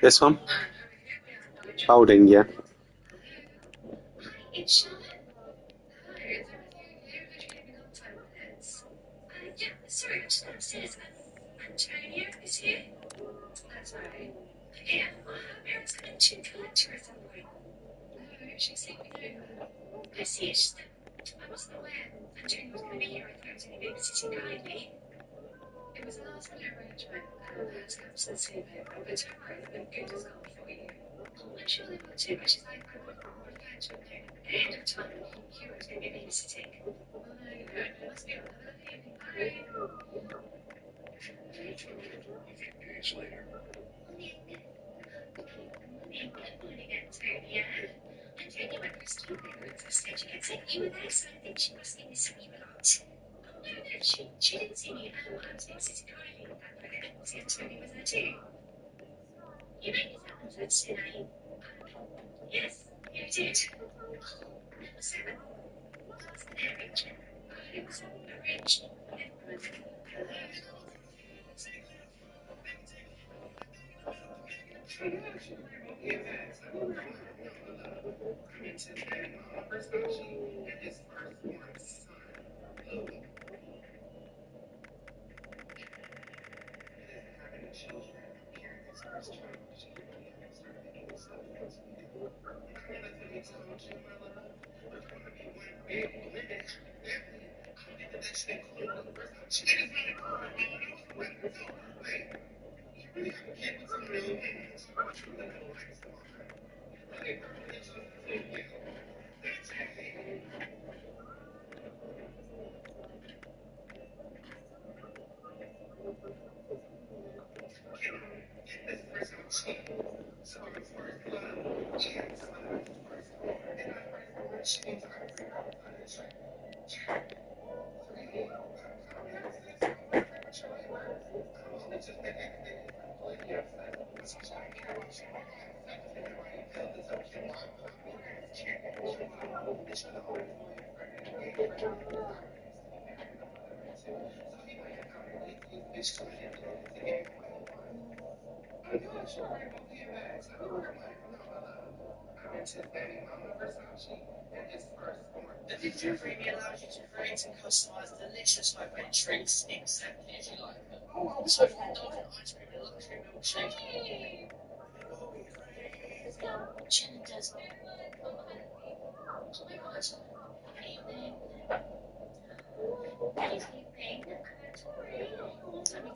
This one? Holding, yeah.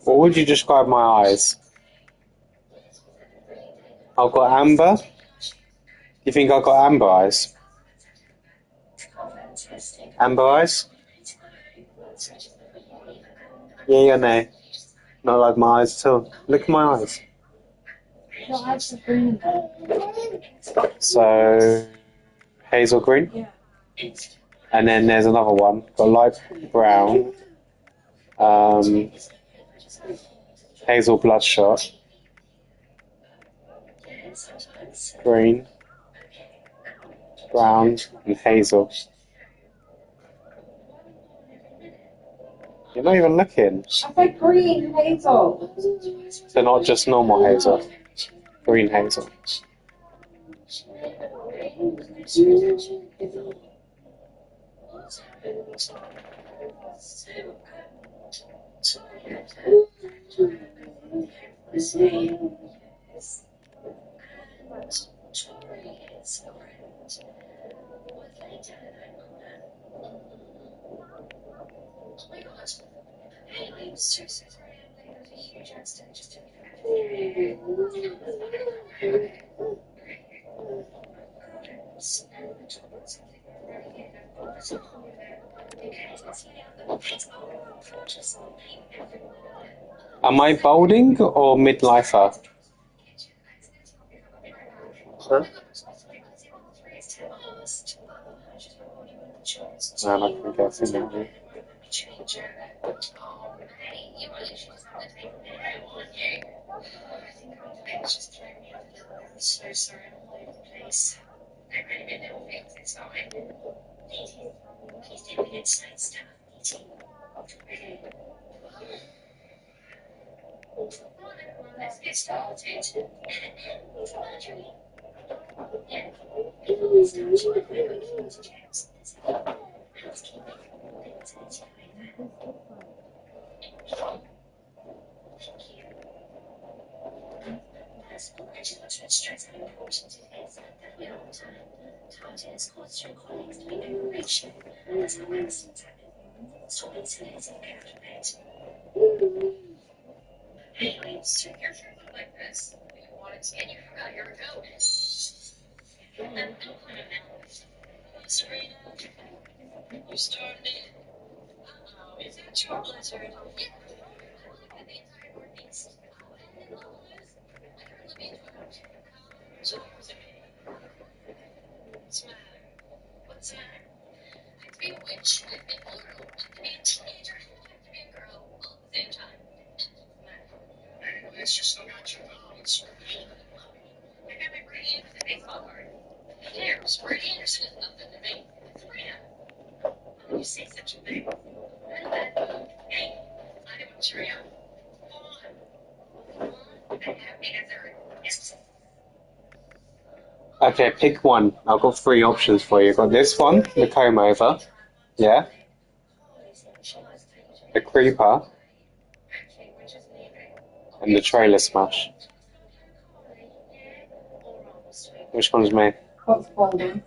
What would you describe my eyes? I've got amber. You think I've got amber eyes? Amber eyes? Yeah or no? Not like my eyes at all. Look at my eyes. So, hazel green. And then there's another one, got light brown, hazel bloodshot, green, brown, and hazel. You're not even looking. I said green hazel. So not just normal hazel, green hazel. Am I balding or midlifer? Huh? Man, I can guess it now. Okay, pick one. I've got three options for you. I've got this one, the comb over. Yeah. The creeper. And the trailer smash. Which one's me? What's balding?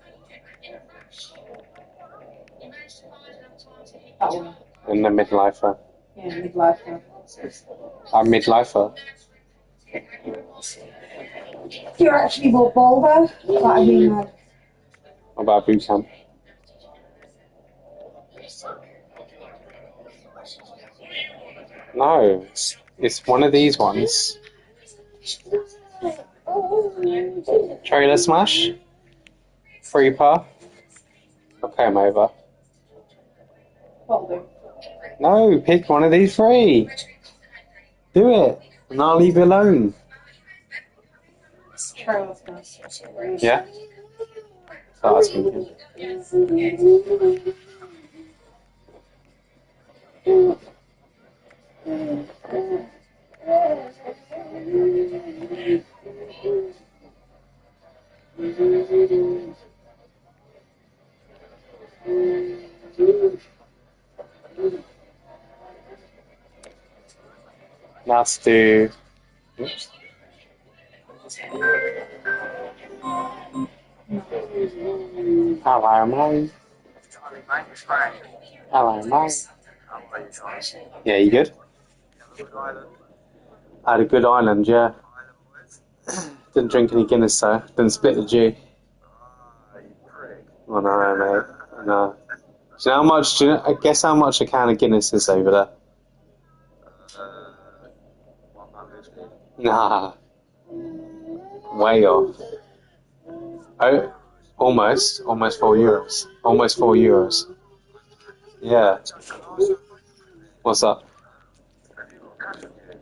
That one. And the midlifer. Yeah, midlifer. I'm midlifer. You're actually more bolder. That'd be mad. What about boot camp? No, it's one of these ones. Trailer smash. Creeper. Or comb over. Balding. No, pick one of these three. Do it, and I'll leave you alone. Trailer smash. Yeah? So I was thinking. Let's do. Oops. Hello, mate. Hello, mate. Yeah, you good? I had a good island, yeah. Didn't drink any Guinness, though. Didn't split the G. I know, mate. I know. Do you know how much? I guess how much a can of Guinness is over there? Nah, way off. Oh, almost €4. Almost €4. Yeah. What's up?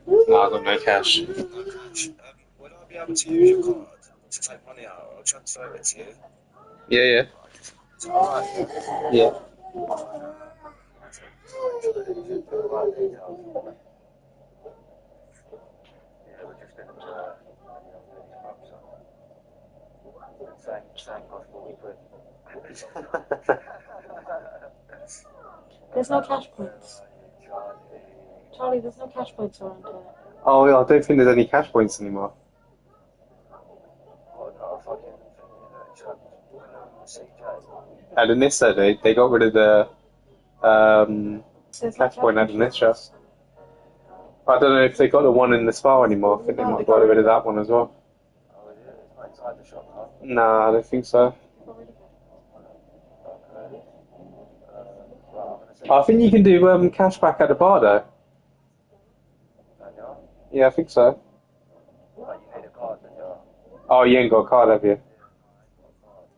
No, I've got no cash. Would I be able to use your card to take money out? I'll transfer it to you. Yeah. It's alright. Yeah. There's no cash points. Charlie, there's no cash points around here. Oh, I don't think there's any cash points anymore. At Anissa, they got rid of the cash point at Anissa. I don't know if they got the one in the spa anymore. I think they might have got rid of that one as well. Oh, is it? It's not inside the shop, huh? Nah, I don't think so. I think you can do cashback at the bar though. Yeah, I think so. But you need a card, then you Oh, you ain't got a card, have you?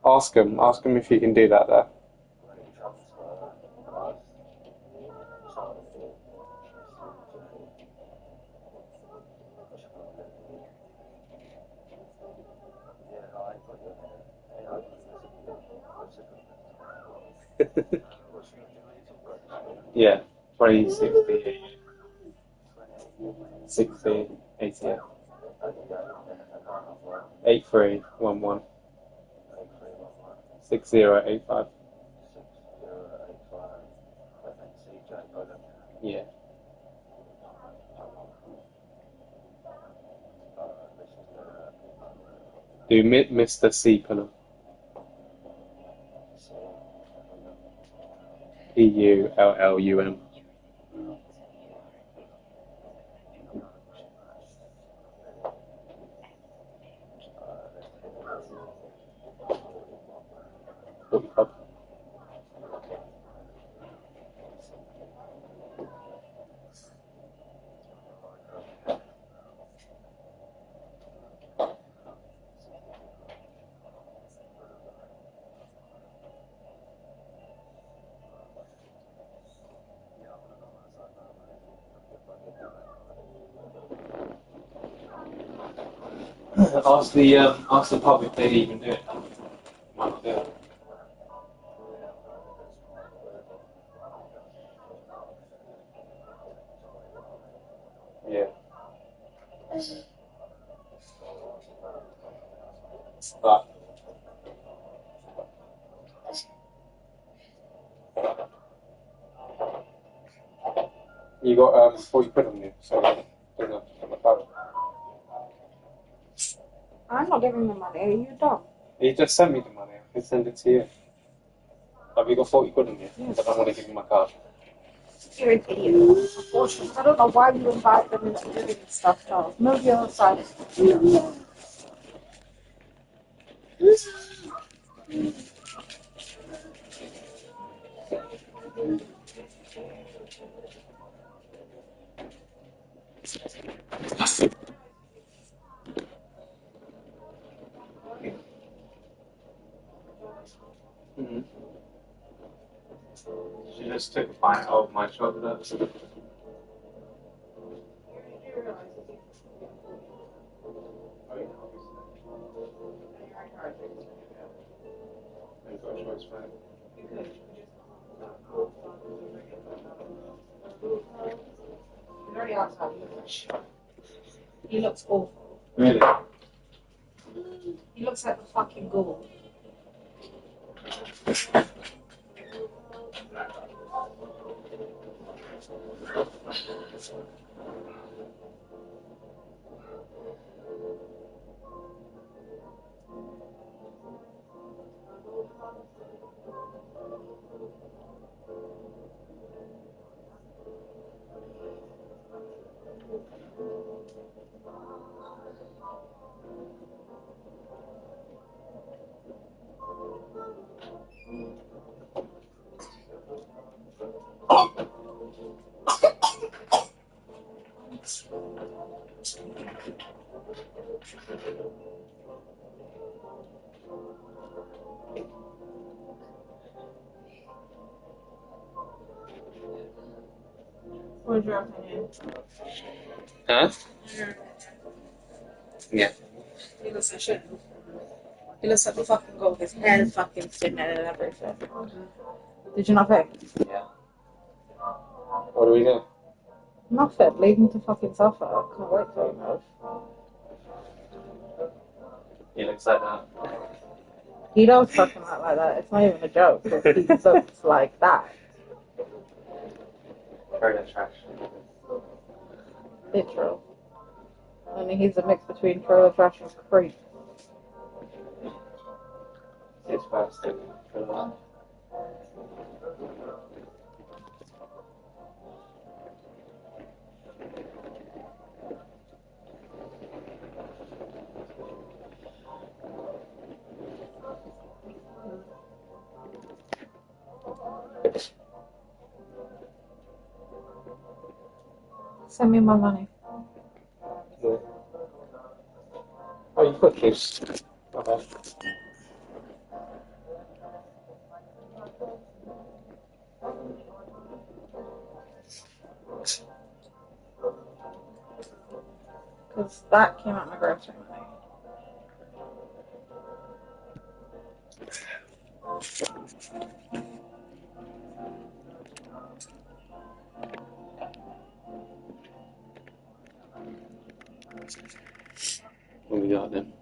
Ask him if you can do that there. Yeah, 20, 60, 60, 88. 8311 6085. Yeah. Do Mr. C Pullum. Pullum. Ask the pub if they even do it. Might not do it. Yeah. But you got 40 quid on you, so you don't have to come up. I'm not giving the money. Are you dumb? He just sent me the money. I can send it to you. Have you got 40 quid on you? Yes. I don't want to give you my card. You're an idiot. Unfortunately, I don't know why you invite them into doing this stuff, Charles. Move your side. Mm-hmm. She just took a bite out of my shoulder. Very outside. He looks awful. Really? He looks like a fucking ghoul. What's your opinion? Huh? Yeah. He looks like shit. He looks like a fucking ghoul. His hair is fucking thin and everything. Did you not think? Yeah. What do we do? Nothing. Leave him to fucking suffer. I can't wait for him. He looks like that. He don't fucking look like that. It's not even a joke. He looks like that. Very trash. Literal. I mean, he's a mix between trailer trash and creep. It's bastard. Send me my money. Yeah. Oh, you've got kids. Okay. Because that came out my grocery money. What we got then?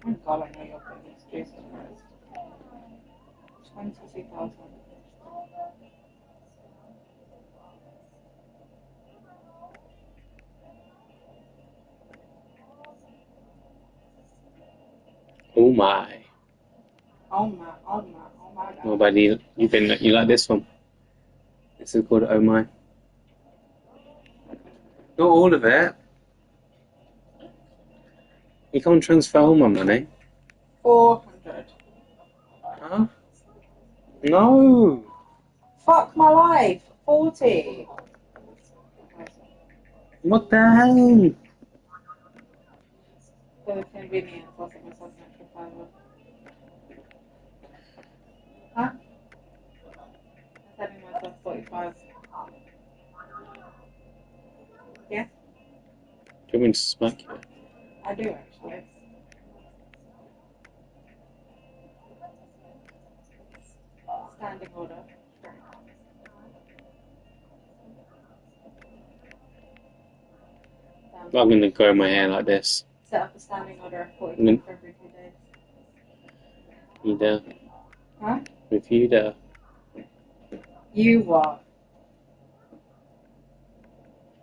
Oh God, I know your biggest. Jesus Christ. 22,000. Oh my. Oh my God. What about you? You like this one? This is called Oh My. Not all of it. You can't transfer all my money. 400. Huh? No. Fuck my life. 40. What the hell? For the convenience, I'll take myself an extra fiver. Huh? I'm telling myself 45. Yeah, Do you want me to smack you? I do actually. Standing order. I'm going to grow my hair like this. Set up a standing order of 45 for every 2 days. You there? Huh? With you there. You what?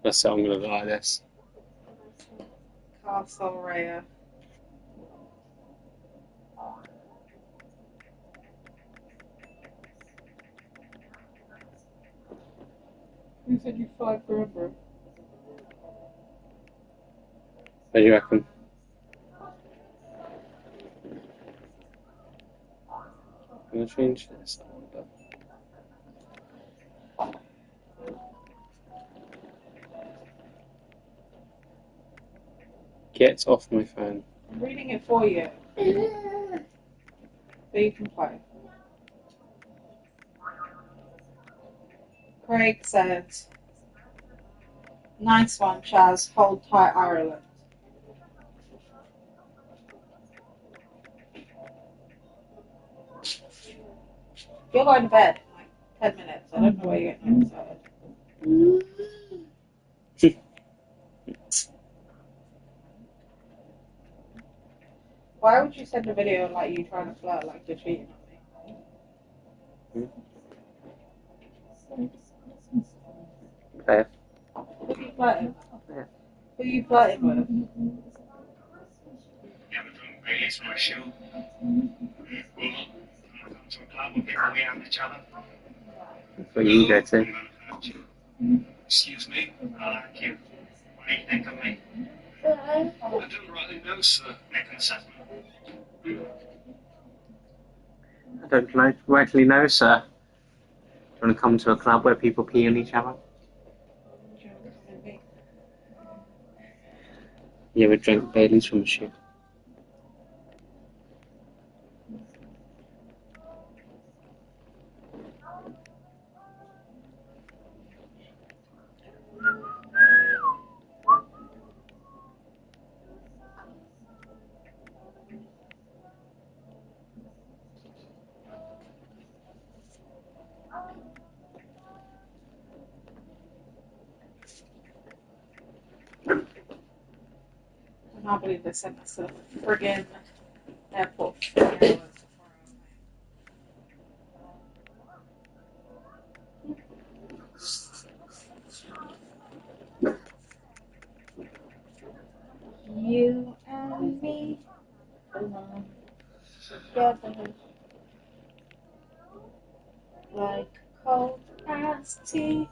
That's it, I'm going to look like this. Castle Raya. Who said you fight forever? What do you reckon? I'm going to change this, I wonder. Get off my phone. I'm reading it for you. So you can play. Craig said, nice one, Chaz. Hold tight, Ireland. You're going to bed in like 10 minutes. I don't know why you're getting excited. Why would you send a video like you trying to flirt like you're cheating on me? Beth. Who are you flirting with? Who are you flirting with? Yeah, but really, it's my show. Well, I'm going to a club with people we have each other. That's what you go to. I'm going to hurt you. Excuse me, I like you. What do you think of me? I don't rightly know, sir. Make an assessment. I don't rightly know, sir. Do you want to come to a club where people pee on each other? You ever drank Bailey's from a shoe? I can't believe they sent us to the friggin' airport for 3 hours. You and me belong together like cold iced tea.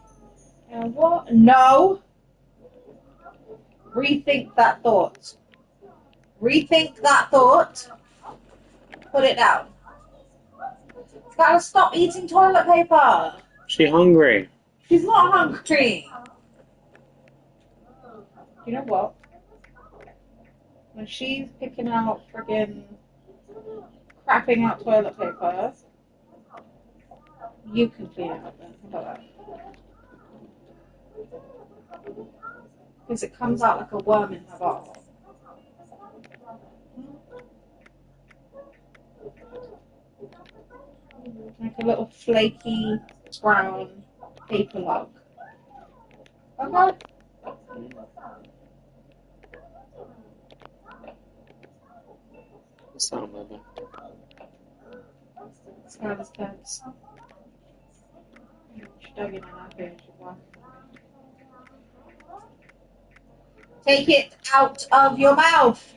And what? No! Rethink that thought. Rethink that thought. Put it down. It's gotta stop eating toilet paper. She hungry. She's not hungry. You know what? When she's picking out friggin' crapping out toilet paper, you can clean it up then. How about that? Because it comes out like a worm in her bottle. Like a little flaky brown paper log. Okay? What's that, mother? Skylar's pants. She dug in her page. Take it out of your mouth.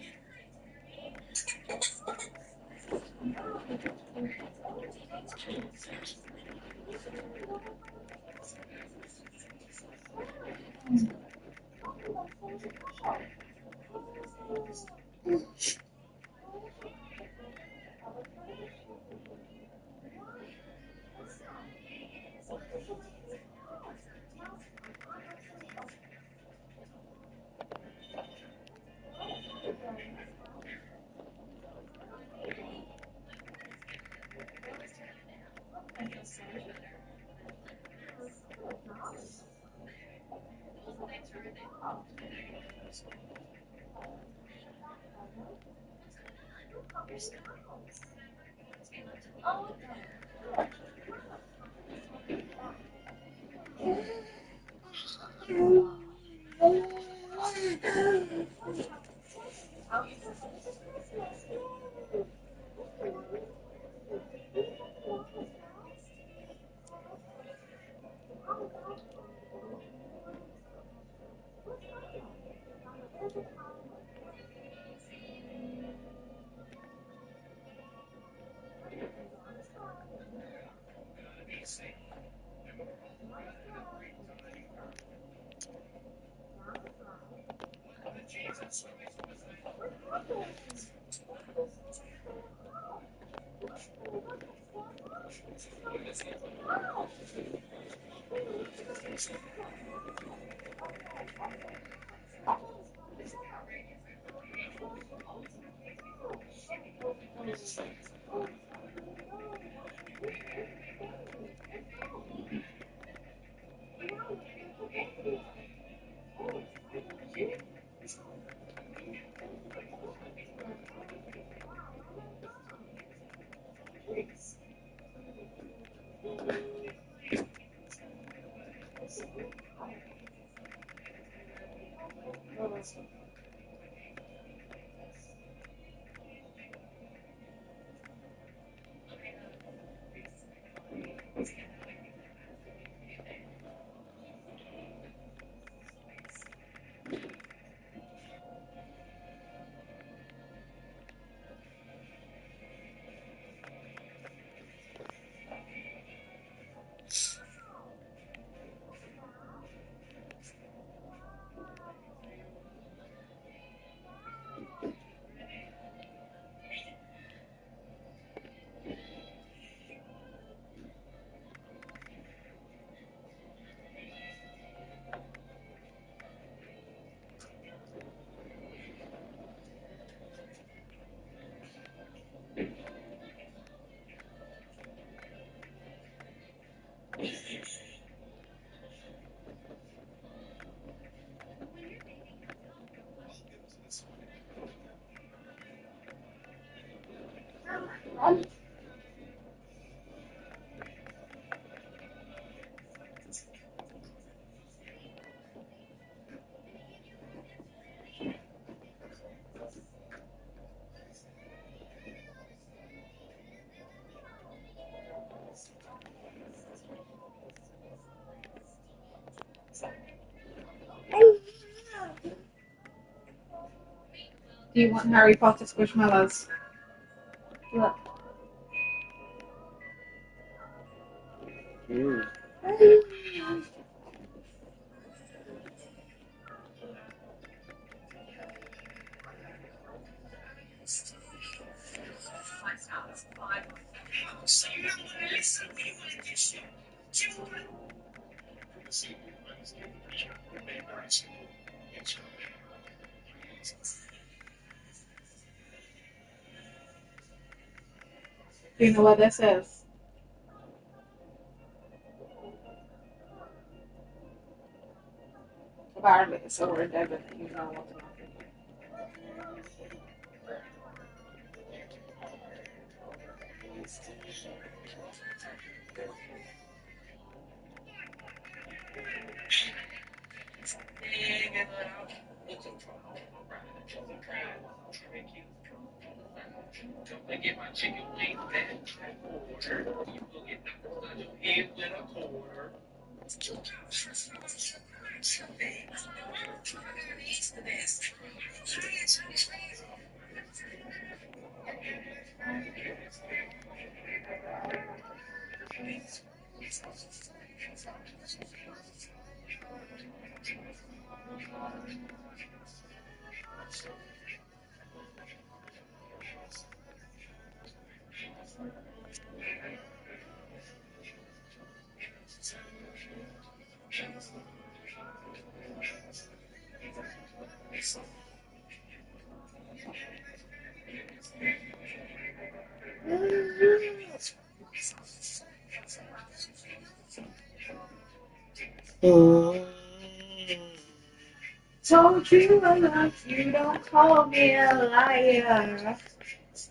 Do you want Harry Potter squishmallows? Look. Mm. So you don't want to listen, but you want to dish it. Do you want to? Do you know what this is? Apparently it's a word, David. You know what's not. Don't get my chicken wing back order. You will get knuckles on your head with a quarter. Told you I love you, don't call me a liar.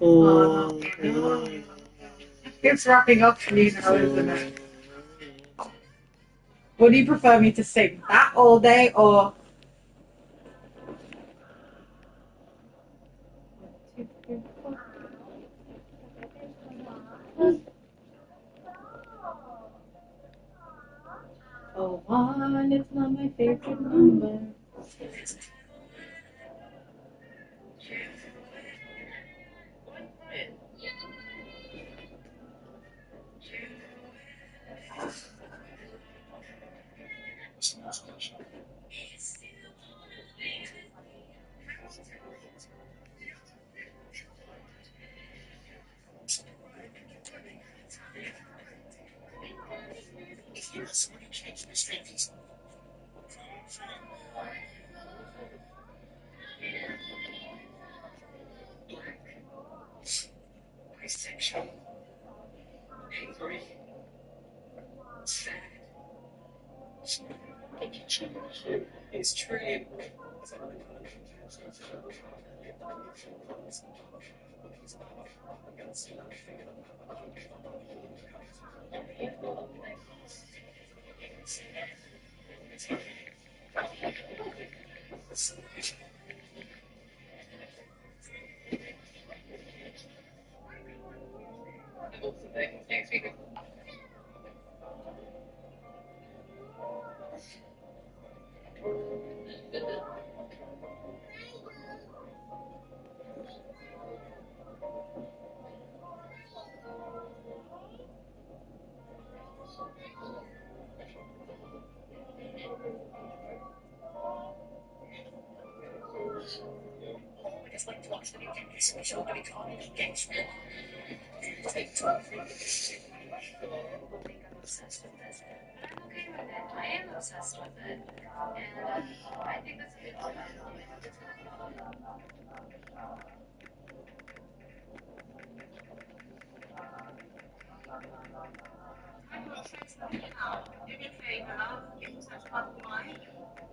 Oh, no. It's wrapping up for you now, isn't it? Would you prefer me to sing that all day or? Oh, one, it's not my favorite number. Bisexual, angry, sad. It's true. Just like to watch the new TV show that we call Engagement. TikTok. I'm obsessed with this. I'm okay with it. I am obsessed with it. And I think that's a good thing. Do me a favour, get in touch with Mike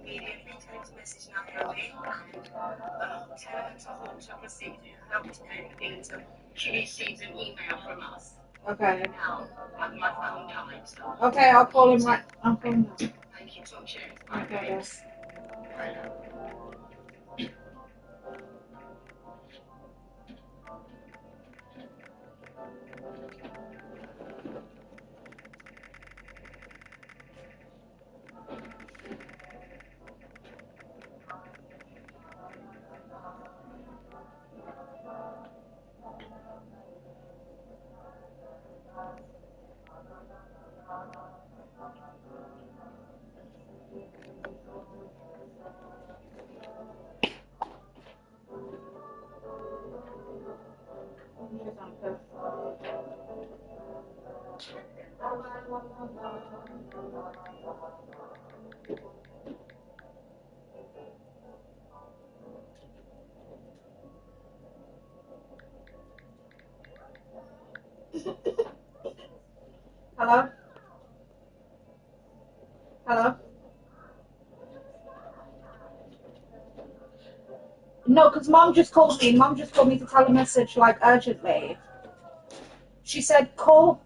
immediately, tell him to message Natalie and tell her to launch a procedure, help to pay the She received an email from us. Okay. Now, my phone died, so. Okay, I'll call him right. I'll call him now. Thank you. Talk to you. Okay, yes. Bye now. Hello? Hello? No, because Mom just called me. Mom just called me to tell a message, like, urgently. She said, call.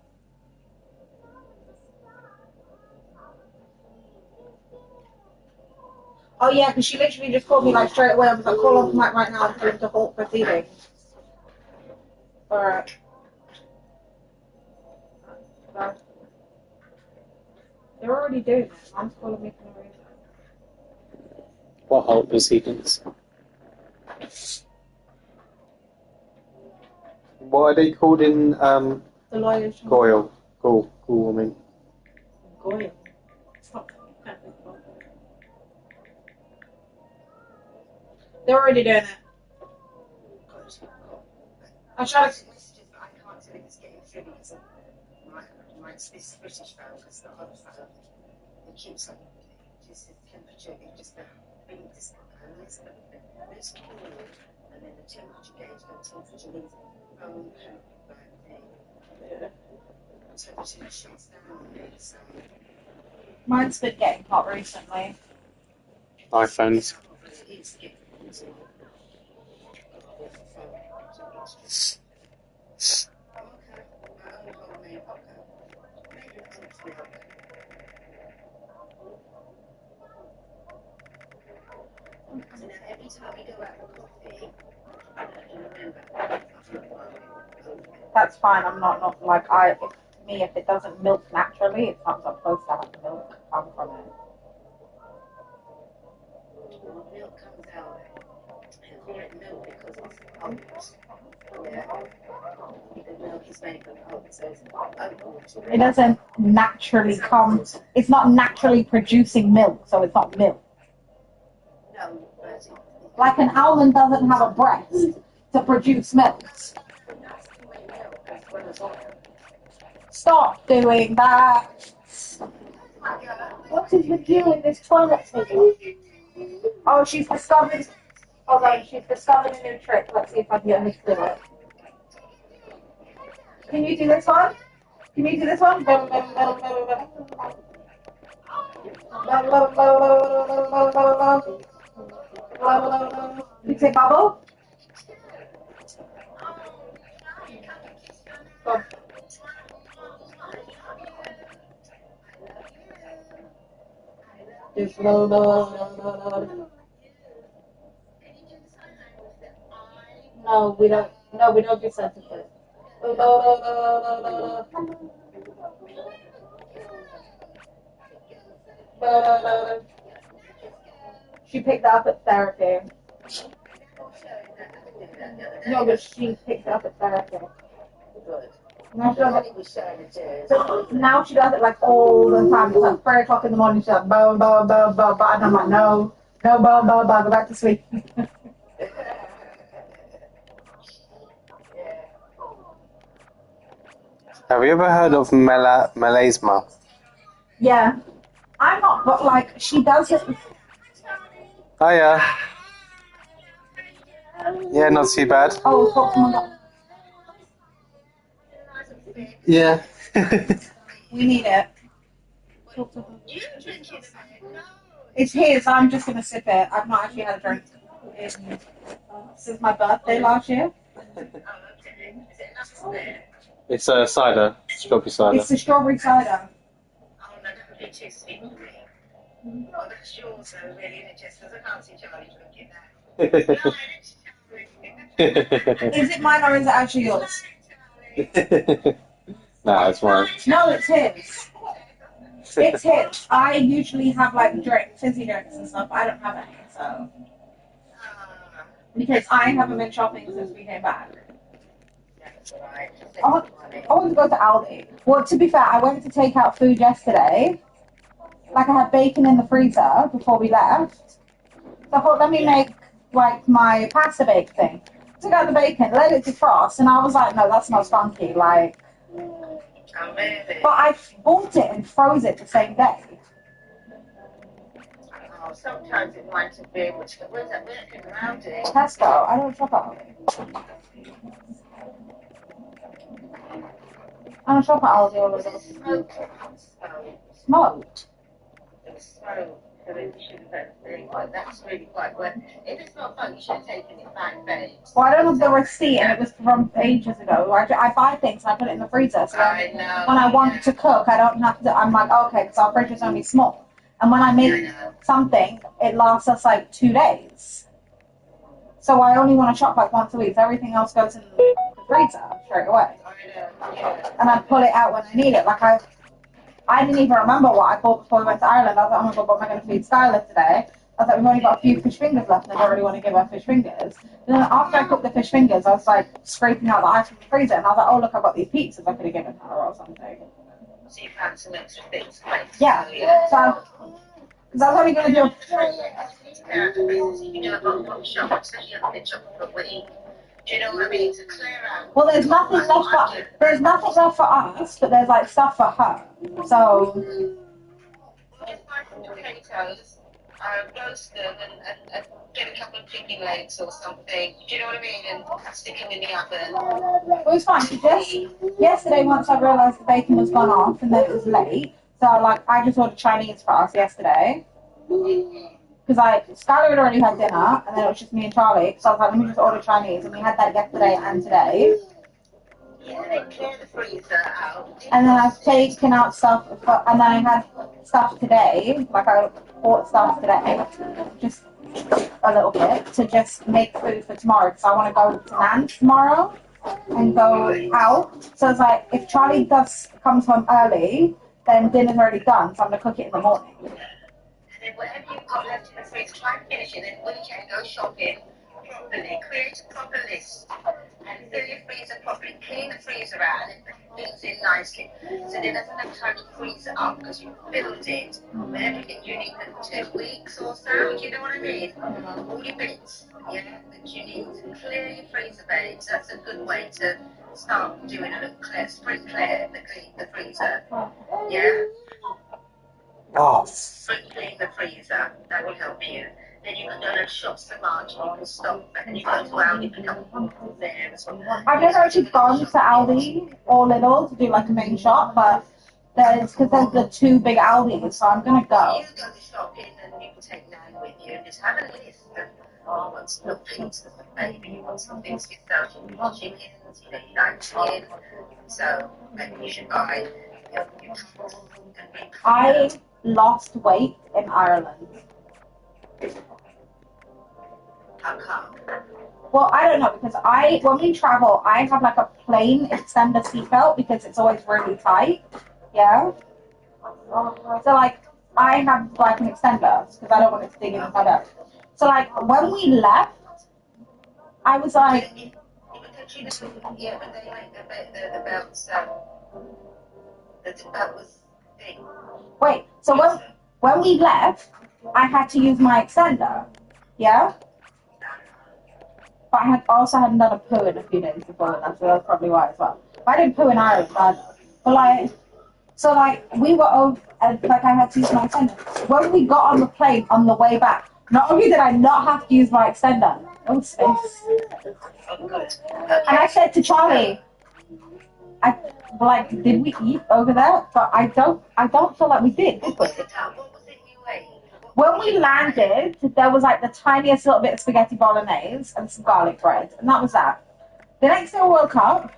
Oh, yeah, because she literally just called me, like, straight away. I was like, call off mic right now and tell him to halt proceedings. Alright. They're already doing it. Mom's calling me for no reason. What halt proceedings? What are they called in The lawyers. Goyle? Goyle, I mean. Goyle. Stop. They're already doing it. I'll try to. Messages, but I can't tell if it's getting through because of this British phone, because the other phone, it keeps on, just the temperature, it just being this, cool, and then the temperature gauge, the temperature reads phone, like the temperature shuts down, so. Mine's been getting hot recently. iPhones. Every time we go out for coffee, I don't remember. That's fine. I'm not like if it doesn't milk naturally, it's not supposed to have milk come from it. Well, milk comes out, and call it milk because it's oat. Yeah. The milk is made from oat, so it's oat. It doesn't naturally come. It's not naturally producing milk, so it's not milk. No, but Like an almond doesn't have a breast to produce milk. Stop doing that. What is with you in this toilet paper? Oh, she's discovered. Hold on, she's discovered a new trick. Let's see if I can get her to do it. Can you do this one? Can you do this one? You say bubble? Go. Just No, we don't. No, we don't do sentences. She picked that up at therapy. No, but she picked it up at therapy. Now she does it. Now she does it like all the time. It's like 3 o'clock in the morning. She's like, bo, bo, bo, bo, bo. And I'm like, no, bo, bo, bo, go back to sleep. Have you ever heard of melasma? Yeah. I'm not, but like, she does it. Hiya. Yeah, not too bad. Oh, talk to my mom. Yeah. We need it. It's his. I'm just going to sip it. I've not actually had a drink since my birthday last year. It's a cider, strawberry cider. It's the strawberry cider. Oh, no, that would be too sweet for me. Oh, that's yours, though, really, isn't it? Just because I can't see Charlie drinking that. No, it's Charlie. Is it mine or is it actually yours? Nah, it's mine. No, it's his. It's his. I usually have like fizzy drinks and stuff. I don't have any, so because I haven't been shopping since we came back. That's all right. I want to go to Aldi. Well, to be fair, I went to take out food yesterday. Like I had bacon in the freezer before we left. So I thought, let me make like my pasta bake thing. Took out the bacon, let it defrost, and I was like, no, that smells funky. Like, Oh, really? but I bought it and froze it the same day. Oh, sometimes it might have been, where's that working around it? Tesco. I don't shop at Aldi. I don't shop at Aldi all the Was it time. smoked? Smoked. It was smoked. So maybe you should have really quite, that's really quite well. If it's not fun, you should have taken it back, babe. Well, I don't have the receipt, and it was from ages ago. I buy things and I put it in the freezer. So I know. when I want to cook, I don't have to. I'm like, okay, because our fridge is only small. And when I make something, it lasts us like 2 days. So I only want to shop like once a week. So everything else goes in the freezer straight away. I know, yeah. And I pull it out when I need it. Like I didn't even remember what I bought before we went to Ireland. I was like, oh my god, what am I going to feed Skylar today? I was like, we've only got a few fish fingers left, and I don't really want to give her fish fingers. And then after I cooked the fish fingers, I was like scraping out the ice from the freezer, and I was like, oh look, I've got these pizzas I could have given her or something. So you found some extra things, right? Yeah. So, because I was only going to do. You know, about one shop, especially if they're shopping for a week. Do you know what I mean? To clear out. Well, there's nothing left for us, but there's like stuff for her. So Just buy some potatoes, roast them, and get a couple of chicken legs or something. Do you know what I mean? And stick them in the oven. it was fine. Just yesterday, once I realised the bacon was gone off and then it was late, so I just ordered Chinese for us yesterday. Because Skylar had already had dinner, and then it was just me and Charlie. So I was like, let me just order Chinese, and we had that yesterday and today. Yeah, they clear the freezer out. And then I've taken out stuff, and then I had stuff today. Like I bought stuff today, just a little bit to just make food for tomorrow. Because I want to go to Nan's tomorrow and go out. So it's like if Charlie comes home early, then dinner's already done. So I'm gonna cook it in the morning. And then whatever you've got left in the fridge, try and finish it. Then when you can go shopping properly, create a proper list, and fill your freezer properly. Clean the freezer out and put things in nicely. So then there's enough time to freeze it up because you filled it with everything you need for 2 weeks or so. Do you know what I mean? All your bits, yeah, that you need to clear your freezer beds. That's a good way to start doing a little spring clear the freezer. Yeah. Oh, Clean the freezer, that will help you. Then you can go to shops for March and you can stop and you go to Aldi, pick up there as well. I've never actually gone to Aldi or Lidl to do like a main shop, but there's the two big Aldis, so I'm gonna go. You go to shopping and you can take Nan with you and just have a list of, oh, I want some little pizzas for the baby, you want some things for yourself, you want chickens, you know, you like chicken, so maybe you should buy your I lost weight in Ireland. How come? Well, I don't know, because when we travel, I have like a plain extender seatbelt because it's always really tight. Yeah. So like, I have like an extender because I don't want it to dig in inside out. So like, when we left, I was like, Yeah, but they make the belts, the belt was big. wait, so when we left, I had to use my extender. Yeah. But I hadn't done a poo in a few days before that, so that's probably why as well. But I didn't poo in Ireland either. But we were over, and I had to use my extender. When we got on the plane on the way back, not only did I not have to use my extender, oh space. Oh, good. And I said to Charlie, did we eat over there? But I don't feel like we did we? What was it you ate? When we landed, there was like the tiniest little bit of spaghetti bolognese and some garlic bread, and that was that. The next day I woke up,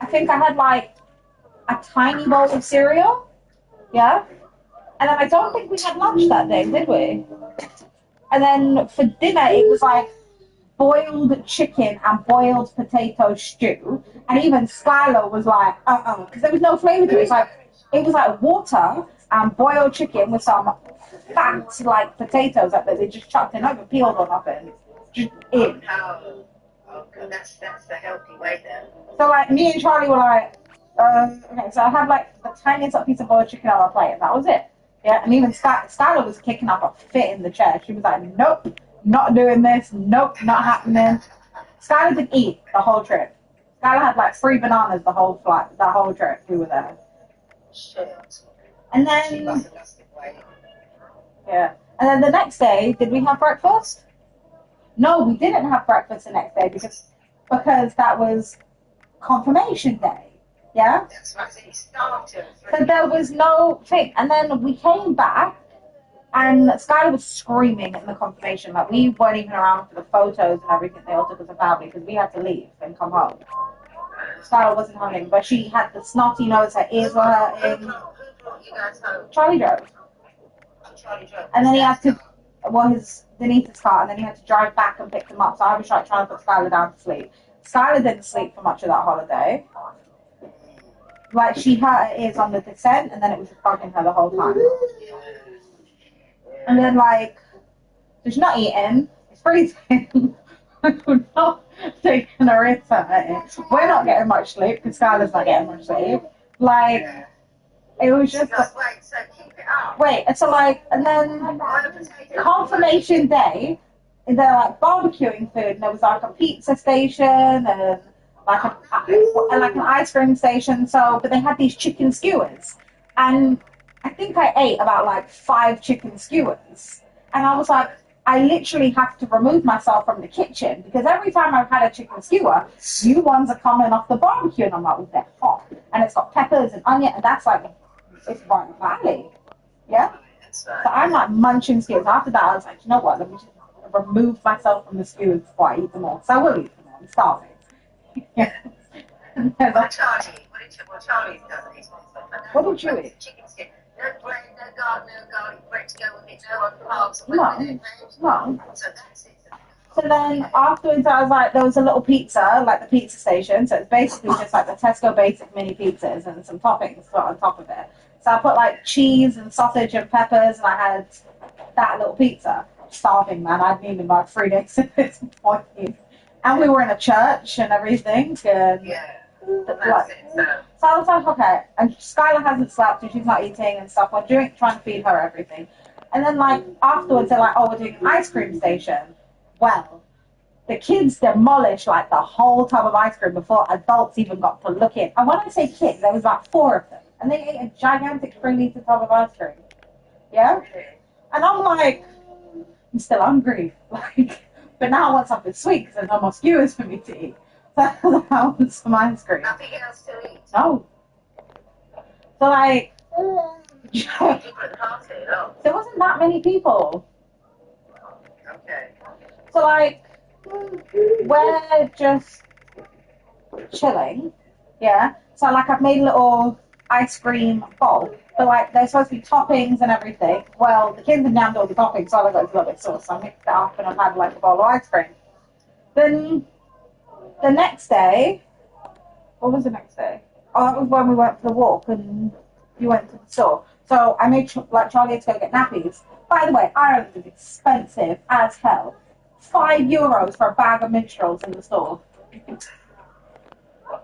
I think I had like a tiny bowl of cereal. Yeah. And then I don't think we had lunch that day, did we? And then for dinner, it was like boiled chicken and boiled potato stew. And even Skylar was like, because there was no flavor to it. It was like water and boiled chicken with some fat, like potatoes that they just chucked in, not even peeled or nothing. Just in. Oh, good. That's the healthy way then. So like me and Charlie were like, okay, so I had like the tiniest piece of boiled chicken on my plate, and that was it. Yeah, and even Skylar was kicking up a fit in the chair. She was like, nope, not doing this. Nope, not happening. Skylar didn't eat the whole trip. Skylar had like 3 bananas the whole flight, the whole trip we were there. Shit. And She then, must have lost the weight. yeah, and then the next day, did we have breakfast? No, we didn't have breakfast the next day because that was confirmation day. Yeah. That's right. So you started. So there was no thing. And then we came back, and Skylar was screaming in the confirmation. Like, we weren't even around for the photos and everything they all took as a family because we had to leave and come home. Skylar wasn't having, but she had the snotty nose, her ears were hurting. Who brought you guys home? Charlie drove. Oh, Charlie drove. And then he had to, Denita's car, and then he had to drive back and pick them up. So I was like trying to put Skylar down to sleep. Skylar didn't sleep for much of that holiday. Like, she hurt her ears on the descent, and then it was just bugging her the whole time. And then, like, so she's not eating, it's freezing. We're not taking her ears hurting. We're not getting much sleep, because Skylar's not getting much sleep. Like, it was just... Wait, so keep it up. Wait, so, like, and then confirmation day, they're, like, barbecuing food, and there was, like, a pizza station, and... like an ice cream station, but they had these chicken skewers, and I think I ate about like 5 chicken skewers, and I was like, I literally have to remove myself from the kitchen because every time I've had a chicken skewer, new ones are coming off the barbecue, and I'm like, well, they're hot, and it's got peppers and onion, and that's like, it's right in the valley, yeah. So I'm like munching skewers. After that, I was like, you know what? Let me just remove myself from the skewers before I eat them all. So I will eat them all. I'm starving. Yeah. Charlie does. What did you eat? Chicken skin. No bread, no garlic bread to go with it, no other carbs. No. So that's it. So then afterwards, I was like, there was a little pizza, like the pizza station. So it's basically just like the Tesco basic mini pizzas and some toppings put on top of it. So I put like cheese and sausage and peppers, and I had that little pizza. Starving, man. I'd needed like 3 days at this point. And we were in a church and everything. And Yeah. like, so I was like, okay. And Skylar hasn't slept and she's not eating and stuff. We're trying to feed her everything. And then like afterwards, they're like, oh, we're doing an ice cream station. Well, the kids demolished like the whole tub of ice cream before adults even got to look in. And when I say kids, there was like 4 of them. And they ate a gigantic 3-liter tub of ice cream. Yeah? And I'm like, I'm still hungry. Like, but now I want something sweet because there's no more skewers for me to eat. So I want some ice cream. Nothing else to eat. No. So like, People at the party, no. there wasn't that many people. Okay. So like, we're just chilling, yeah. So like, I've made a little ice cream bowl, but like, there's supposed to be toppings and everything. Well, the kids have jammed all the toppings, so all I got is a little bit of sauce. So I mixed it up and I've had like a bowl of ice cream. Then the next day, what was the next day? Oh, that was when we went for the walk and you went to the store. So I made Charlie had to go get nappies. By the way, Ireland is expensive as hell. €5 for a bag of minstrels in the store.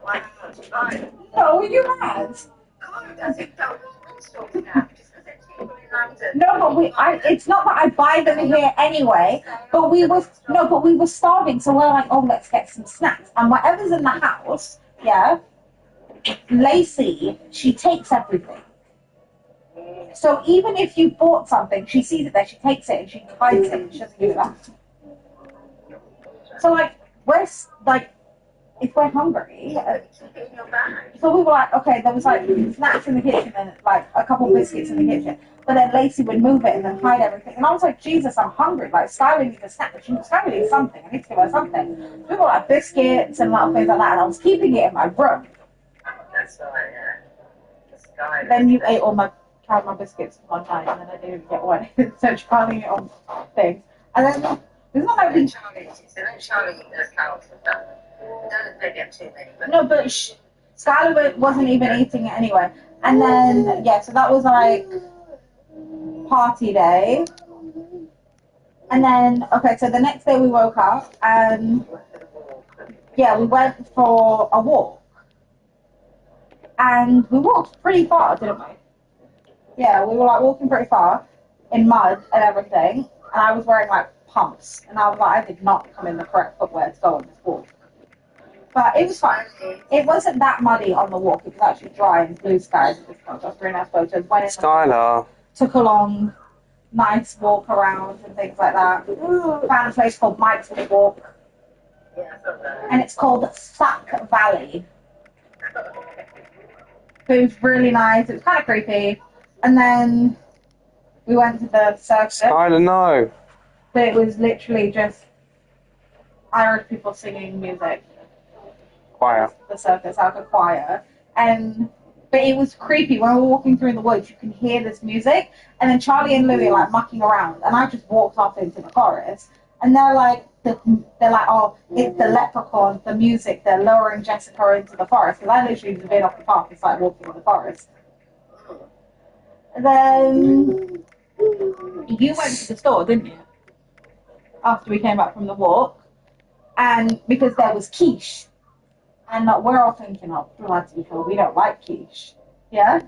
Why not? Fine. No, are you mad? God, does it don't minstrels now? Just because they're cheaper in London. No, but it's not that I buy them here anyway. But we were starving, so we're like, oh, let's get some snacks. And whatever's in the house, yeah, Lacey, she takes everything. So even if you bought something, she sees it there, she takes it and she hides it and she doesn't give it back. So like, if we're hungry, Keep it in your bag. so we were like, okay, there was like snacks in the kitchen and like a couple biscuits in the kitchen. But then Lacey would move it and then hide everything. And I was like, Jesus, I'm hungry. Like, Skylar needs a snack. Skylar needs something. I need to give her something. We were like biscuits and little things like that. And I was keeping it in my room. that's right, yeah. The sky. Then you ate all my caramel biscuits one night, and then I didn't get one. So Charlie ate on things. And then it's not like we. Charlie does carrots and stuff. Don't maybe have too many, but No, but Skylar wasn't even eating it anyway. And then yeah, so that was like party day. And then okay, so the next day we woke up and yeah, we went for a walk. And we walked pretty far, didn't we? Yeah, we were like walking pretty far in mud and everything. And I was wearing like pumps. And I was like, I did not come in the correct footwear to go on this walk. But it was fine. It wasn't that muddy on the walk. It was actually dry and blue skies. It was really nice photos. Went in, Skylar. took a long, nice walk around and things like that. Found a place called Mike's Walk. And it's called Sack Valley. It was really nice. It was kind of creepy. And then we went to the circus. Skylar, no. But it was literally just Irish people singing music. Choir. The circus, like a choir. But it was creepy. When we were walking through the woods, you can hear this music. And then Charlie and Louie are like mucking around. And I just walked off into the forest. And they're like, oh, it's the leprechauns, the music. They're lowering Jessica into the forest. Because I literally just been off the path and started walking in the forest. And then you went to the store, didn't you? After we came back from the walk. And because there was quiche. And we're all thinking, oh, bloody hell, we don't like quiche. Yeah?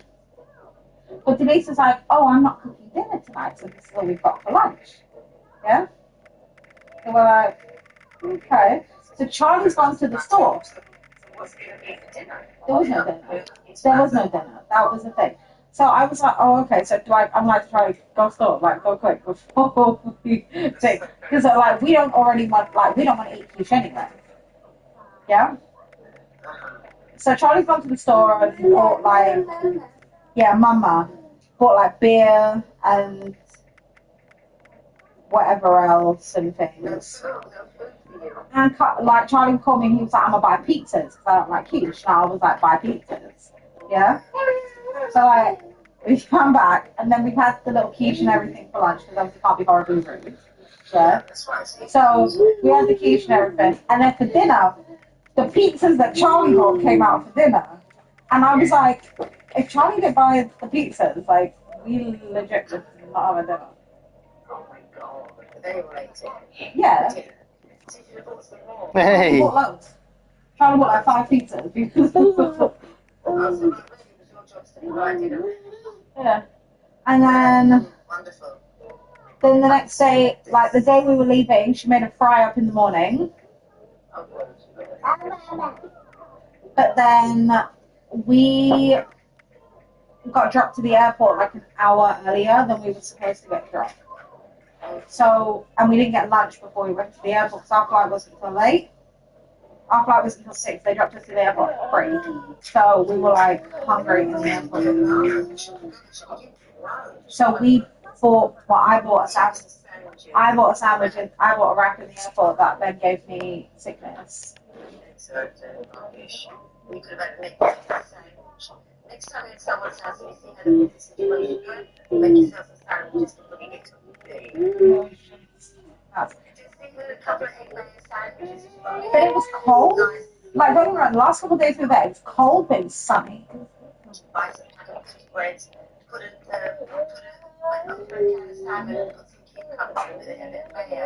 But Denise was like, oh, I'm not cooking dinner tonight, so this is all we've got for lunch. Yeah? So we're like, okay. So Charlie's gone to the store. what's going to be for dinner? There was no dinner. There was no dinner. That was the thing. So I was like, oh, okay. So I'm like, to try to go store, like, go quick before we take, because like we don't want to eat quiche anyway. Yeah. So Charlie's gone to the store and bought like, Mama bought like beer and whatever else and things. And like Charlie called me and he was like, I'm gonna buy pizzas because I don't like quiche. And I was like, buy pizzas. Yeah. So like we come back and then we had the little quiche and everything for lunch because obviously can't be horribly rude. Yeah. So we had the quiche and everything, and then for dinner, the pizzas that Charlie bought came out for dinner, and I was like, if Charlie didn't buy the pizzas, like we legit just not have a dinner. Oh my god. They were eating. Yeah. Hey. Bought loads. Charlie bought like 5 pizzas because. Yeah. And then Wonderful. the next day, like the day we were leaving, she made a fry up in the morning. But then we got dropped to the airport like an hour earlier than we were supposed to get dropped. So, and we didn't get lunch before we went to the airport because our flight wasn't until late. Our flight was until 6. They dropped us to the airport at 3. So we were like hungry in the airport. So we bought, I bought a sandwich. I bought a sandwich and I bought a wrap in the airport that then gave me sickness. We could have had a sandwich. Next time you're at someone's house and you see how the situation goes, make yourself a sandwich just for putting it to the But it was cold. Like, don't get me wrong, the last couple of days we were there, it's cold but it's sunny. Buy some packets of bread, put a can of salmon and put some cucumbers with it and a bit of mayo.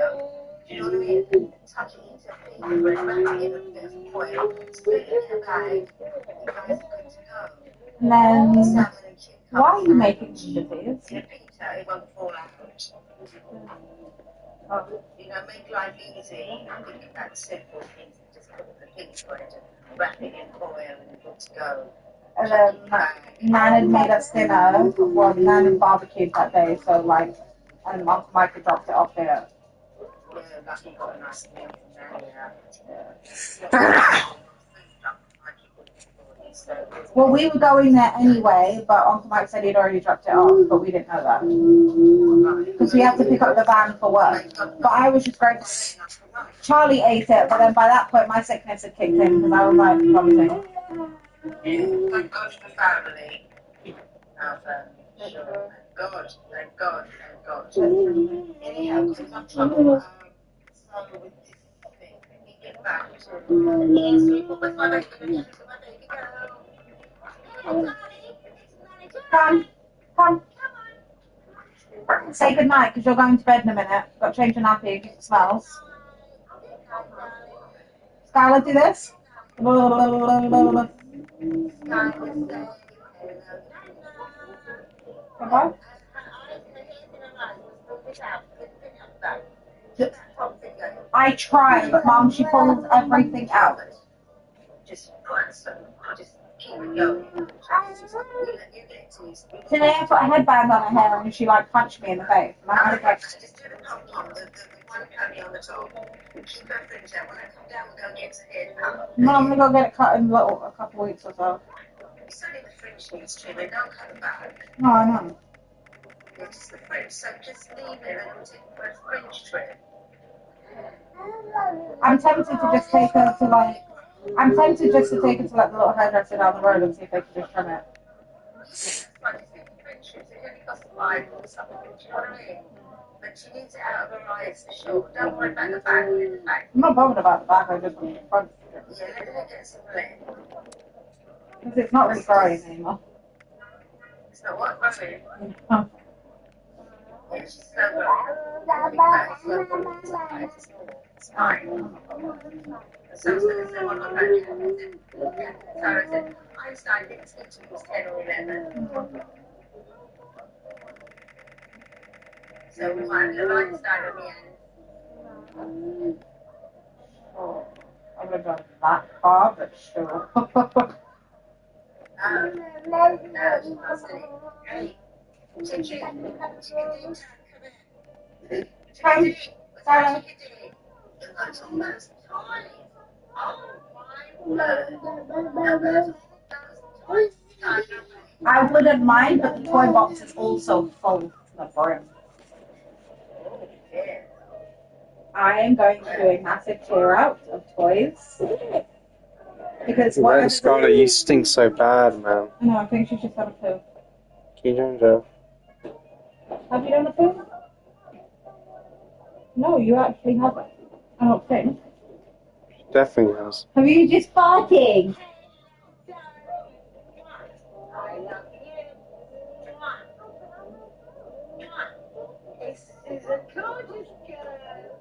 Do you know what I mean? Tuck it into a pita bread, wrap it in a bit of foil, split it in a bag, you guys are good to go. And then, Salmon and cucumbers. why are you making these? In a pita, it won't fall out. You know, make life easy. I think about simple things. Just put the pita bread and wrap it in foil and you're good to go. And then Nan had made us dinner. Well, Nan had barbecued that day, so like, and Uncle Michael dropped it off here. Yeah, lucky you got a nice meal from there, Well, we were going there anyway, but Uncle Mike said he'd already dropped it off, but we didn't know that. Because we had to pick up the van for work. But I was just going, Charlie ate it, but then by that point my sickness had kicked in because I was like vomiting. Thank God for family, Alpha. Sure. Thank God. Anyhow, because I'm trouble so with this thing. Let me get back to yes, with my baby girl. Come. Say good night because you're going to bed in a minute. Got to change your nappy because it smells. Skylar, do this. Goodbye. I try, but Mom, she pulls everything out. Just keep it going. Today I put a headband on her hair and she like punched me in the face. And I was like, Just do the pumpkin, the one penny on the top. Keep her fringe out. When I come down, we're going to get to head cut. no, I'm gonna go get it cut in a couple of weeks or so. It's only the fringe needs trimming. Don't cut the back. No, I know. It's just the fringe, so just leave it and we'll take for a fringe trim. I'm tempted to just take her to like. I'm tempted just to take her to like the little hairdresser down the road and see if they can just trim it. Like, it's 50 fringe trims. It only costs $5 or something. Do you know what I mean? But she needs it out of her eyes for sure. Don't worry about the back. Leave the back. I'm not bothered about the back. I just want the front. Yeah, let her get some lint. Because it's not really growing anymore. It's not what? Growing. Oh. Yeah, she's slow growing. It's fine. So it's going to say one more time. So I said, Einstein didn't teach me was 10 or 11. So we might have a little Einstein on the end. Oh, I would have gone that far, but sure. No, she must do. Hey, Chicky, come here. Sarah. That's almost tiny. Oh my word. I wouldn't mind, but the toy box is also full to the brim. Yeah. I am going to do a massive clear out of toys. Because what Scarlett, you stink so bad, man. No, I think she's just had a poo. Can you change her? Have you done a poo? No, you actually haven't. I don't think. Definitely has. Have you just farting? I love you. This is a gorgeous girl.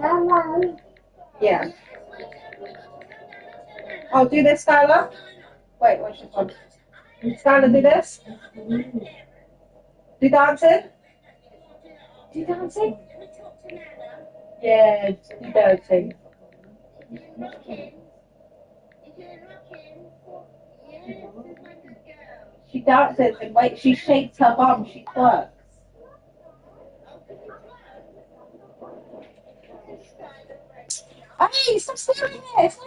Bye. Yeah. Oh, do this, Skylar. Wait, what's your phone? Skylar, do this. Do dancing. Do dancing. Yeah, do dancing. She dances and wait, she shakes her bum, she twerks. Hey, stop staring at it.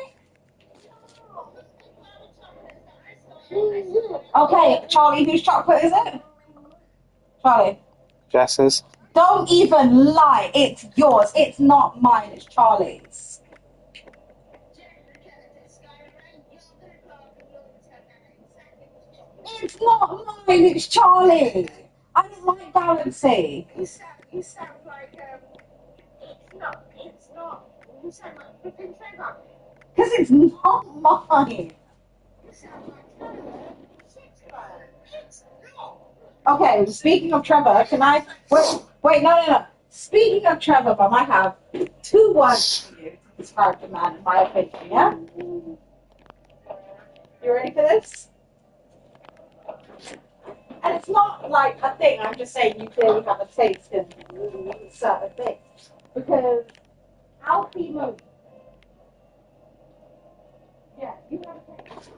Okay, Charlie, whose chocolate is it? Charlie. Jess's? Don't even lie. It's yours. It's not mine. It's Charlie's. It's not mine. It's Charlie. I don't like Valency. You sound like, it's not. You sound like flipping Trevor. Because it's not mine. You sound like Trevor. It's not. Okay, speaking of Trevor, can I... Wait, no. Speaking of Trevor, Mum, I have 2 words for you to describe the man, in my opinion, yeah? You ready for this? And it's not like a thing, I'm just saying you clearly have a taste in certain things. Because Alfie Moon. Yeah, you have a taste.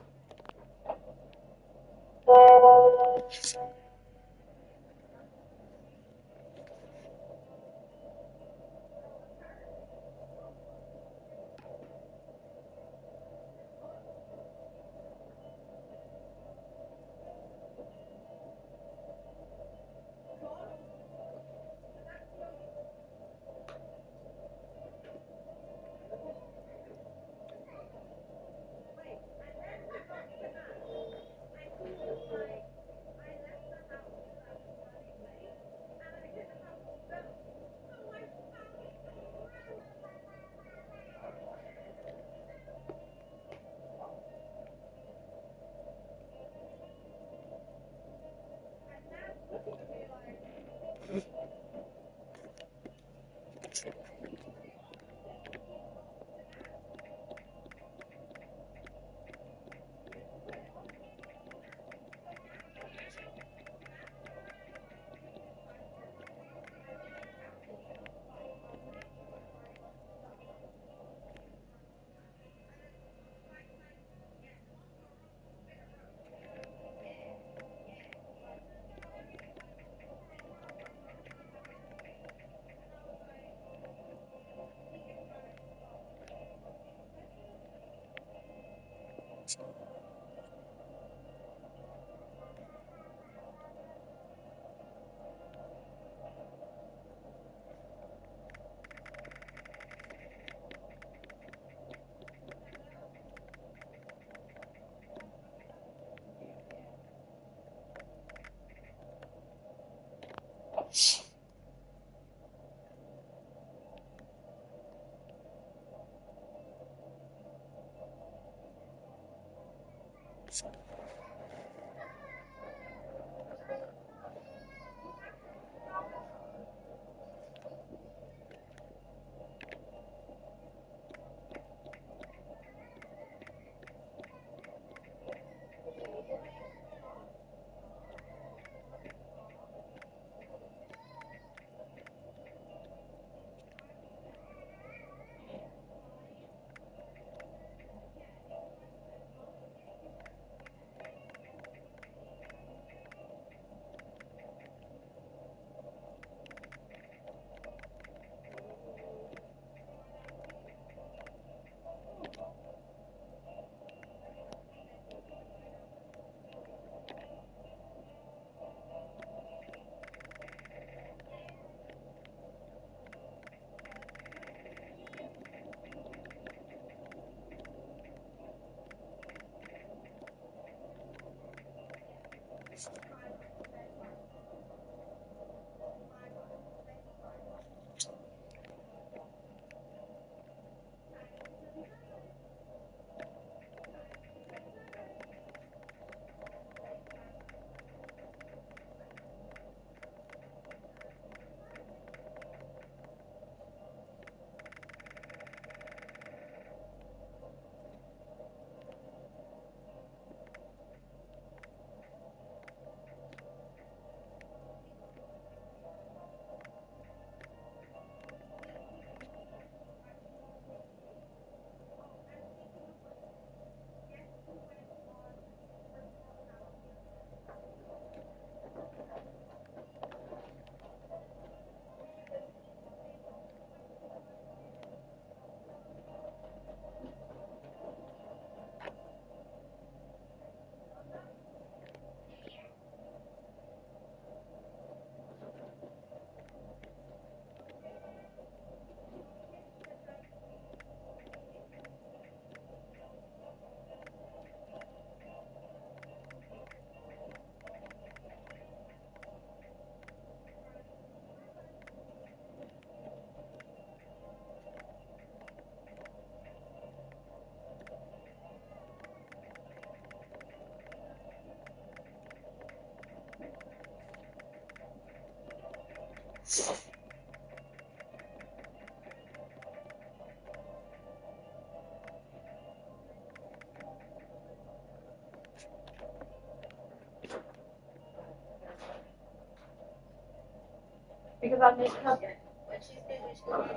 Because I make her. When she's finished, go on.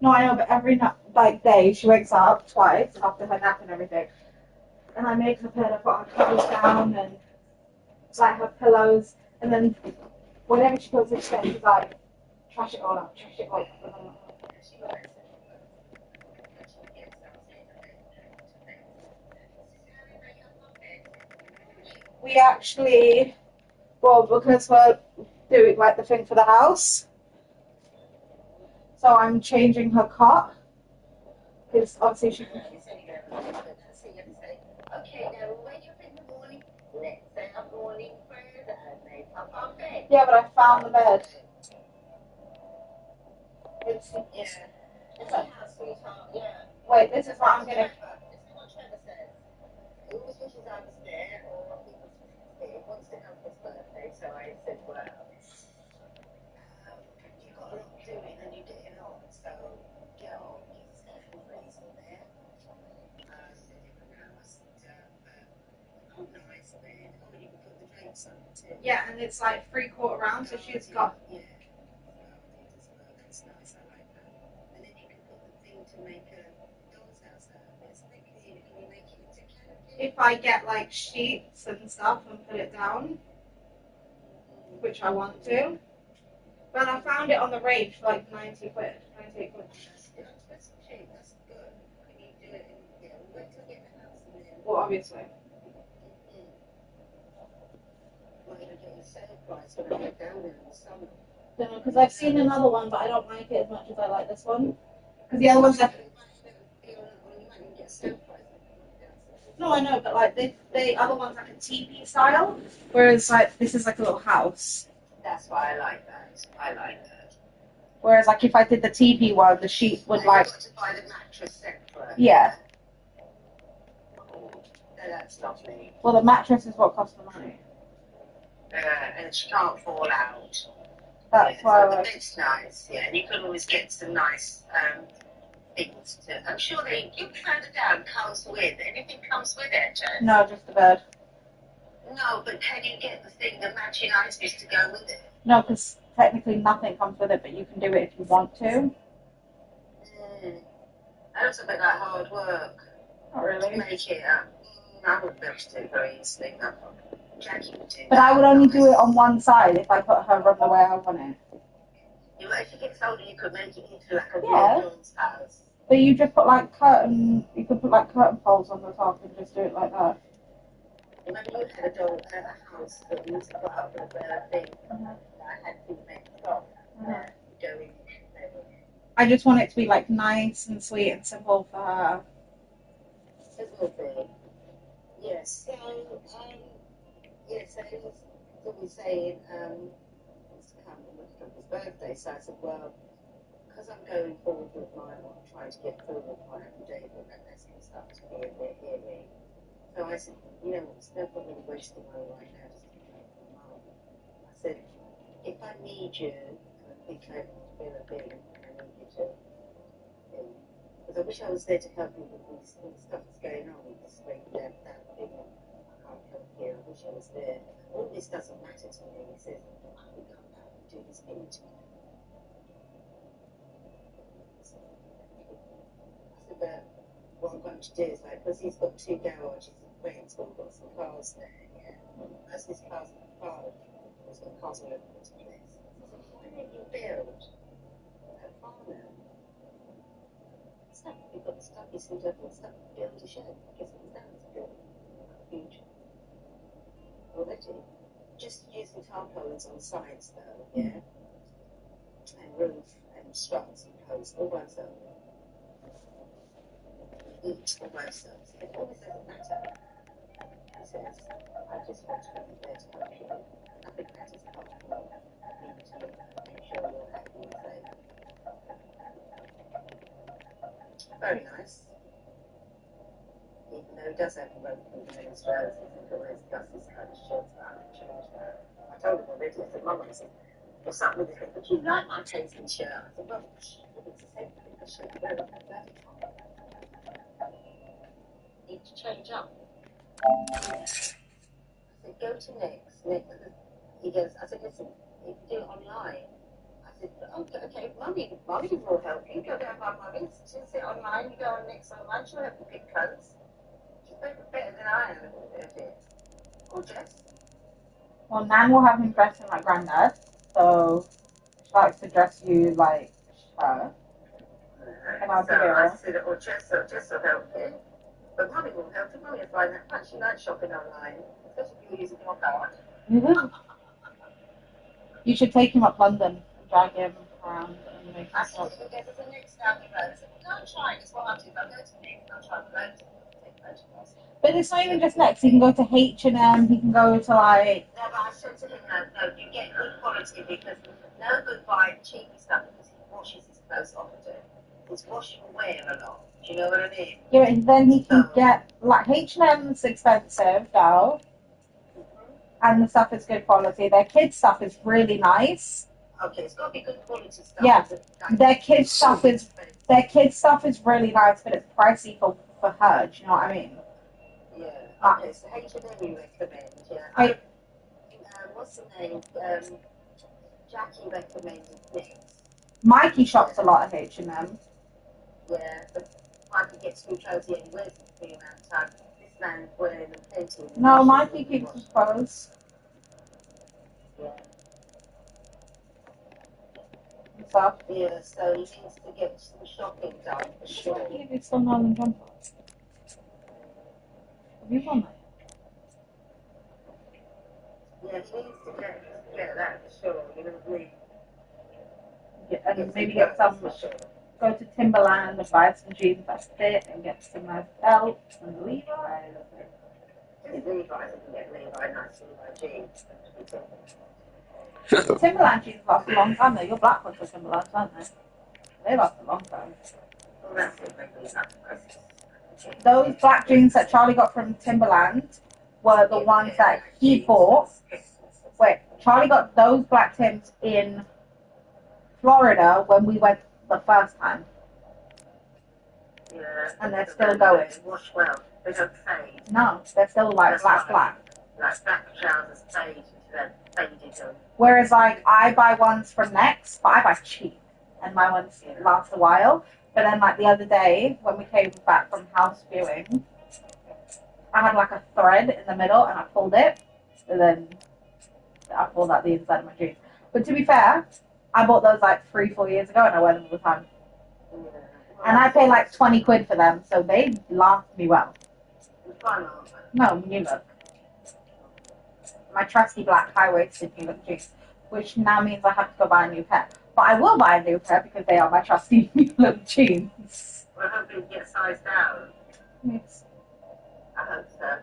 No, I know, but every day she wakes up twice after her nap and everything, and I make her put her clothes down and like her pillows, and then whenever she goes to bed, she's like, trash it all up, trash it all up. And I'm like, She likes it. When she gets downstairs, we actually, well, because we're doing like the thing for the house, so I'm changing her cot because obviously she can. okay, now we'll wake up in the morning. Let's say a morning prayer and they pop on bed. Yeah, but I found the bed. It's It's a house, sweetheart. Yeah. wait, this is what I'm gonna. This is what Trevor says. He always wishes I was there, or he wants to have his birthday. So I said, well, you've got a lot doing and you're getting on, so get on. He's Stephen Freezer there. I said, nice bed. Oh, you can put the drinks on too. Yeah, and it's like 3/4 round, so she's got. Yeah. It's nice, I like that. And then you can put the thing to make a doll's house out of it. So then can you make it into canopy? If I get like sheets and stuff and put it down, which I want to. But I found it on the range for like 90 quid, 98 quid. That's cheap, that's good. Can you do it in, wait till you get obviously. Well, you're getting a sale price when I go down there in the summer. Don't know, because I've seen another one, but I don't like it as much as I like this one. Because the other one's like, You might even get a sale price. no, I know, but like the other one's like a teepee style, whereas like this is like a little house. That's why I like that. I like that. Whereas like if I did the teepee one, the sheet would I've like, got to buy the mattress separate. yeah. No, that's not me. Well, the mattress is what costs the money. And she can't fall out. That's Yeah, why. so the Like, bed's nice, yeah, and you can always get some nice things to. I'm sure you found it down comes with. Anything comes with it, Jess? no, just the bed. No, but can you get the thing, the matching items to go with it? No, because technically nothing comes with it, but you can do it if you want to. That's a bit like hard work Not to really. make it. I wouldn't be able to do it very easily. No. Jackie would do But that. I would only do it on one side if I put her run the way I want it. You know, if you get older, you could make it into like a Yeah. real doll's house. But you just put like you could put like curtain poles on the top and just do it like that. Remember you had a doll at a house that you used to put up with a thing that I had been made from going there. I just want it to be like nice and sweet and simple for her. It will be. Yes. So, yes, I was saying, it's coming his birthday, so I said, well, because I'm going forward with my, trying to get forward with my everyday book, and that's going to start to be a bit eerie. So I said, you know, it's no point in wasting my right now just to make my mind. I said, if I need you, and I think I feel a bit, I need you to, because I wish I was there to help you with all the stuff that's going on with this thing, that thing. I can't help you. I wish I was there. All this doesn't matter to me. He says, I can come back and do this interview. I said, but what I'm going to do is like, because he's got 2 garages in France, but we've got some cars there, yeah. Most of his cars are parked. He's got cars all over the place. I said, why don't you build a farm there? Stuff, you've got stuff, you seem to have got stuff to build a shed. I guess it was down to build a huge already. Just using tarpaulins on sides though, yeah. And roof and struts and posts, all those stuff. All those stuff. It always doesn't matter. He says, I just want to be there to help you. Nothing matters apart from me to make sure you're happy and safe. Very nice. Even though he does have a rope in his trousers, he always does this kind of shorts about and change that. I told him already, I said, Mum, I said, what's up with it? But you like my taste in shirt? I said, well, it's the same thing as shirt. Need to change up. I said, go to Next. He goes, I said, listen, you can do it online. I said, okay, Mummy will help you. Go down by Mummy's. She'll sit online, you go on Next online, she'll help you pick clothes. She's better than I am at it. Or Jess. Well, Nan will have him dressed in like granddad, so she likes to dress you like her. And I'll So give it I her. said, or Jess will help you. But Mummy will help you. Mummy will find that much. She likes shopping online, especially if you're using your card. You should take him up London and drag him around and make him I said, shop. he goes, there's a Next down the road. I said, well, go and try it. It's what I do. I'll go to Next, I'll try the road. Take photographs. But it's not even just Next. He can go to H&M. He can go to like. No, but I said to him, no, you get good quality because no good buying cheapy stuff because he washes his clothes often. It's wash and wear a lot. Do you know what I mean? Yeah, and then he can get like H&M's expensive though, and the stuff is good quality. Their kids stuff is really nice. Okay, it's got to be good quality stuff. Yeah, Like, their kids stuff is really nice, but it's pricey for her. Do you know what I mean? Yeah. Okay, so H&M you recommend? Yeah. Hey. What's the name? Jackie recommended Next. Mikey shops a lot at H&M. Yeah, but Mikey gets new clothes he only wears them for the amount of time. This man's wearing them plenty. No, Mikey keeps his clothes. Yeah. And stuff. Yeah, so he needs to get some shopping done for sure. It's still Northern jumper. Have you won that? Yeah, she needs to get that for sure. You know what I mean? Yeah, and maybe get some. for sure. Go to Timberland and buy some jeans that fit, and get some nice belts and Levi's. Just Levi's, I can get nice Levi jeans. Timberland jeans last a long time though. Your black ones are Timberland, aren't they? They last a long time. Well, that's it, maybe that's Those black jeans that Charlie got from Timberland were the ones that he bought. Wait, Charlie got those black Tims in Florida when we went the first time. Yeah. And they're still going. Wash well. They don't fade. No, they're still like black. Like black trousers fade, then faded them. Whereas like I buy ones from Next, but I buy cheap, and my ones last a while. But then like the other day when we came back from house viewing, I had like a thread in the middle, and I pulled it, and then I pulled out the inside of my jeans. But to be fair, I bought those like 3-4 years ago, and I wear them all the time. Yeah. And I pay like 20 quid for them, so they last me well. No, New Look. My trusty black high-waisted New Look jeans, which now means I have to go buy a new pair. But I will buy a new pair because they are my trusty New Look jeans. Well, I hope you get sized down. Yes. I hope so.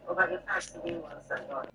What about your fancy new ones that you got?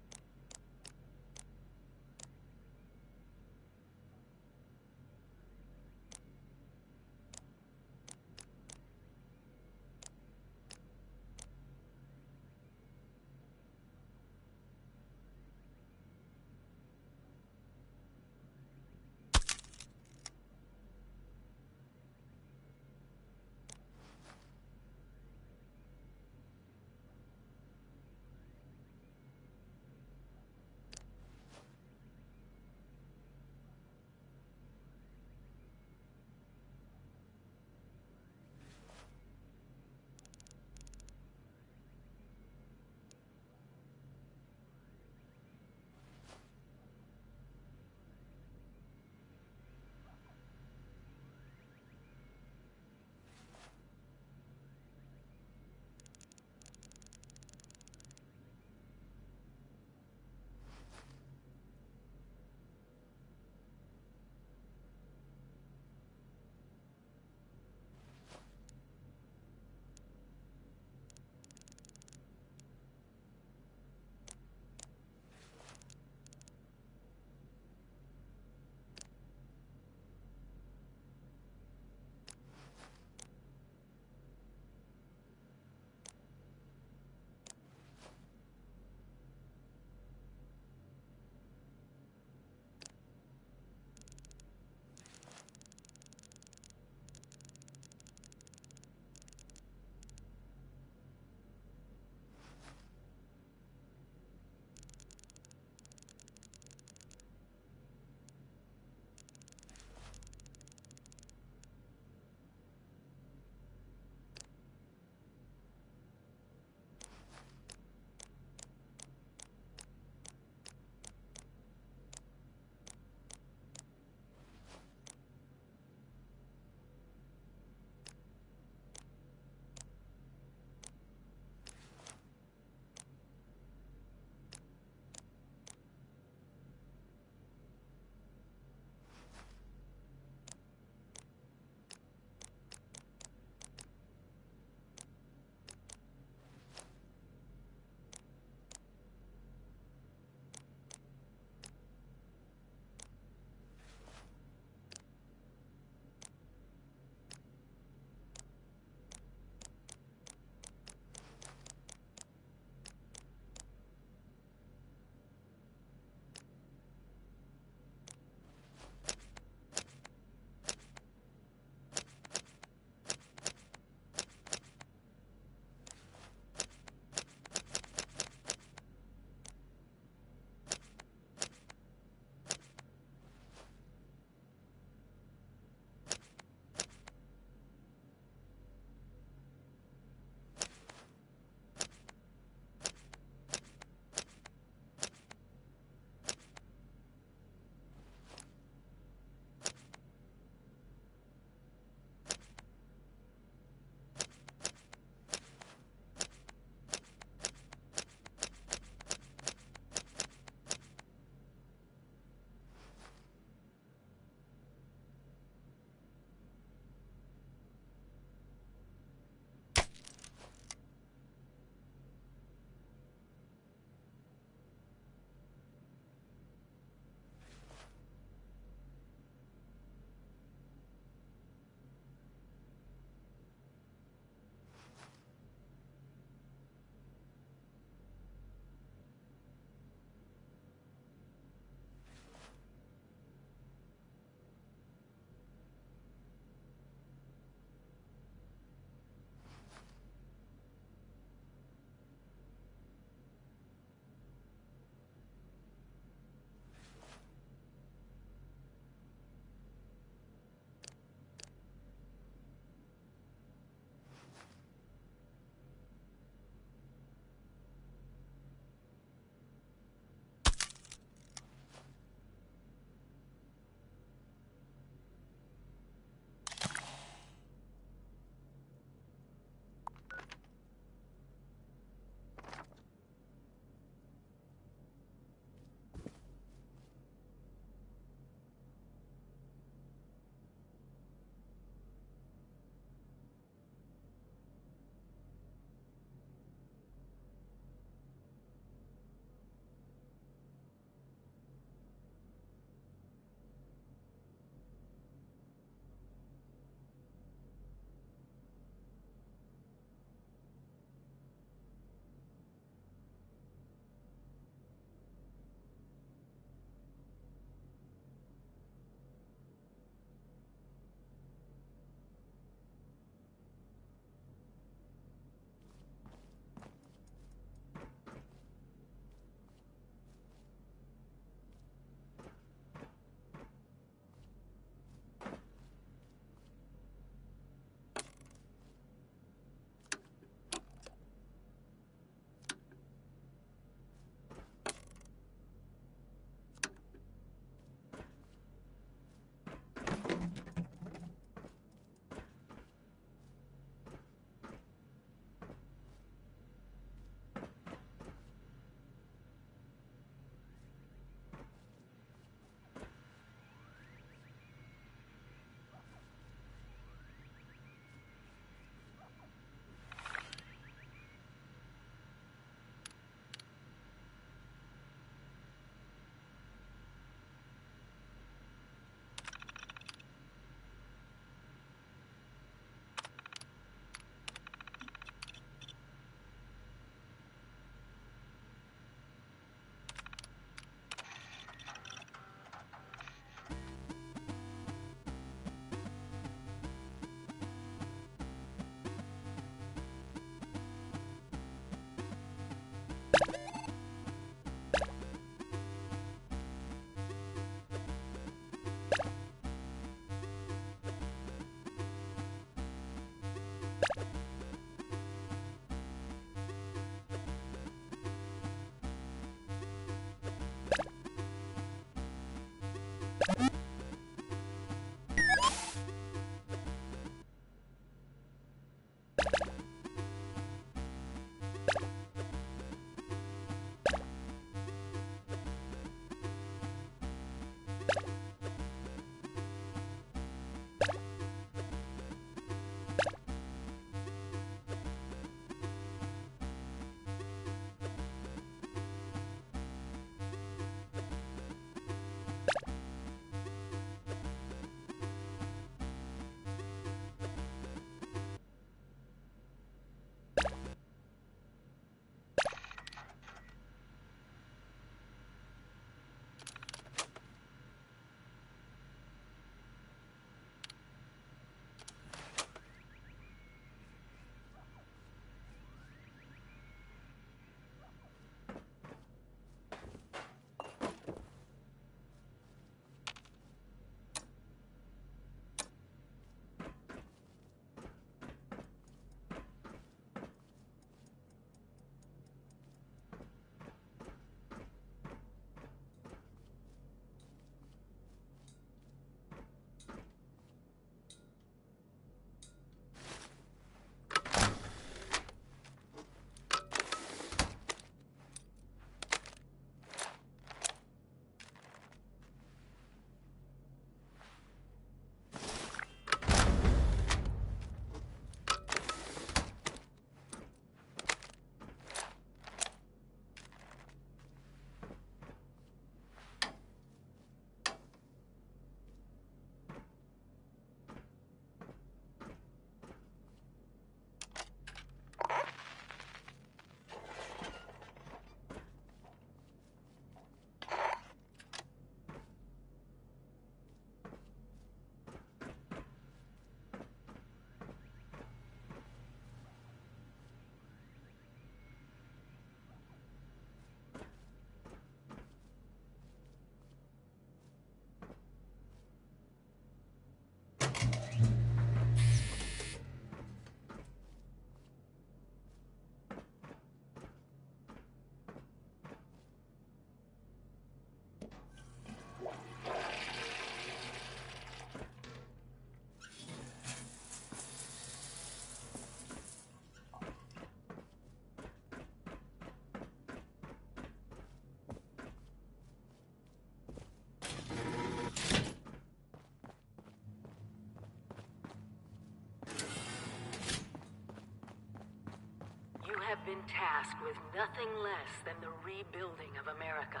tasked with nothing less than the rebuilding of America.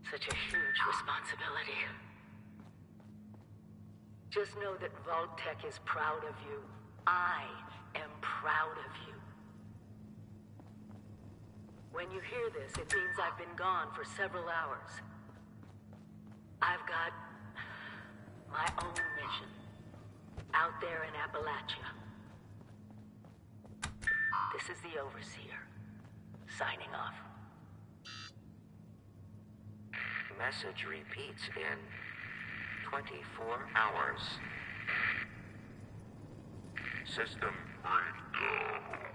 Such a huge responsibility. Just know that Vault-Tec is proud of you. I am proud of you. When you hear this, it means I've been gone for several hours. I've got my own mission out there in Appalachia. This is the Overseer, signing off. Message repeats in 24 hours. System breakdown.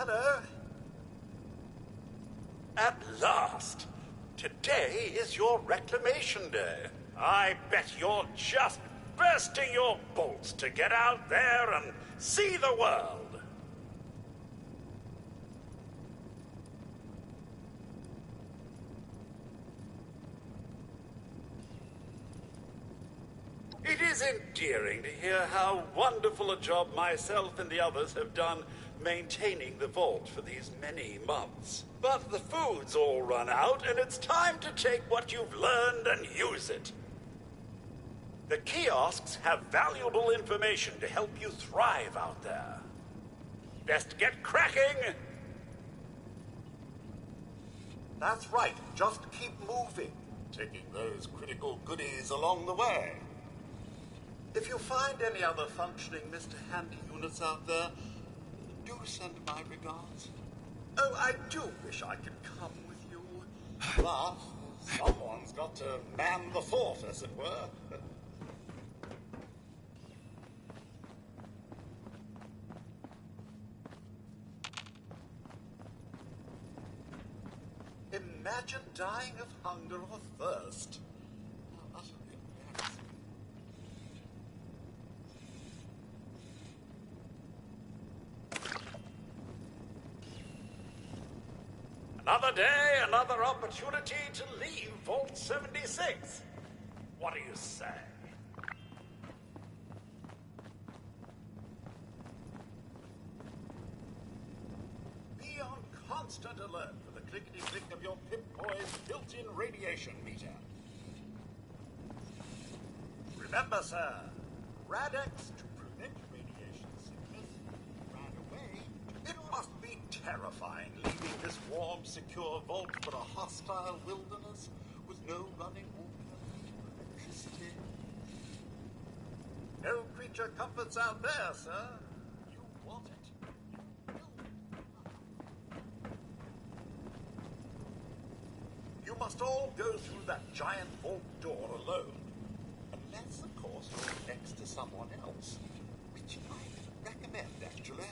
Hello? At last! Today is your reclamation day. I bet you're just bursting your bolts to get out there and see the world. It is endearing to hear how wonderful a job myself and the others have done maintaining the vault for these many months. But the food's all run out, and it's time to take what you've learned and use it. The kiosks have valuable information to help you thrive out there. Best get cracking! That's right, just keep moving, taking those critical goodies along the way. If you find any other functioning Mr. Handy units out there, do send my regards. Oh, I do wish I could come with you. But someone's got to man the fort, as it were. Imagine dying of hunger or thirst. How utterly embarrassing. Another day, another opportunity to leave Vault 76. What do you say? Be on constant alert for the clickety-click of your Pip-Boy's built-in radiation meter. Remember, sir, Rad-X to prevent radiation sickness. Right away, it must be terrifying leaving this warm, secure vault for a hostile wilderness with no running water or electricity. No creature comforts out there, sir. You want it. You must all go through that giant vault door alone. Unless, of course, you're next to someone else, which might recommend, actually.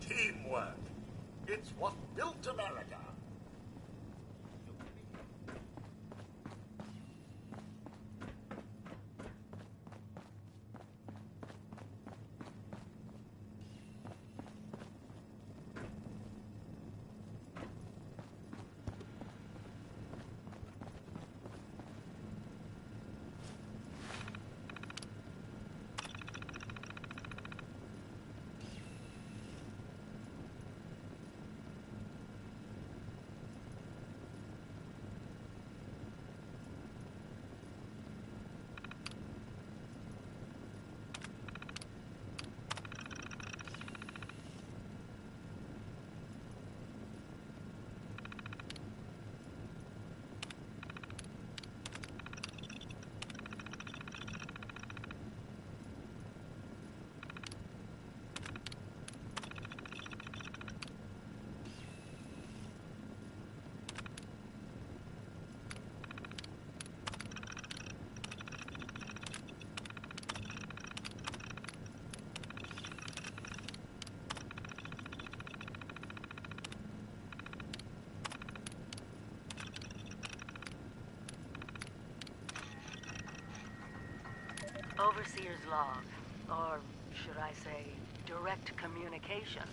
Teamwork. It's what built America. Overseer's log, or should I say, direct communication.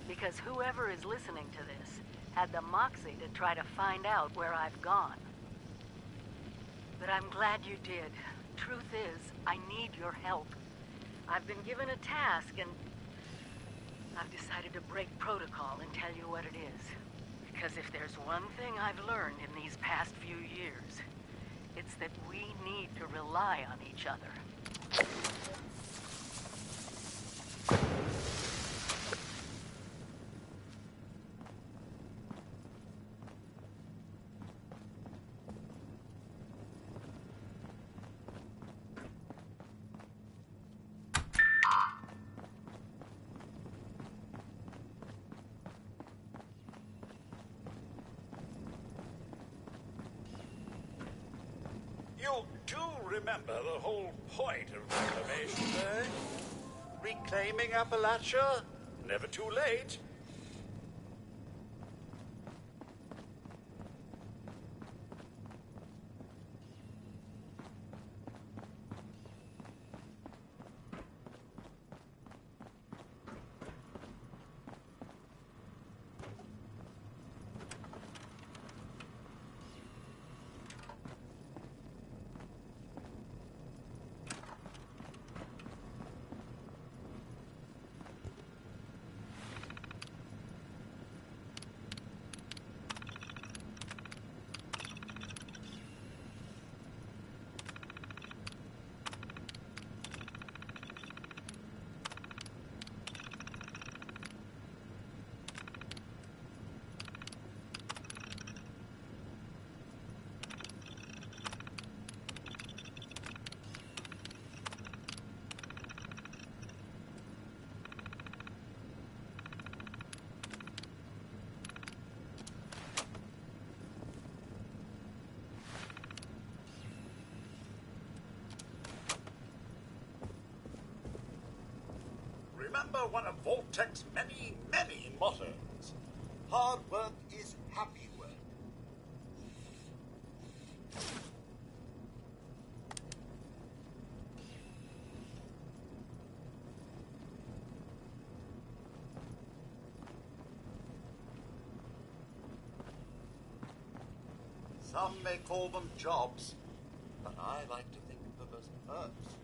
Because whoever is listening to this had the moxie to try to find out where I've gone. But I'm glad you did. Truth is, I need your help. I've been given a task and I've decided to break protocol and tell you what it is. Because if there's one thing I've learned in these past few years, it's that we need to rely on each other. You do remember the whole point of Reclamation Day? Reclaiming Appalachia? Never too late. Remember one of Vault-Tec's many, many mottos. Hard work is happy work. Some may call them jobs, but I like to think of them as perks.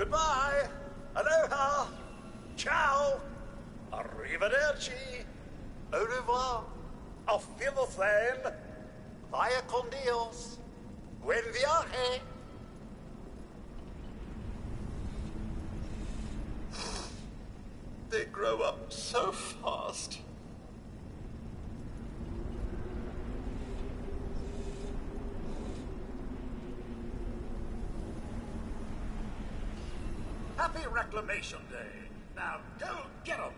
Goodbye. Aloha. Ciao. Arrivederci. Au revoir. Auf Wiedersehen. Vaya con Dios. Buen viaje. They grow up so fast. Happy Reclamation Day. Now go get 'em.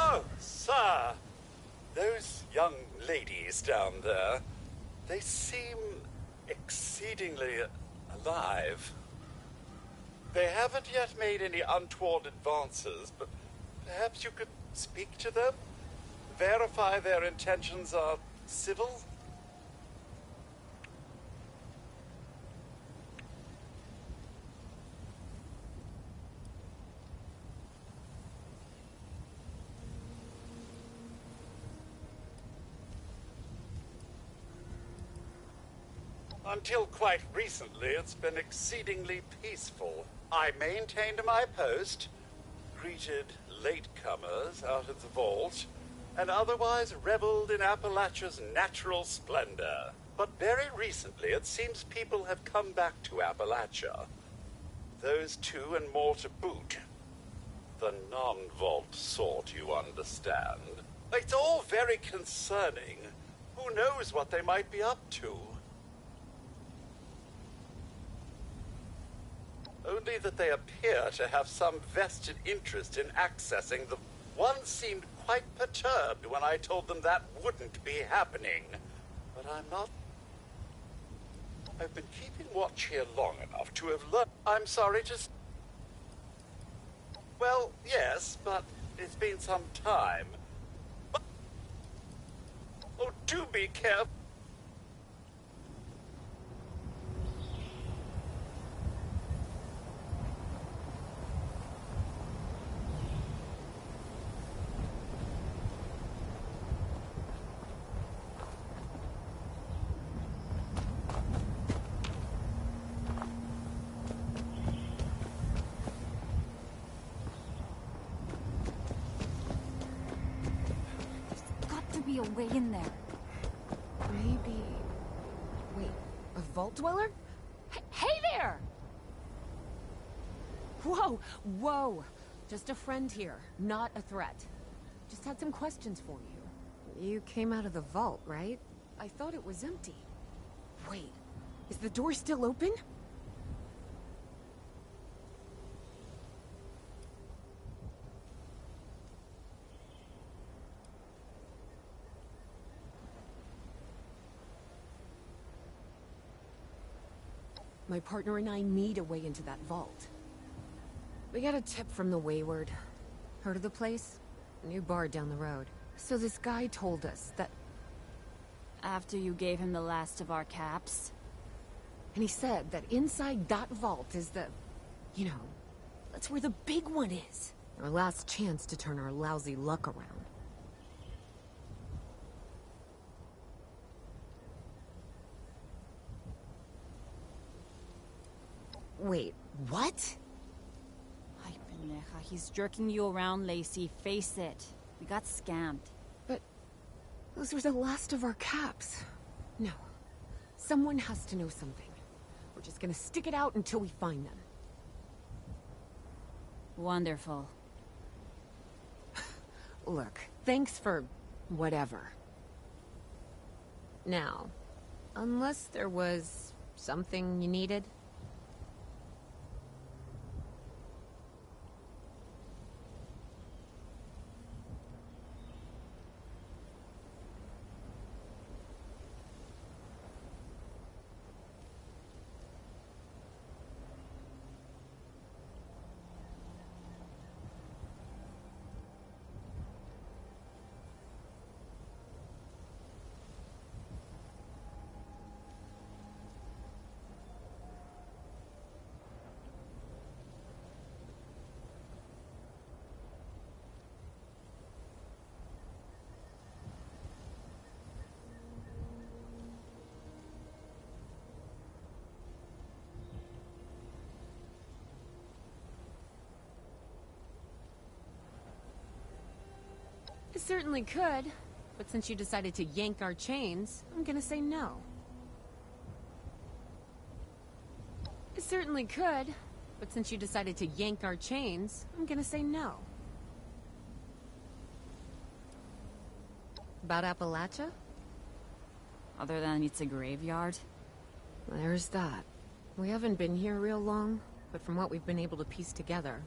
Oh, sir, those young ladies down there, they seem exceedingly alive. They haven't yet made any untoward advances, but perhaps you could speak to them? Verify their intentions are civil? Until quite recently, it's been exceedingly peaceful. I maintained my post, greeted latecomers out of the vault, and otherwise reveled in Appalachia's natural splendor. But very recently, it seems people have come back to Appalachia. Those two and more to boot. The non-vault sort, you understand. It's all very concerning. Who knows what they might be up to? Only that they appear to have some vested interest in accessing the... One seemed quite perturbed when I told them that wouldn't be happening. But I'm not... I've been keeping watch here long enough to have learned... I'm sorry to... Well, yes, but it's been some time. But... Oh, do be careful. Be a way in there. Maybe... Wait, a vault dweller? Hey there! Whoa, whoa! Just a friend here, not a threat. Just had some questions for you. You came out of the vault, right? I thought it was empty. Wait, is the door still open? My partner and I need a way into that vault. We got a tip from the Wayward. Heard of the place? A new bar down the road. So this guy told us that... After you gave him the last of our caps? And he said that inside that vault is the... You know, that's where the big one is. Our last chance to turn our lousy luck around. Wait, what? Ay, pendeja. He's jerking you around, Lacey. Face it. We got scammed. But those were the last of our caps. No. Someone has to know something. We're just gonna stick it out until we find them. Wonderful. Look, thanks for... whatever. Now, unless there was something you needed... certainly could, but since you decided to yank our chains, I'm gonna say no. I certainly could, but since you decided to yank our chains, I'm gonna say no. About Appalachia? Other than it's a graveyard? There's that. We haven't been here real long, but from what we've been able to piece together,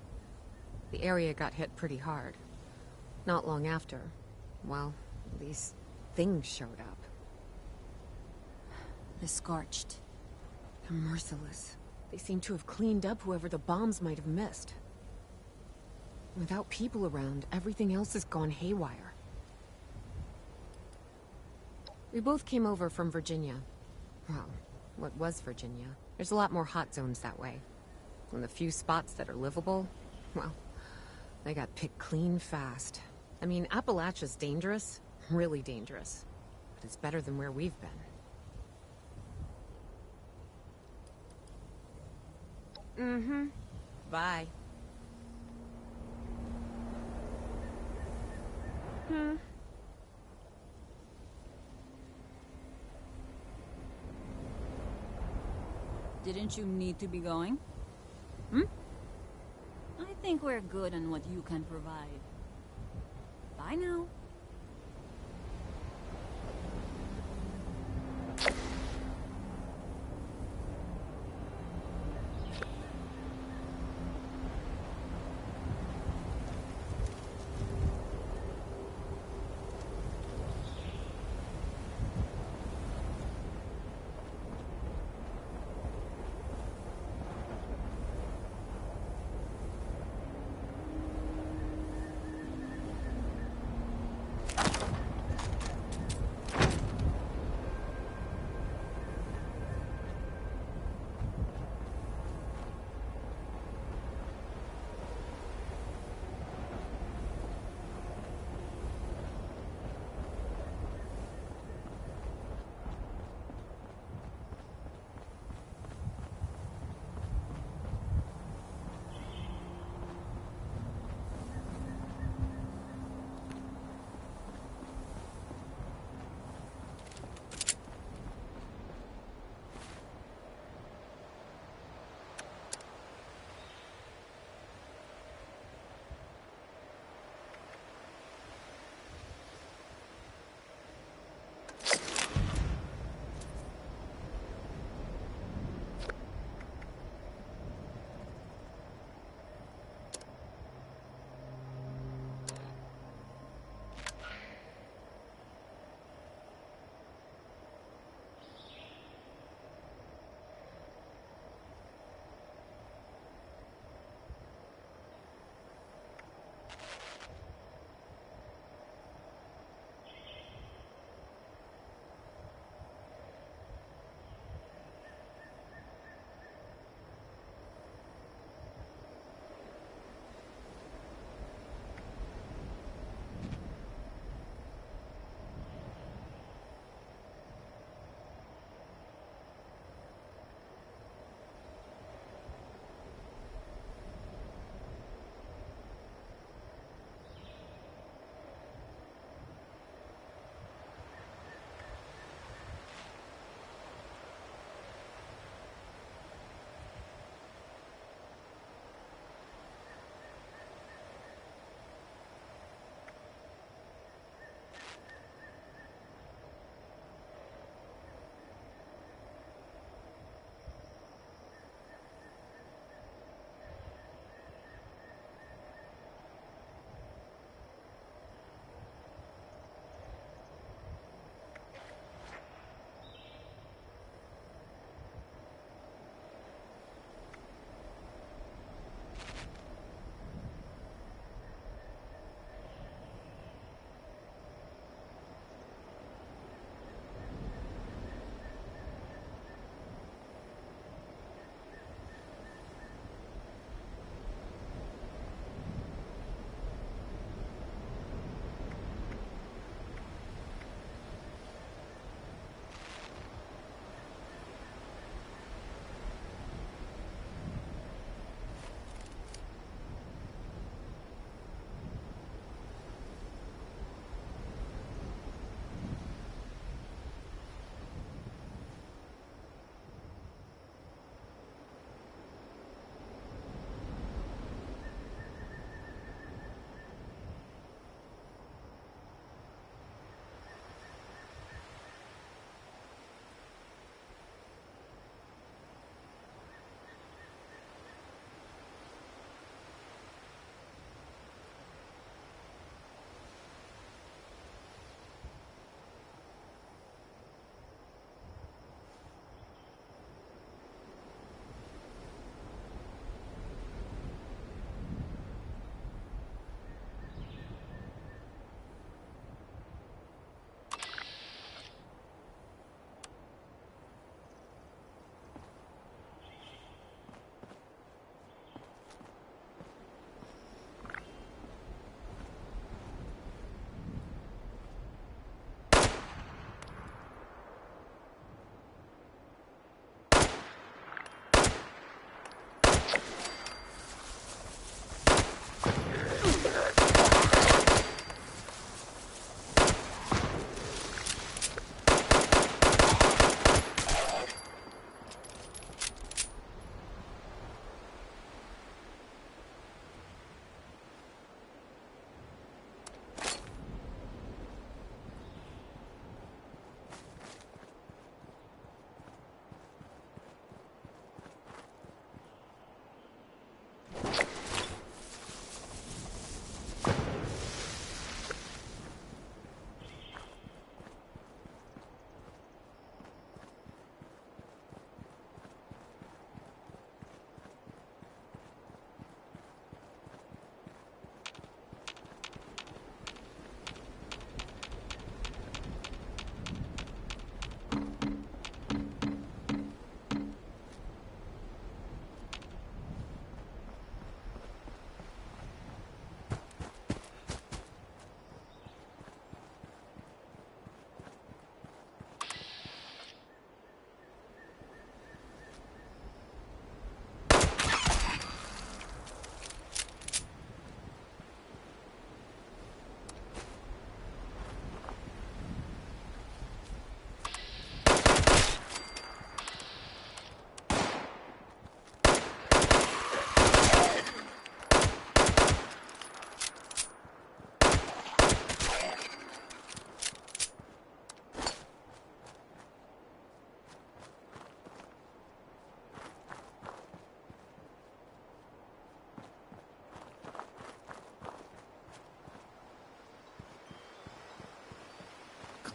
the area got hit pretty hard. Not long after, well, these things showed up. The Scorched. They're merciless. They seem to have cleaned up whoever the bombs might have missed. Without people around, everything else has gone haywire. We both came over from Virginia. Well, what was Virginia? There's a lot more hot zones that way. And the few spots that are livable, well, they got picked clean fast. I mean, Appalachia's dangerous, really dangerous. But it's better than where we've been. Mm-hmm. Bye. Didn't you need to be going? I think we're good on what you can provide. Bye now.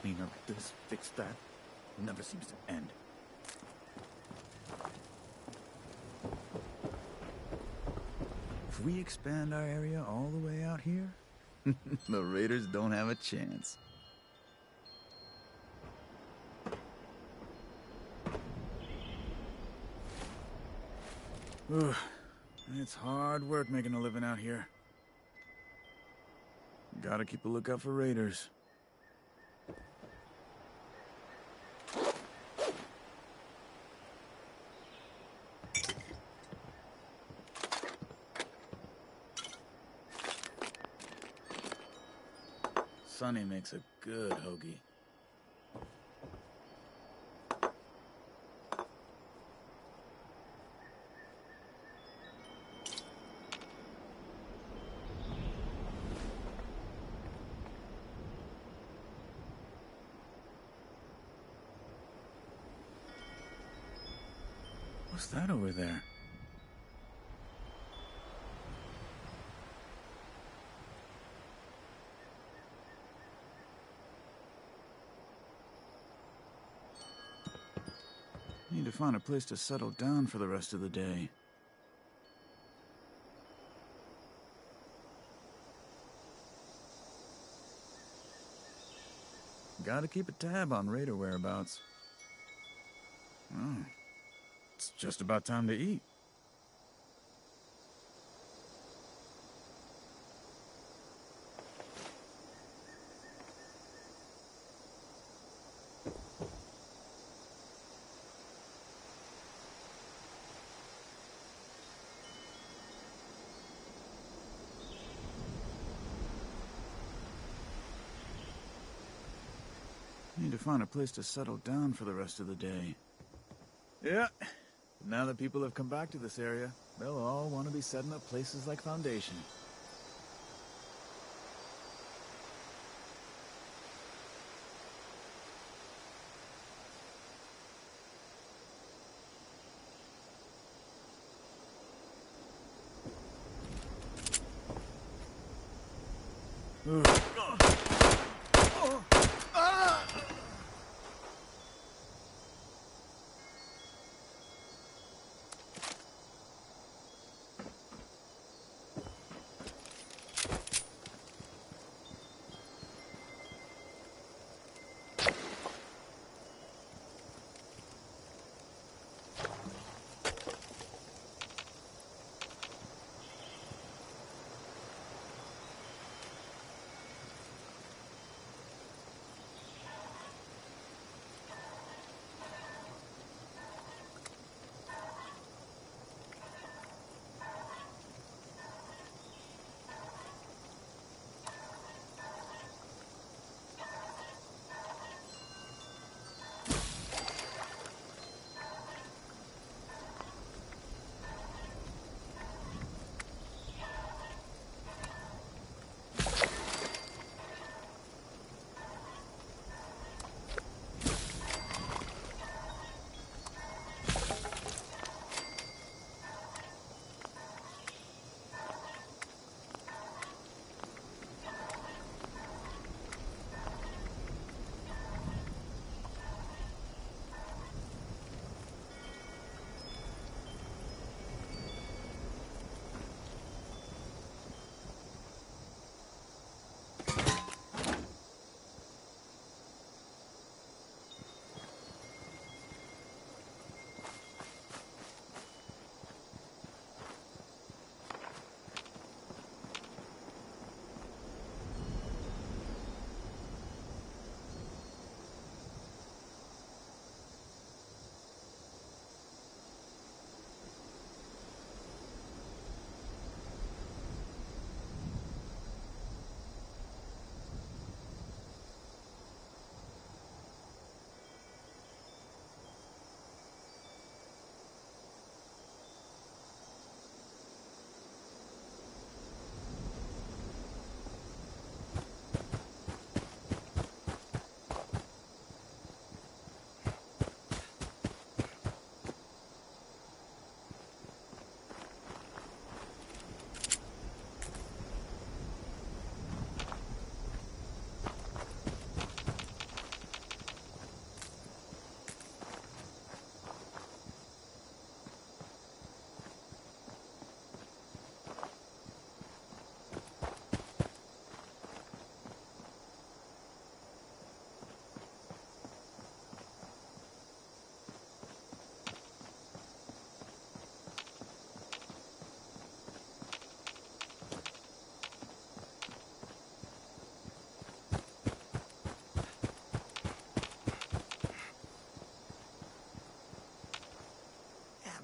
Clean up this, fix that. Never seems to end. If we expand our area all the way out here, the Raiders don't have a chance. Ugh, it's hard work making a living out here. Gotta keep a lookout for raiders. Sonny makes a good hoagie. What's that over there? Need to find a place to settle down for the rest of the day. Gotta keep a tab on raider whereabouts. Oh, it's just about time to eat. Need to find a place to settle down for the rest of the day. Yeah, now that people have come back to this area, they'll all want to be setting up places like Foundation.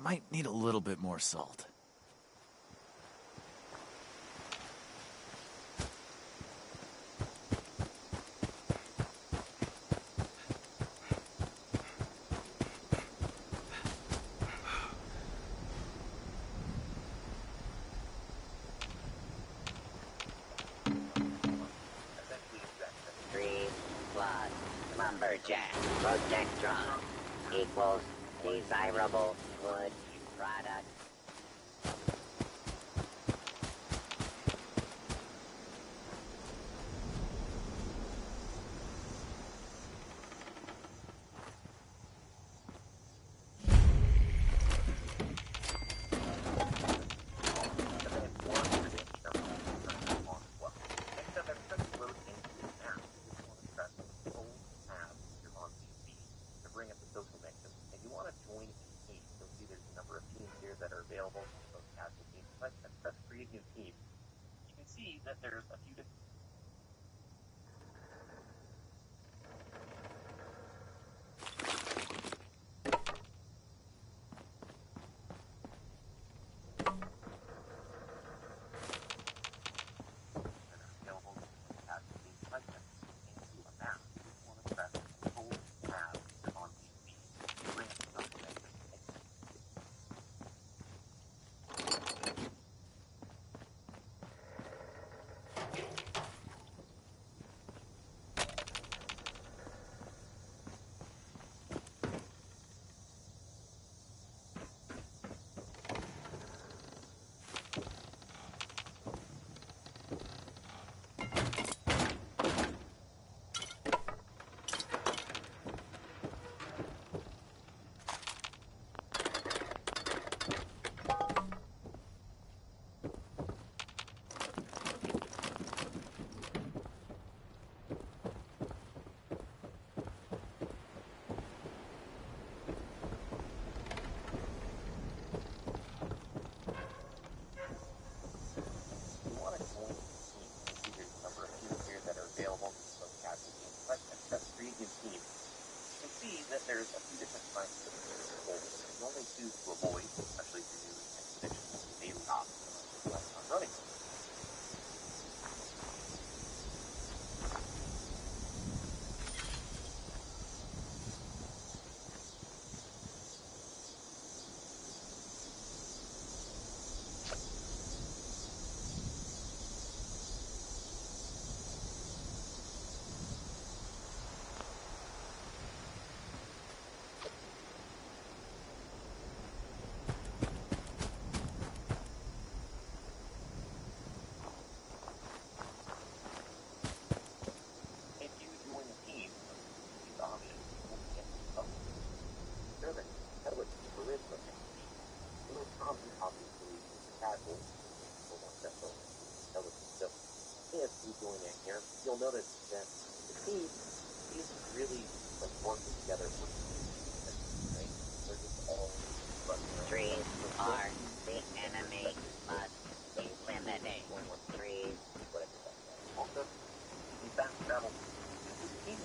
might need a little bit more salt. Lumberjack Protectron equals desirable wood product. You'll notice that the team isn't really like working together for right? They're just all Trees are the enemy. Must eliminate trees. Also, you fast travel. Team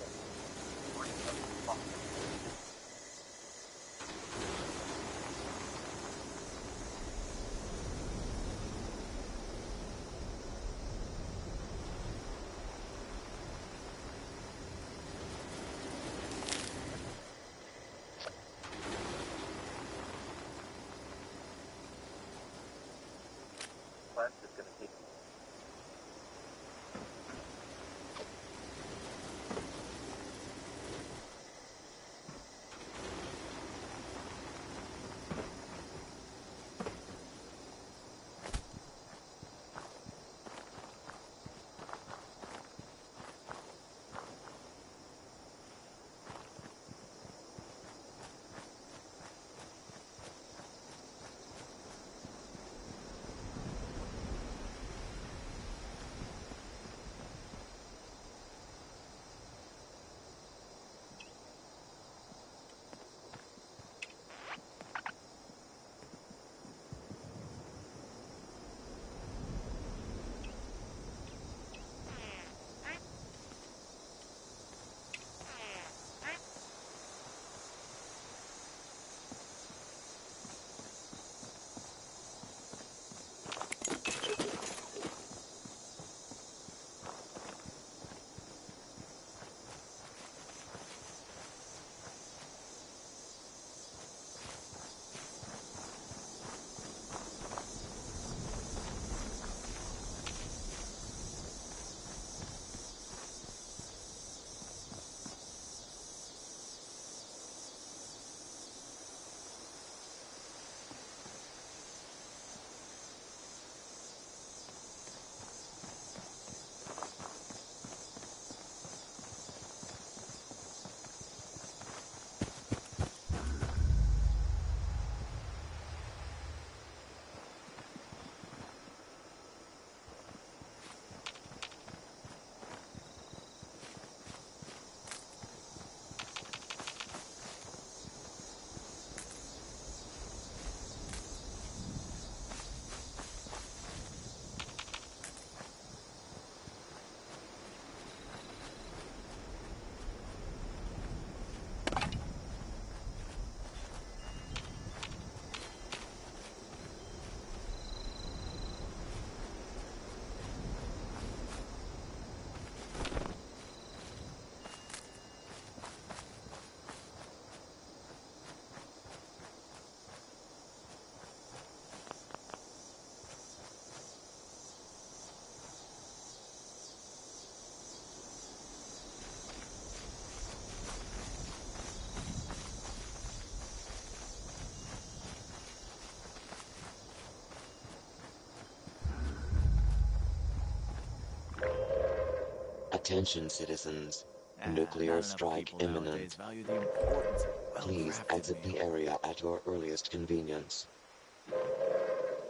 Attention, citizens. Not Nuclear enough strike people nowadays imminent. value the importance of Please well-crafted exit the meals. area at your earliest convenience.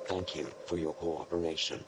Thank you for your cooperation.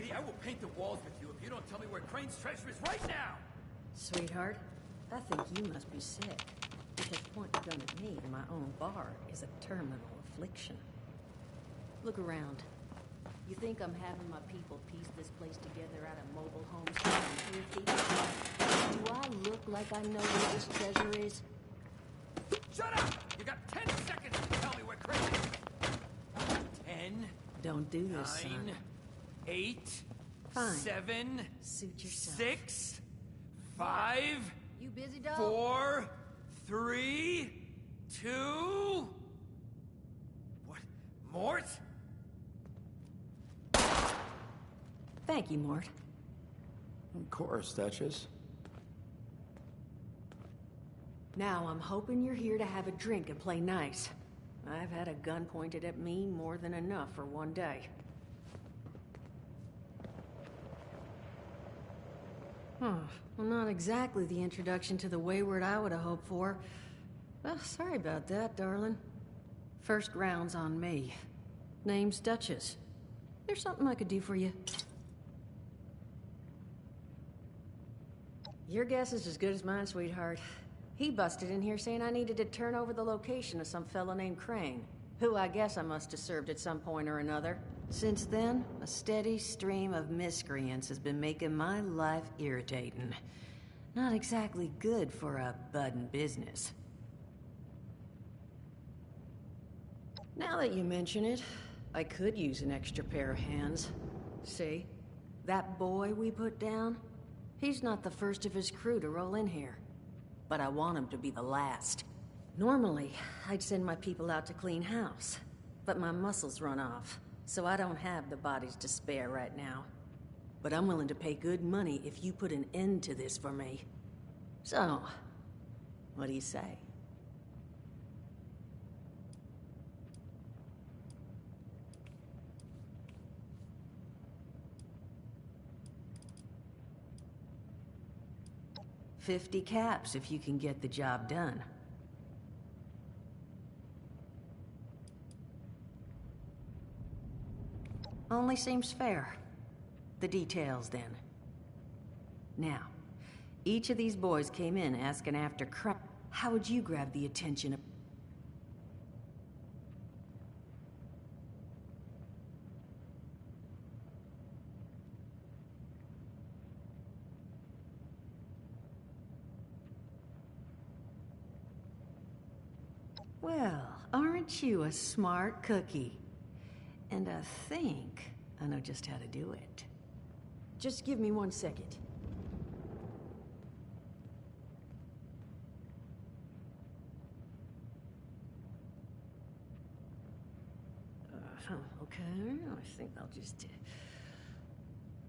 Lady, I will paint the walls with you if you don't tell me where Crane's treasure is right now! Sweetheart, I think you must be sick. Because pointing a gun at me in my own bar is a terminal affliction. Look around. You think I'm having my people piece this place together out of mobile homes here, people? Do I look like I know where this treasure is? Shut up! You got 10 seconds to tell me where Crane is! 10. Don't do this, 9, son. 8. Fine. 7. Suit yourself. 6. 5. You busy, dog? 4. 3. 2. What? Mort? Thank you, Mort. Of course, Duchess. Now I'm hoping you're here to have a drink and play nice. I've had a gun pointed at me more than enough for one day. Huh. Well, not exactly the introduction to the Wayward I would have hoped for. Well, sorry about that, darling. First round's on me. Name's Duchess. There's something I could do for you. Your guess is as good as mine, sweetheart. He busted in here saying I needed to turn over the location of some fellow named Crane, who I guess I must have served at some point or another. Since then, a steady stream of miscreants has been making my life irritating. Not exactly good for a budding business. Now that you mention it, I could use an extra pair of hands. See? That boy we put down? He's not the first of his crew to roll in here. But I want him to be the last. Normally, I'd send my people out to clean house. But my muscles run off, so I don't have the bodies to spare right now. But I'm willing to pay good money if you put an end to this for me. So, what do you say? $50 caps if you can get the job done. Only seems fair. The details, then. Now, each of these boys came in asking after Crane. How would you grab the attention of... Well, aren't you a smart cookie? And I think I know just how to do it. Just give me 1 second. Okay, I think I'll just...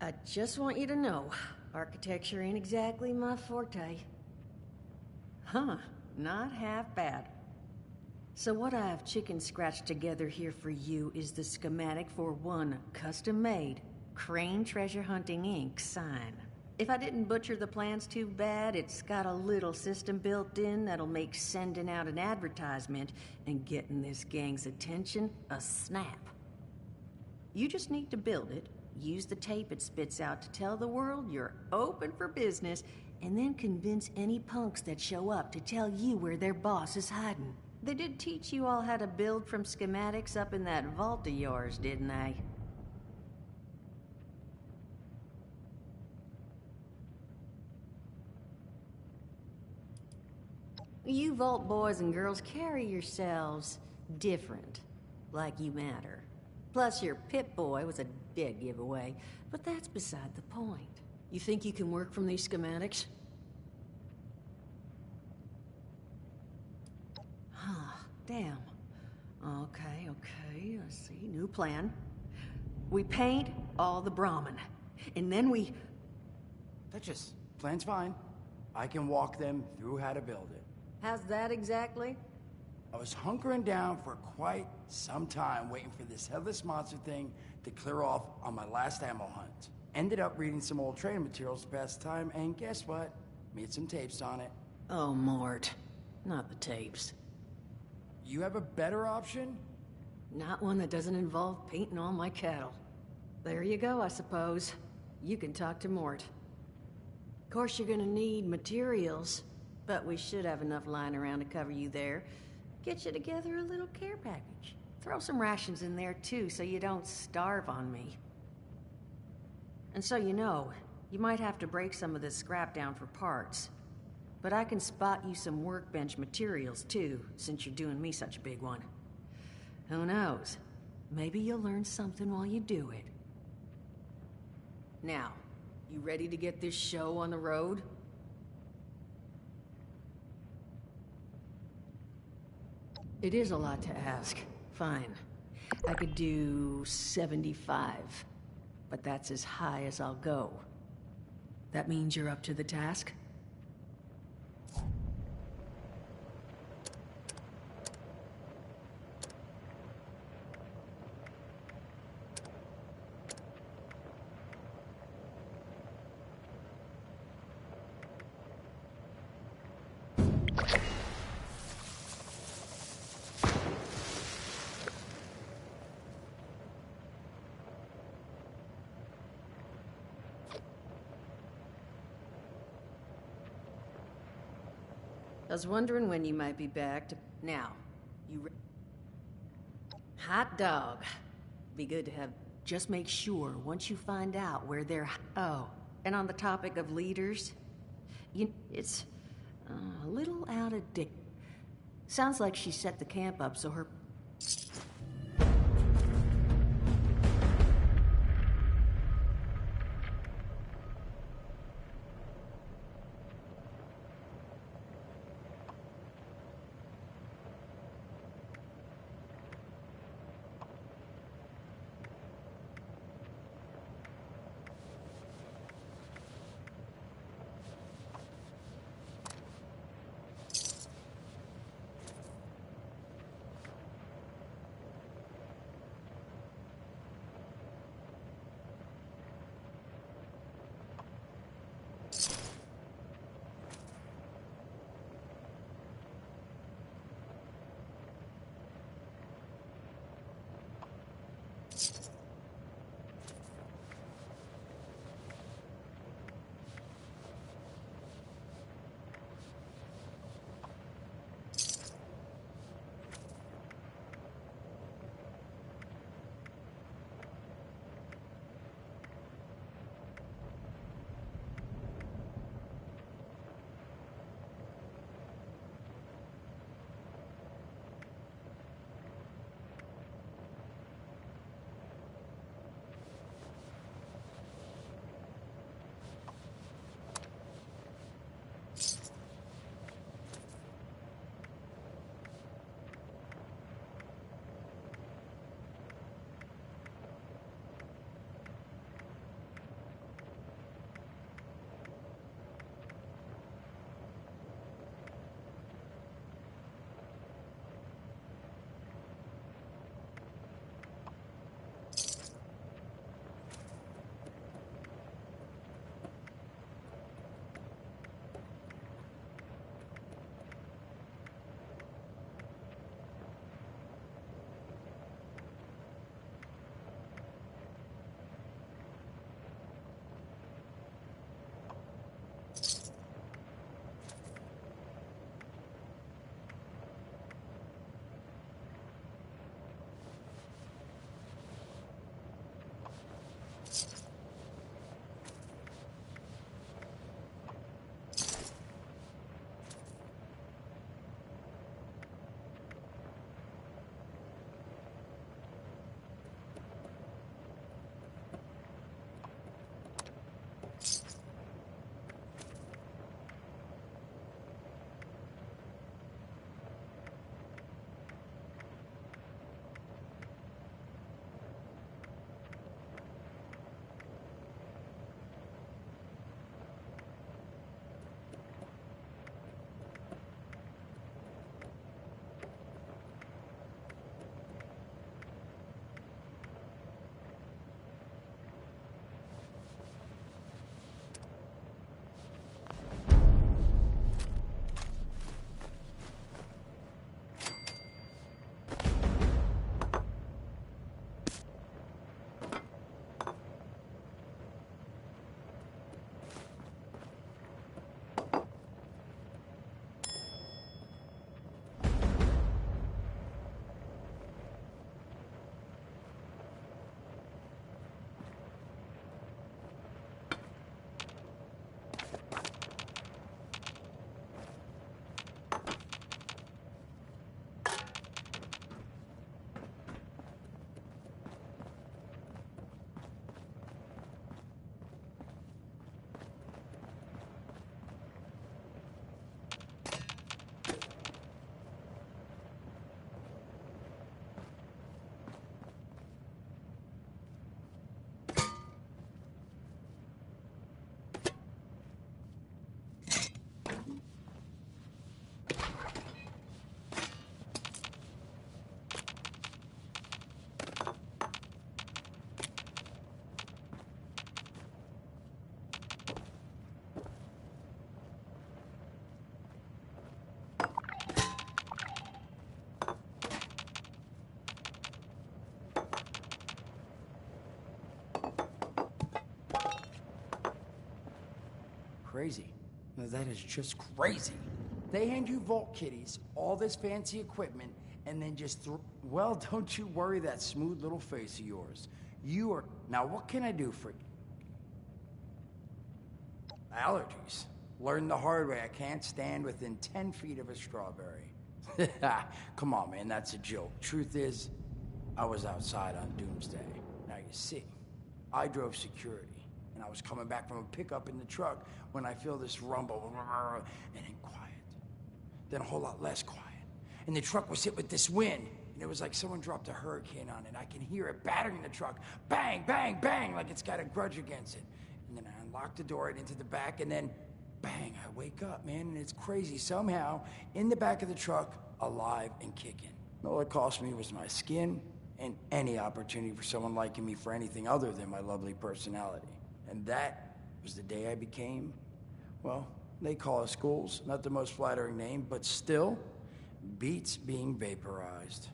I just want you to know, architecture ain't exactly my forte. Huh, not half bad. So what I've chicken scratched together here for you is the schematic for one custom-made Crane Treasure Hunting Inc. sign. If I didn't butcher the plans too bad, it's got a little system built in that'll make sending out an advertisement and getting this gang's attention a snap. You just need to build it, use the tape it spits out to tell the world you're open for business, and then convince any punks that show up to tell you where their boss is hiding. They did teach you all how to build from schematics up in that vault of yours, didn't they? You vault boys and girls carry yourselves different, like you matter. Plus your Pip-Boy was a dead giveaway, but that's beside the point. You think you can work from these schematics? Damn. Okay, I see. New plan. We paint all the Brahmin, and then we... Duchess, plan's fine. I can walk them through how to build it. How's that exactly? I was hunkering down for quite some time waiting for this headless monster thing to clear off on my last ammo hunt. Ended up reading some old training materials to pass the time, and guess what? Made some tapes on it. Oh, Mort. Not the tapes. You have a better option? Not one that doesn't involve painting all my cattle. There you go, I suppose. You can talk to Mort. Of course, you're gonna need materials, but we should have enough lying around to cover you there. Get you together a little care package. Throw some rations in there, too, so you don't starve on me. And so you know, you might have to break some of this scrap down for parts. But I can spot you some workbench materials, too, since you're doing me such a big one. Who knows? Maybe you'll learn something while you do it. Now, you ready to get this show on the road? It is a lot to ask. Fine. I could do 75. But that's as high as I'll go. That means you're up to the task? I was wondering when you might be back to... Now, hot dog. Be good to have... Just make sure, once you find out where they're... Oh, and on the topic of leaders... It's... a little out of date. Sounds like she set the camp up so her... crazy. No, that is just crazy. They hand you vault kitties, all this fancy equipment, and then just well, don't you worry that smooth little face of yours. You are... Now, what can I do for you? Allergies. Learned the hard way. I can't stand within 10 feet of a strawberry. Come on, man, that's a joke. Truth is, I was outside on Doomsday. Now, you see, I drove security, and I was coming back from a pickup in the truck when I feel this rumble, and then quiet. Then a whole lot less quiet. And the truck was hit with this wind, and it was like someone dropped a hurricane on it. I can hear it battering the truck. Bang, bang, bang, like it's got a grudge against it. And then I unlocked the door and into the back, and then bang, I wake up, man, and it's crazy. Somehow, in the back of the truck, alive and kicking. All it cost me was my skin and any opportunity for someone liking me for anything other than my lovely personality. And that was the day I became, well, they call us ghouls. Not the most flattering name, but still beats being vaporized.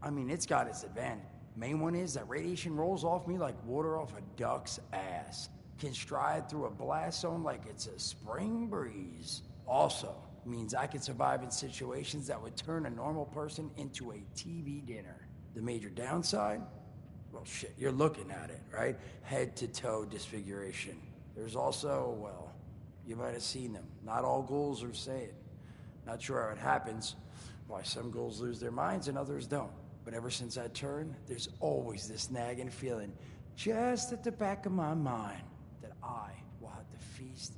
I mean, it's got its advantage. Main one is that radiation rolls off me like water off a duck's ass. Can stride through a blast zone like it's a spring breeze. Also means I can survive in situations that would turn a normal person into a TV dinner. The major downside? Well, shit, you're looking at it, right? Head to toe disfiguration. There's also, well, you might have seen them. Not all ghouls are the same. Not sure how it happens, why some ghouls lose their minds and others don't. But ever since I turned, there's always this nagging feeling just at the back of my mind that I will have to feast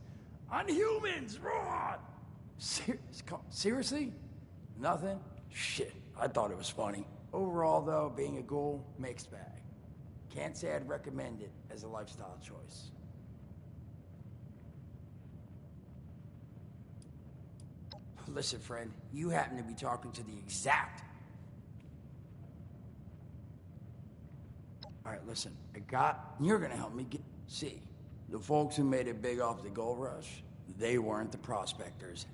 on humans. Raw! Seriously? Nothing? Shit, I thought it was funny. Overall, though, being a ghoul, mixed bag. Can't say I'd recommend it as a lifestyle choice. Listen, friend, you happen to be talking to the exact... All right, listen, you're gonna help me get... See, the folks who made it big off the gold rush, they weren't the prospectors.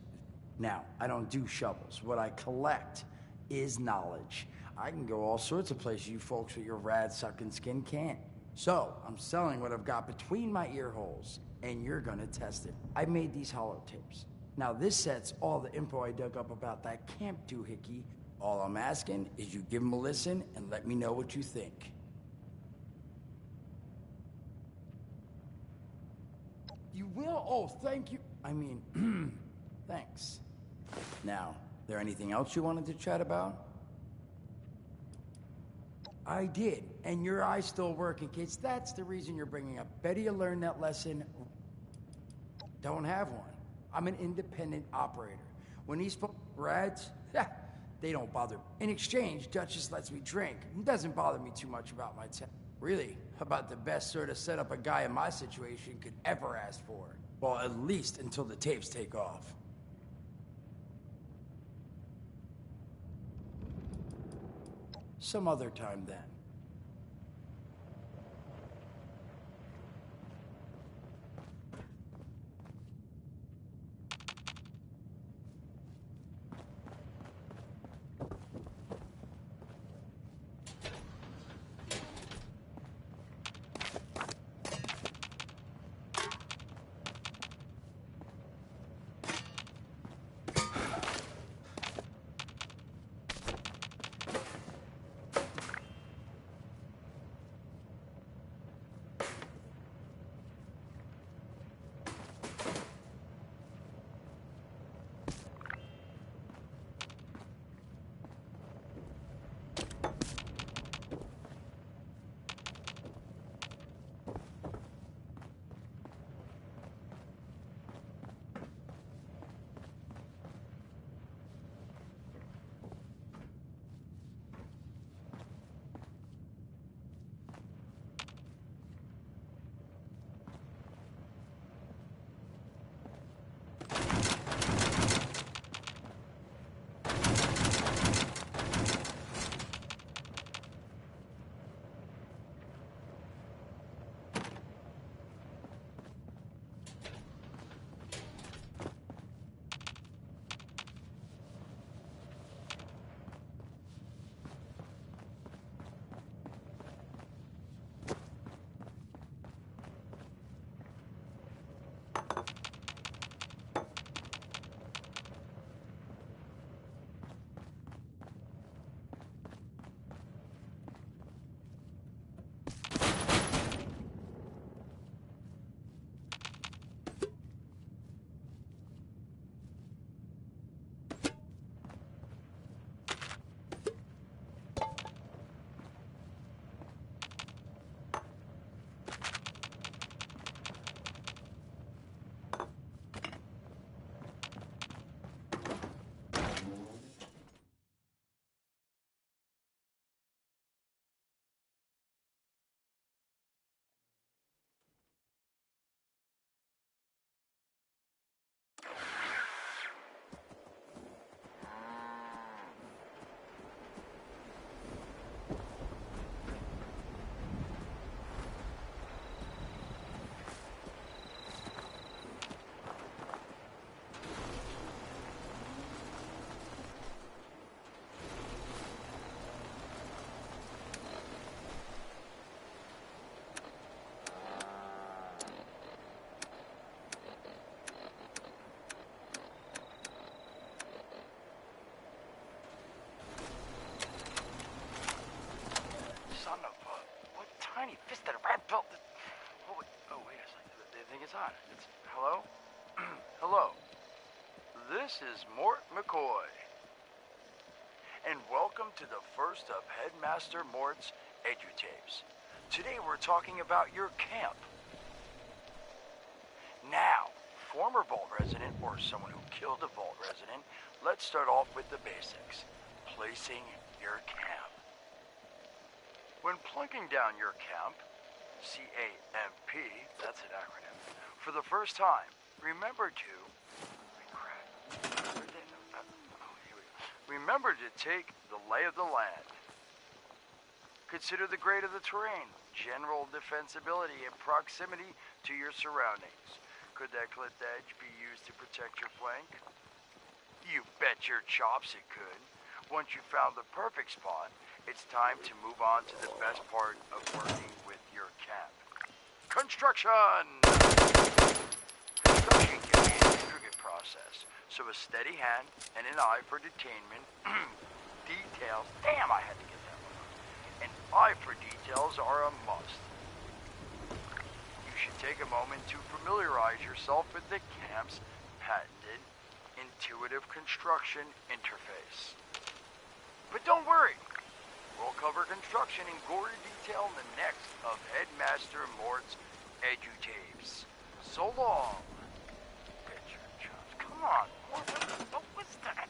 Now, I don't do shovels. What I collect is knowledge. I can go all sorts of places you folks with your rad-sucking skin can't. So, I'm selling what I've got between my ear holes, and you're gonna test it. I made these holotapes. Now, this set's all the info I dug up about that camp doohickey. All I'm asking is you give them a listen and let me know what you think. You will? Oh, thank you. I mean, thanks. Now, there anything else you wanted to chat about? I did, and your eye's still working, kids. That's the reason you're bringing up. Better you learn that lesson. Don't have one. I'm an independent operator. When these rads, they don't bother. In exchange, Duchess lets me drink. It doesn't bother me too much about my tech. Really, about the best sort of setup a guy in my situation could ever ask for. Well, at least until the tapes take off. Some other time then. is on. It's hello? Hello. This is Mort McCoy. And welcome to the first of Headmaster Mort's EduTapes. Today we're talking about your camp. Now, former Vault resident or someone who killed a Vault resident, let's start off with the basics. Placing your camp. When plunking down your camp, CAMP, that's an acronym, for the first time, remember to take the lay of the land. Consider the grade of the terrain, general defensibility, and proximity to your surroundings. Could that clipped edge be used to protect your flank? You bet your chops it could. Once you've found the perfect spot, it's time to move on to the best part of working with your camp. Construction! Construction can be an intricate process, so a steady hand and an eye for detainment, details, damn, I had to get that one. An eye for details are a must. You should take a moment to familiarize yourself with the camp's patented intuitive construction interface. But don't worry, we'll cover construction in gory detail in the next of Headmaster Mort's EduTapes. So long. Picture chops. Come on, Mort, what was that?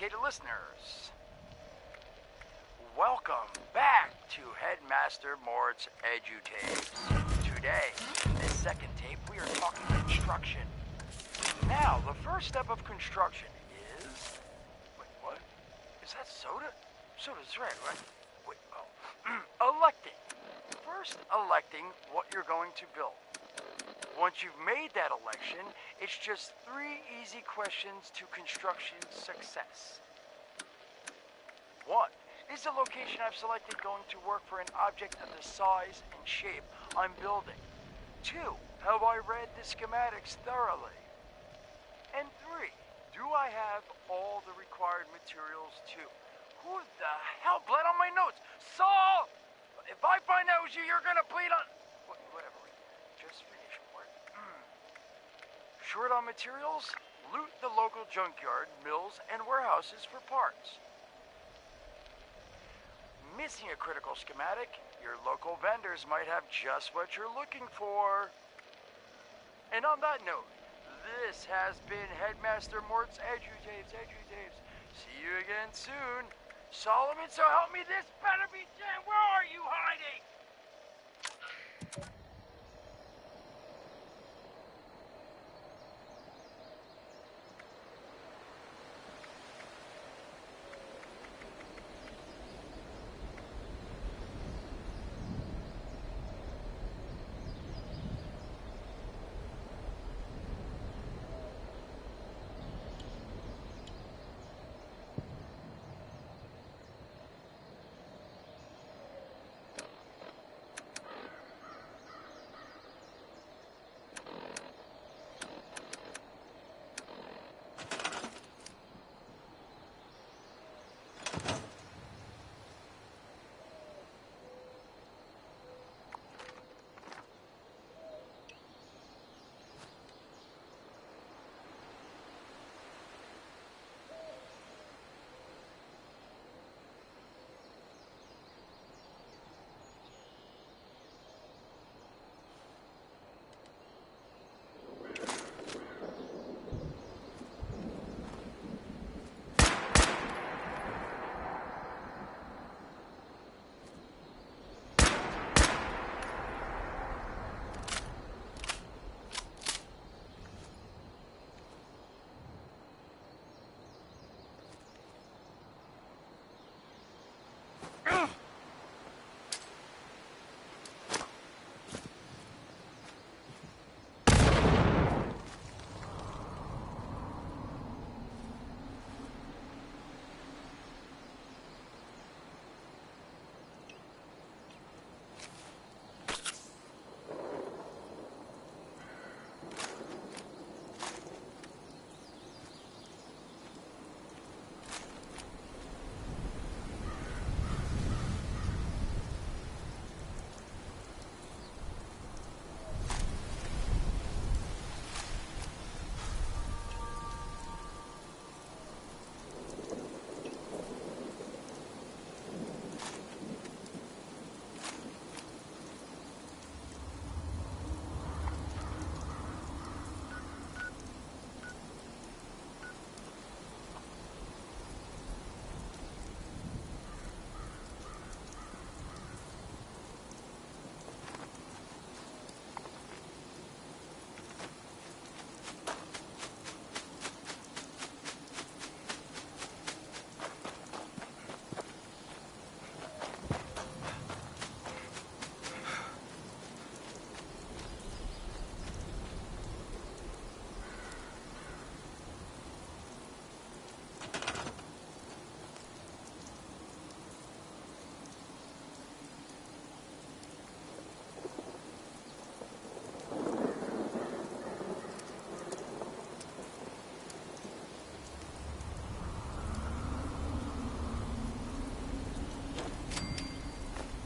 dedicated listeners. Welcome back to Headmaster Mort's EduTapes. Today, in this second tape, we are talking construction. Now, the first step of construction is... Wait, what? Is that soda? Soda's red, right? Wait, oh. Electing. First, electing what you're going to build. Once you've made that election, it's just 3 easy questions to construction success. 1. Is the location I've selected going to work for an object of the size and shape I'm building? 2. Have I read the schematics thoroughly? And 3. Do I have all the required materials too? Who the hell bled on my notes? Saul! If I find out it was you, you're gonna bleed on... Whatever. Just finish work. Short on materials? Loot the local junkyard, mills, and warehouses for parts. Missing a critical schematic? Your local vendors might have just what you're looking for. And on that note, this has been Headmaster Mort's EduTapes. See you again soon. Solomon, so help me, this better be Jen. Where are you hiding?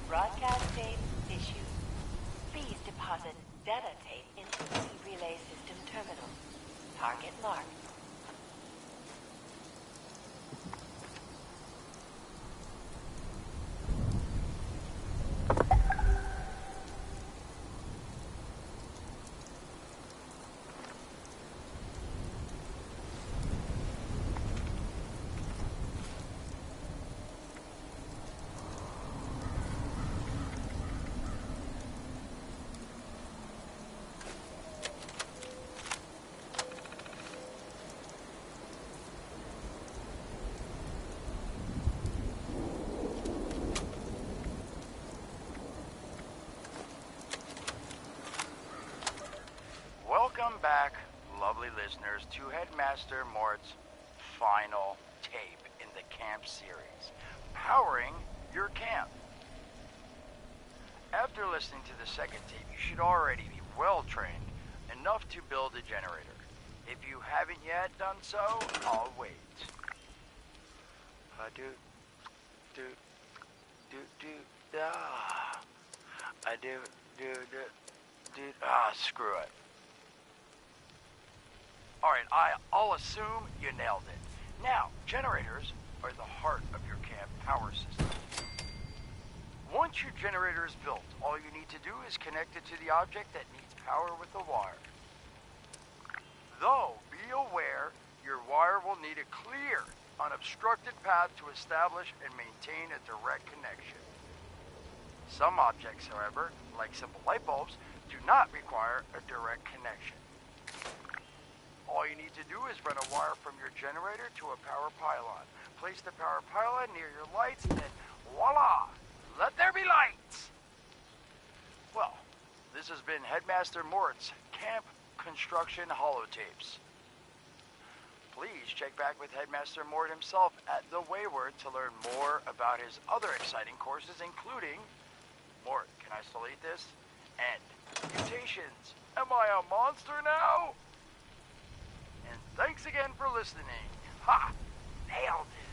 Broadcast tape issued. Please deposit data tape into the relay system terminal. Target marked. Welcome back, lovely listeners, to Headmaster Mort's final tape in the camp series, Powering Your Camp. After listening to the second tape, you should already be well trained enough to build a generator. If you haven't yet done so, I'll wait. Screw it. Alright, I'll assume you nailed it. Now, generators are the heart of your camp power system. Once your generator is built, all you need to do is connect it to the object that needs power with a wire. Though, be aware, your wire will need a clear, unobstructed path to establish and maintain a direct connection. Some objects, however, like simple light bulbs, do not require a direct connection. All you need to do is run a wire from your generator to a power pylon. Place the power pylon near your lights and voila! Let there be lights! Well, this has been Headmaster Mort's Camp Construction Holotapes. Please check back with Headmaster Mort himself at the Wayward to learn more about his other exciting courses, including Mort, can I still eat this? And mutations. Am I a monster now? And thanks again for listening. Ha! Nailed it!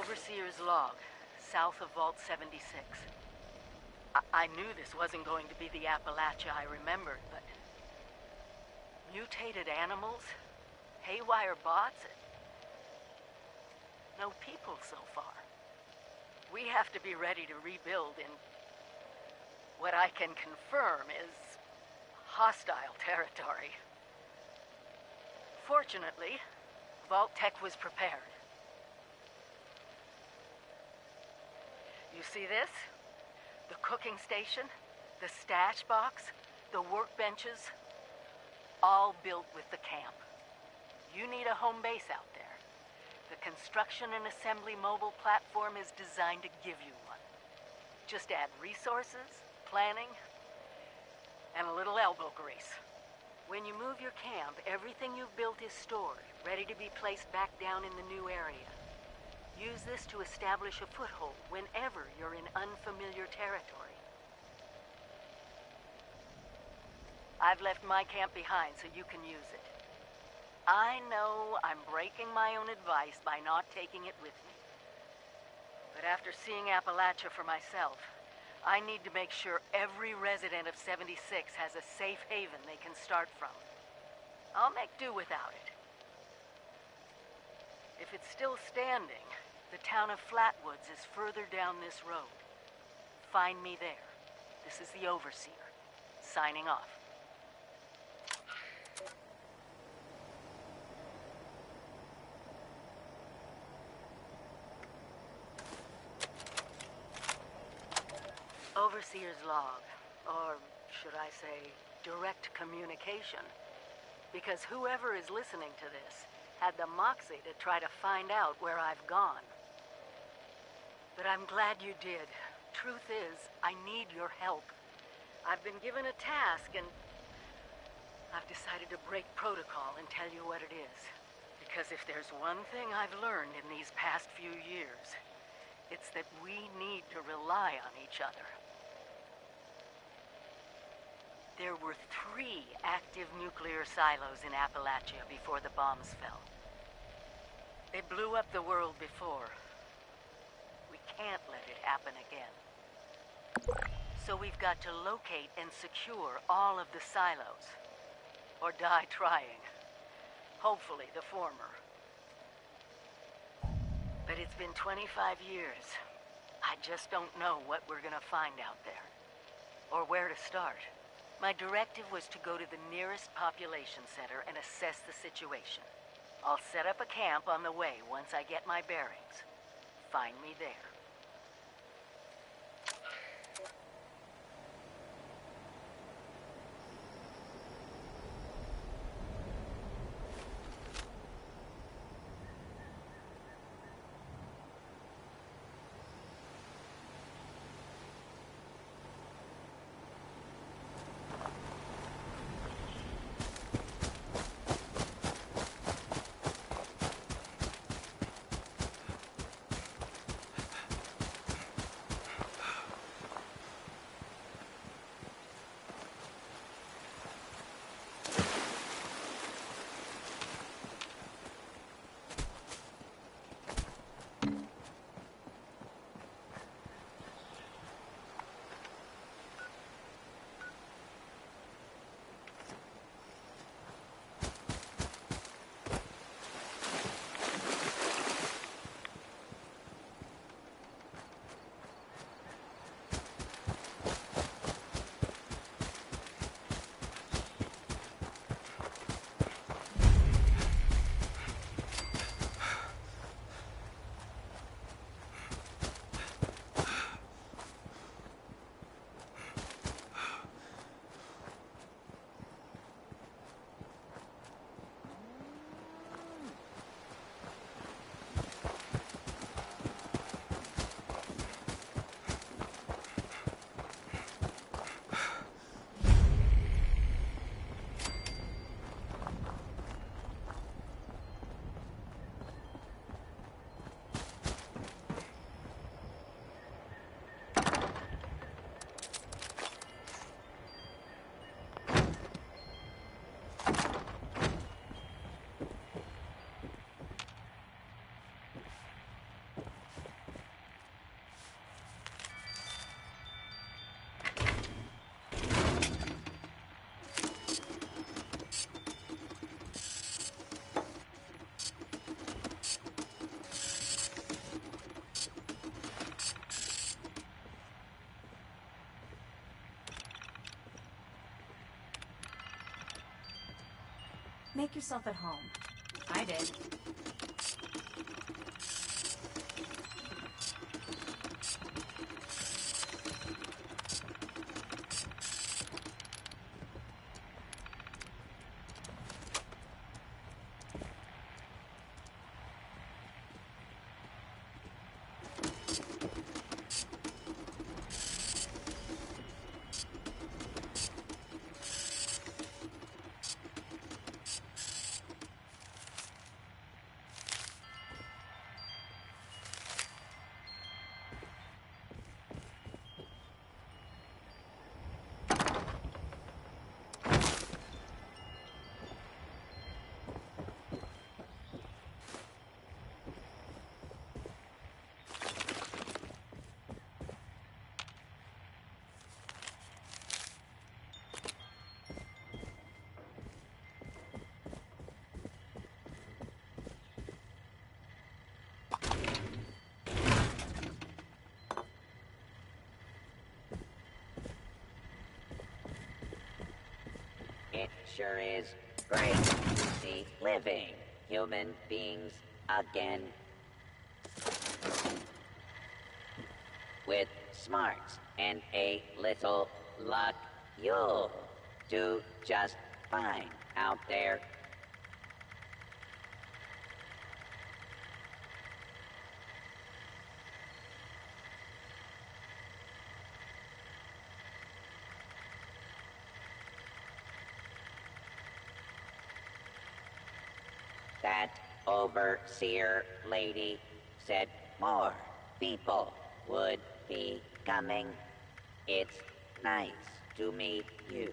Overseer's log, south of Vault 76. I knew this wasn't going to be the Appalachia I remembered, but... mutated animals? Haywire bots? No people so far. We have to be ready to rebuild in... what I can confirm is... hostile territory. Fortunately, Vault-Tec was prepared. You see this? The cooking station, the stash box, the workbenches, all built with the camp. You need a home base out there. The construction and assembly mobile platform is designed to give you one. Just add resources, planning, and a little elbow grease. When you move your camp, everything you've built is stored, ready to be placed back down in the new area. Use this to establish a foothold whenever you're in unfamiliar territory. I've left my camp behind so you can use it. I know I'm breaking my own advice by not taking it with me. But after seeing Appalachia for myself, I need to make sure every resident of 76 has a safe haven they can start from. I'll make do without it. If it's still standing, the town of Flatwoods is further down this road. Find me there. This is the Overseer, signing off. Overseer's log, or should I say, direct communication. Because whoever is listening to this had the moxie to try to find out where I've gone. But I'm glad you did. Truth is, I need your help. I've been given a task and I've decided to break protocol and tell you what it is. Because if there's one thing I've learned in these past few years, it's that we need to rely on each other. There were 3 active nuclear silos in Appalachia before the bombs fell. They blew up the world before. We can't let it happen again. So we've got to locate and secure all of the silos. Or die trying. Hopefully the former. But it's been 25 years. I just don't know what we're gonna find out there. Or where to start. My directive was to go to the nearest population center and assess the situation. I'll set up a camp on the way once I get my bearings. Find me there. Make yourself at home. I did. It sure is great to see living human beings again. With smarts and a little luck, you'll do just fine out there. That overseer lady said more people would be coming. It's nice to meet you.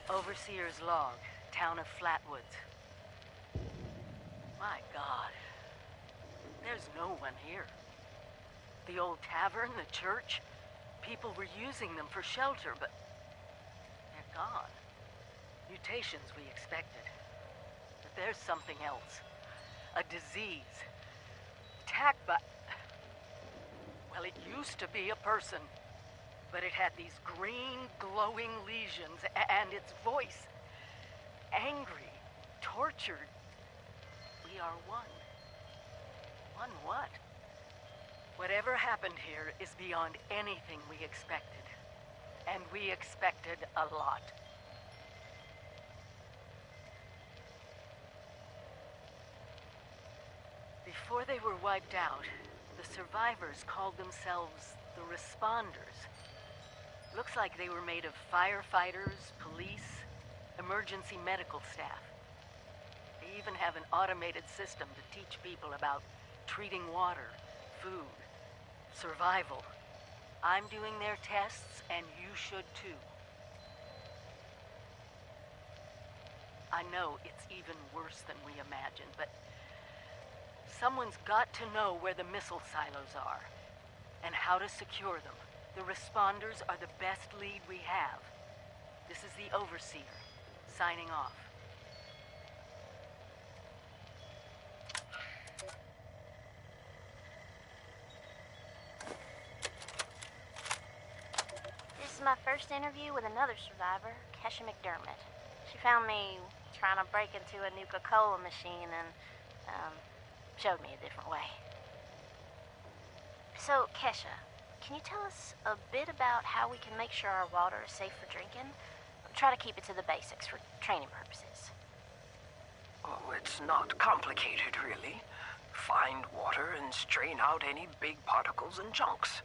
Overseer's log, town of Flatwoods. My God. There's no one here. The old tavern, the church, people were using them for shelter, but they're gone. Mutations we expected. But there's something else. A disease. Attacked by... Well, it used to be a person. But it had these green, glowing lesions, and its voice. Angry, tortured. We are one. One what? Whatever happened here is beyond anything we expected. And we expected a lot. Before they were wiped out, the survivors called themselves the Responders. Looks like they were made of firefighters, police, emergency medical staff. They even have an automated system to teach people about treating water, food, survival. I'm doing their tests, and you should too. I know it's even worse than we imagined, but someone's got to know where the missile silos are and how to secure them. The Responders are the best lead we have. This is the Overseer, signing off. This is my first interview with another survivor, Kesha McDermott. She found me trying to break into a Nuka-Cola machine and, showed me a different way. So, Kesha, can you tell us a bit about how we can make sure our water is safe for drinking? Try to keep it to the basics for training purposes. Oh, it's not complicated, really. Find water and strain out any big particles and chunks.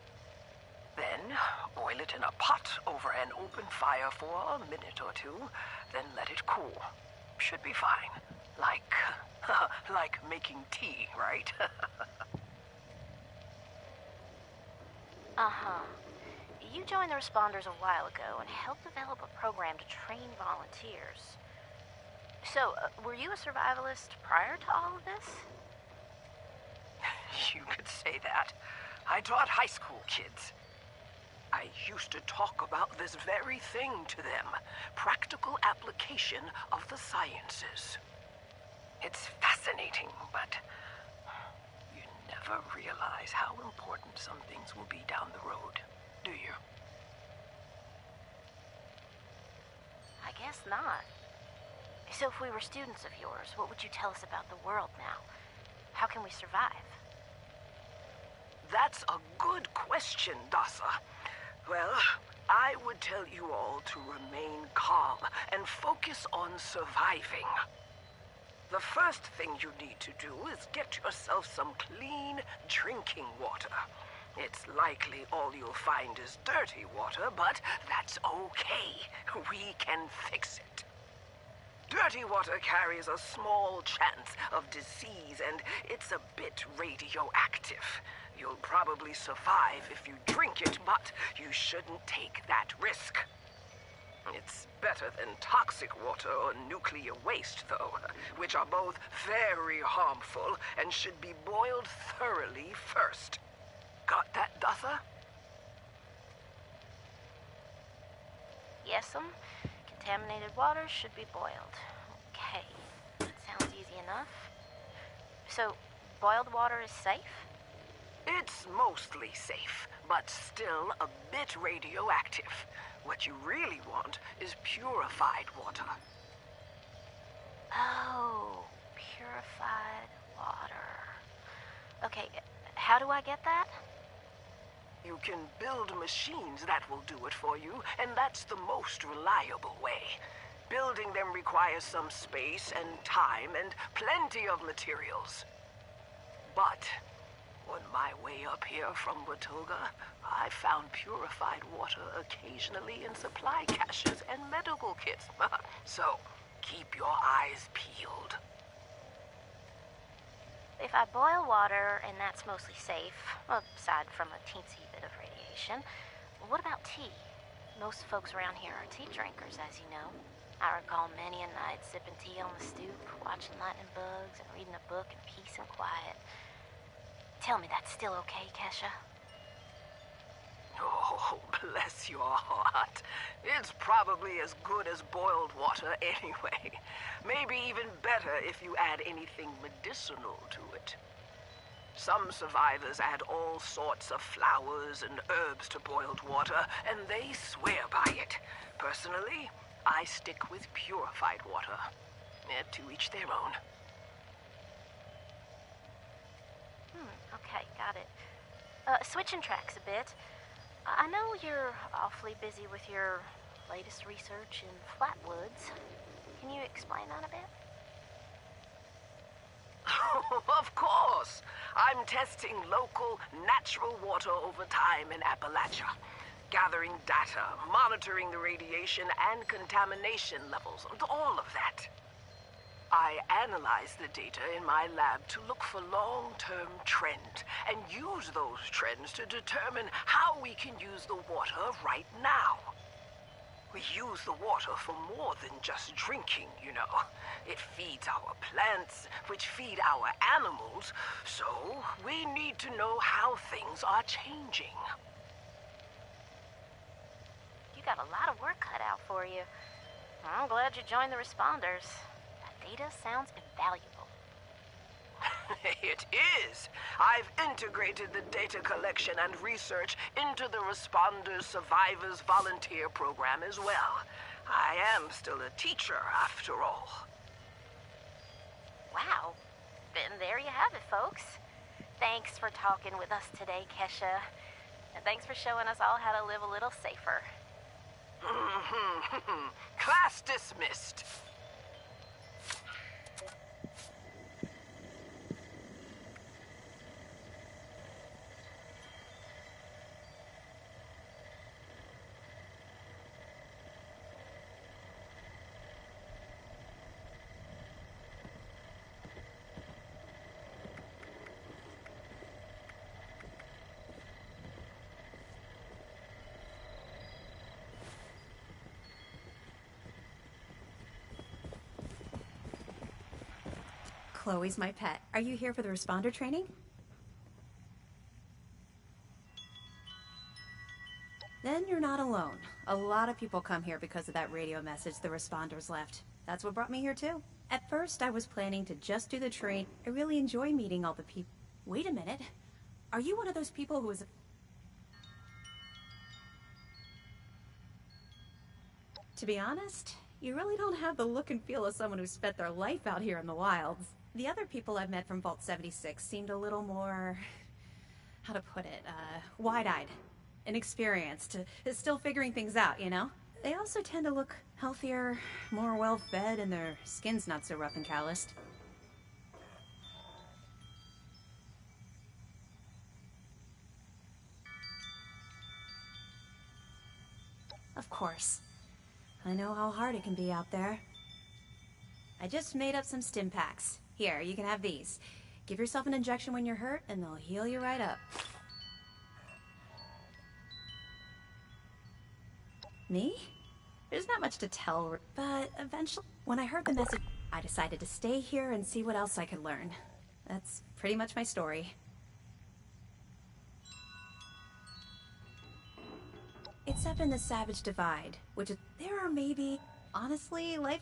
Then, boil it in a pot over an open fire for a minute or two, then let it cool. Should be fine. Like making tea, right? Uh-huh. You joined the Responders a while ago and helped develop a program to train volunteers. So, were you a survivalist prior to all of this? You could say that. I taught high school kids. I used to talk about this very thing to them. Practical application of the sciences. It's fascinating, but you never realize how important some things will be down the road, do you? I guess not. So if we were students of yours, what would you tell us about the world now? How can we survive? That's a good question, Dasa. Well, I would tell you all to remain calm and focus on surviving. The first thing you need to do is get yourself some clean drinking water. It's likely all you'll find is dirty water, but that's okay. We can fix it. Dirty water carries a small chance of disease, and it's a bit radioactive. You'll probably survive if you drink it, but you shouldn't take that risk. It's better than toxic water or nuclear waste, though, which are both very harmful and should be boiled thoroughly first. Got that, Dasa? Yes'm. Contaminated water should be boiled. Okay, that sounds easy enough. So, boiled water is safe? It's mostly safe, but still a bit radioactive. What you really want is purified water. Oh, purified water. Okay, how do I get that? You can build machines that will do it for you, and that's the most reliable way. Building them requires some space and time and plenty of materials. But on my way up here from Watoga, I found purified water occasionally in supply caches and medical kits. So, keep your eyes peeled. If I boil water and that's mostly safe, aside from a teensy bit of radiation, what about tea? Most folks around here are tea drinkers, as you know. I recall many a night sipping tea on the stoop, watching lightning bugs, and reading a book in peace and quiet. Tell me that's still okay, Kesha? Oh, bless your heart. It's probably as good as boiled water anyway. Maybe even better if you add anything medicinal to it. Some survivors add all sorts of flowers and herbs to boiled water, and they swear by it. Personally, I stick with purified water. To each their own. Okay, got it. Switching tracks a bit. I know you're awfully busy with your latest research in Flatwoods. Can you explain that a bit? Of course. I'm testing local, natural water over time in Appalachia. Gathering data, monitoring the radiation and contamination levels, all of that. I analyze the data in my lab to look for long-term trends and use those trends to determine how we can use the water right now. We use the water for more than just drinking, you know. It feeds our plants, which feed our animals, so we need to know how things are changing. You got a lot of work cut out for you. I'm glad you joined the responders. That data sounds invaluable. It is. I've integrated the data collection and research into the Responders Survivors Volunteer Program as well. I am still a teacher, after all. Wow. Then there you have it, folks. Thanks for talking with us today, Kesha. And thanks for showing us all how to live a little safer. Class dismissed. Chloe's my pet. Are you here for the responder training? Then you're not alone. A lot of people come here because of that radio message the responders left. That's what brought me here too. At first, I was planning to just do the train. I really enjoy meeting all the people. Wait a minute. Are you one of those people who is... To be honest, you really don't have the look and feel of someone who spent their life out here in the wilds. The other people I've met from Vault 76 seemed a little more... how to put it, wide-eyed. Inexperienced. Still figuring things out, you know? They also tend to look healthier, more well-fed, and their skin's not so rough and calloused. Of course. I know how hard it can be out there. I just made up some stim packs. Here, you can have these. Give yourself an injection when you're hurt, and they'll heal you right up. Me? There's not much to tell, but eventually, when I heard the message, I decided to stay here and see what else I could learn. That's pretty much my story. It's up in the Savage Divide, which is... there are maybe... honestly, life...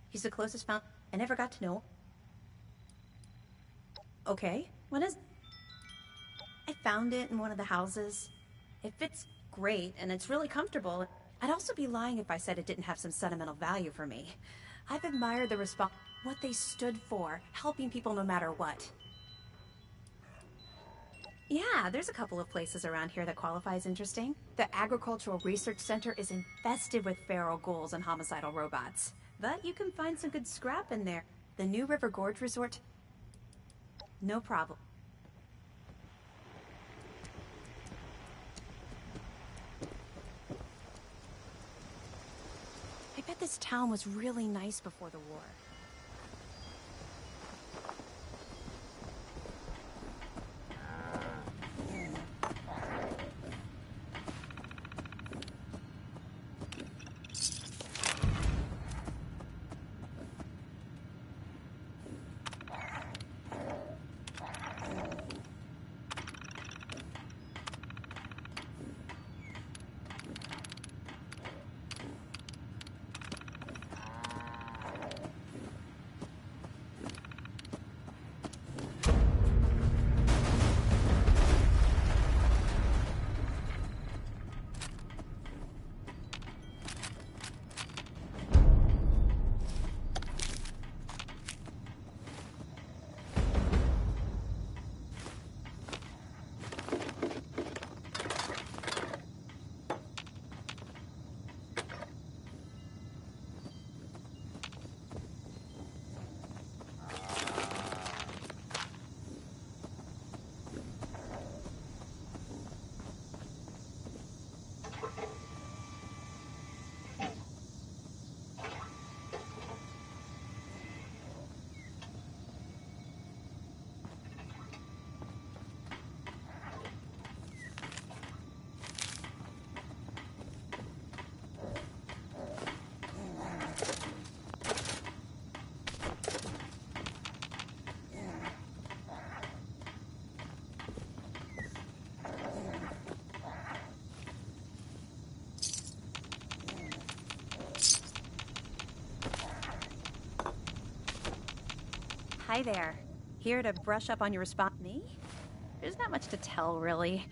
He's the closest found... I never got to know. Okay, when is... I found it in one of the houses. It fits great, and it's really comfortable. I'd also be lying if I said it didn't have some sentimental value for me. I've admired the response... what they stood for, helping people no matter what. Yeah, there's a couple of places around here that qualify as interesting. The Agricultural Research Center is infested with feral ghouls and homicidal robots. But you can find some good scrap in there. The New River Gorge Resort... no problem. I bet this town was really nice before the war. Hi there. Here to brush up on your response. Me? There's not much to tell, really.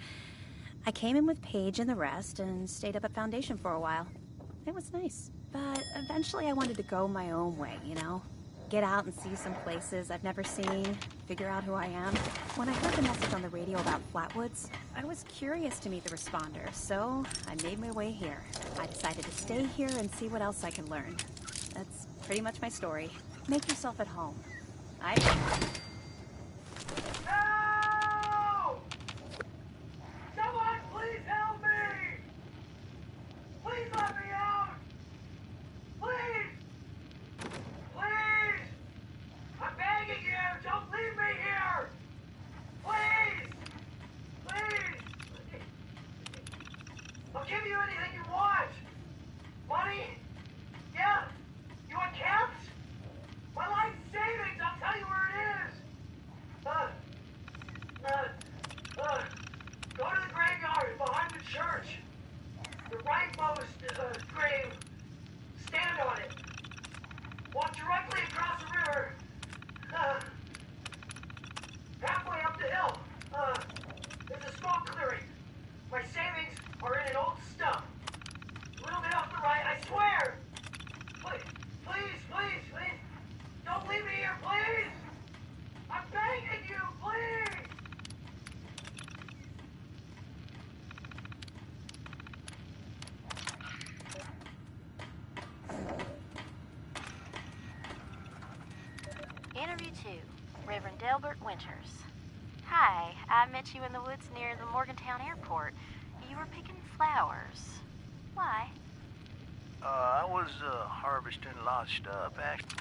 I came in with Paige and the rest and stayed up at Foundation for a while. It was nice. But eventually I wanted to go my own way, you know? Get out and see some places I've never seen, figure out who I am. When I heard the message on the radio about Flatwoods, I was curious to meet the responder, so I made my way here. I decided to stay here and see what else I can learn. That's pretty much my story. Make yourself at home. Someone please help me! Please let me out! Please! Please! I'm begging you! Don't leave me here! Please! Please! I'll give you anything you want! Money? Yeah? You want caps? My life savings! I'll tell you where it is! Go to the graveyard behind the church. The rightmost grave. Stand on it. Walk directly across the river. Halfway up the hill. There's a small clearing. My savings are in an old stump. A little bit off the right, I swear. Please. Don't leave me here, please. I'm begging you, please. Interview 2, Reverend Delbert Winters. Hi, I met you in the woods near the Morgantown airport. You were picking flowers. Why? I was harvesting a lot of stuff, actually.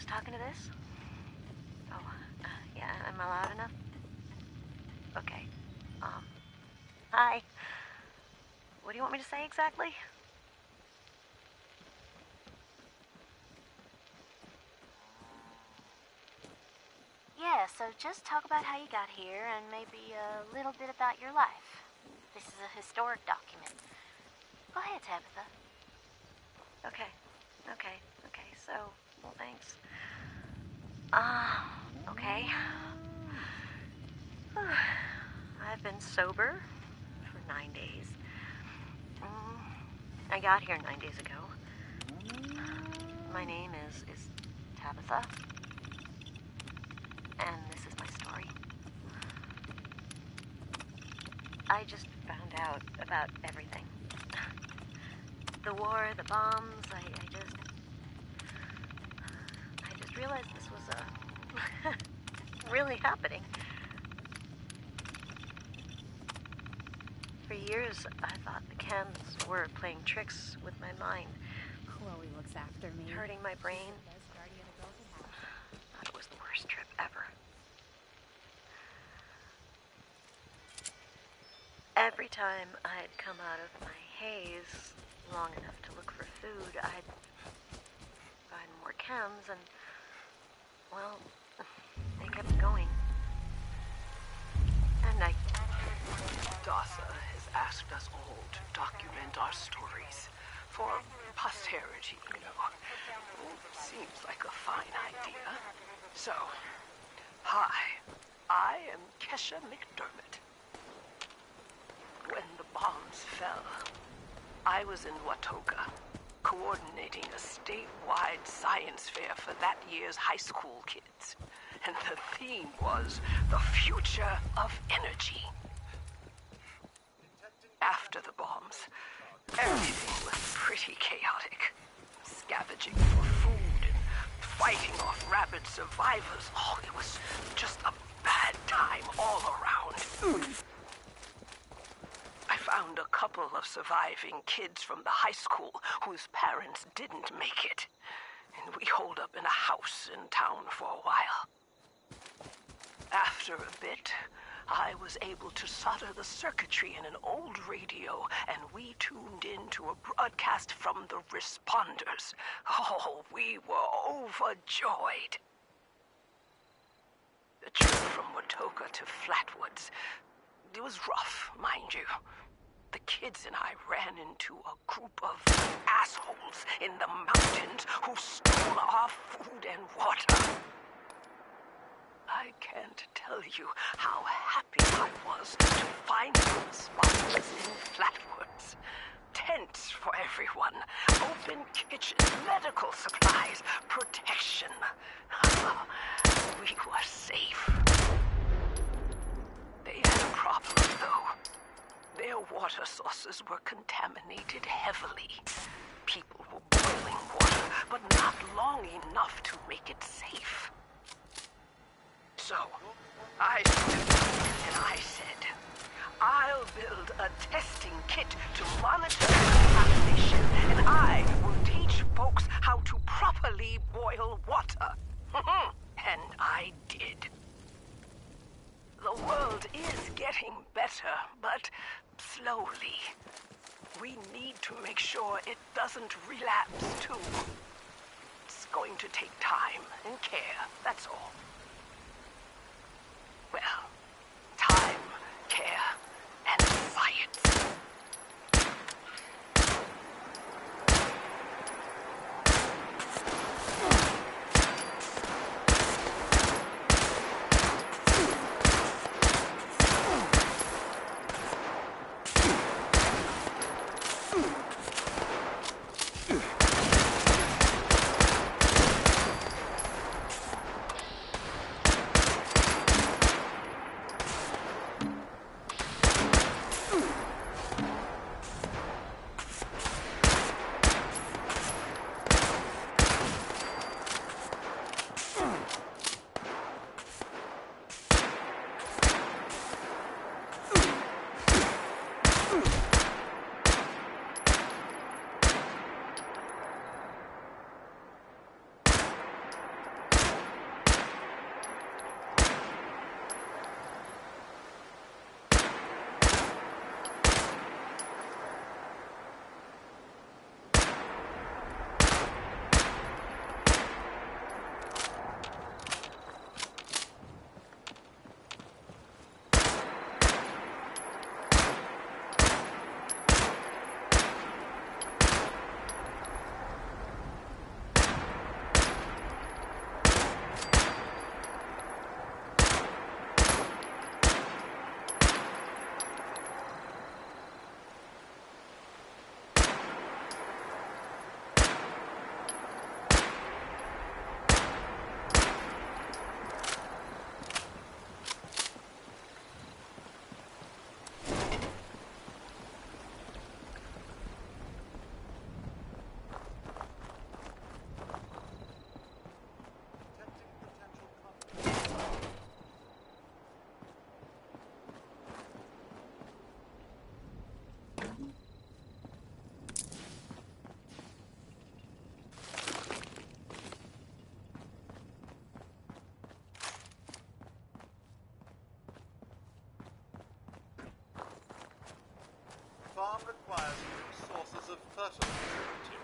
Talking to this? Oh, yeah, am I loud enough? Okay. Hi. What do you want me to say exactly? Yeah, so just talk about how you got here and maybe a little bit about your life. This is a historic document. Go ahead, Tabitha. Okay, so, well, thanks. Okay. I've been sober for 9 days. I got here 9 days ago. My name is Tabitha. And this is my story. I just found out about everything. The war, the bombs, I just realized this was a really happening? For years, I thought the cans were playing tricks with my mind. Chloe looks after me. Hurting my brain. Thought it was the worst trip ever. Every time I'd come out of my haze long enough to look for food, I'd find more chems and, well, they kept going. And I... Dasa has asked us all to document our stories for posterity, you know. Seems like a fine idea. So, hi, I am Kesha McDermott. When the bombs fell, I was in Watoga, coordinating a statewide science fair for that year's high school kids. And the theme was the future of energy. After the bombs, everything was pretty chaotic. Scavenging for food and fighting off rabid survivors. Oh, it was just a bad time all around. I found a couple of surviving kids from the high school whose parents didn't make it. And we holed up in a house in town for a while. After a bit, I was able to solder the circuitry in an old radio, and we tuned into a broadcast from the responders. Oh, we were overjoyed. The trip from Watoga to Flatwoods, it was rough, mind you. The kids and I ran into a group of assholes in the mountains who stole our food and water. I can't tell you how happy I was to find some spots in Flatwoods. Tents for everyone, open kitchens, medical supplies, protection. We were safe. They had a problem, though. Their water sources were contaminated heavily. People were boiling water, but not long enough to make it safe. So, I stood and I said, I'll build a testing kit to monitor the contamination, and I will teach folks how to properly boil water. And I did. The world is getting better, but slowly. We need to make sure it doesn't relapse, too. It's going to take time and care, that's all. Well, time, care, and science. farm requires new sources of fertilizer material.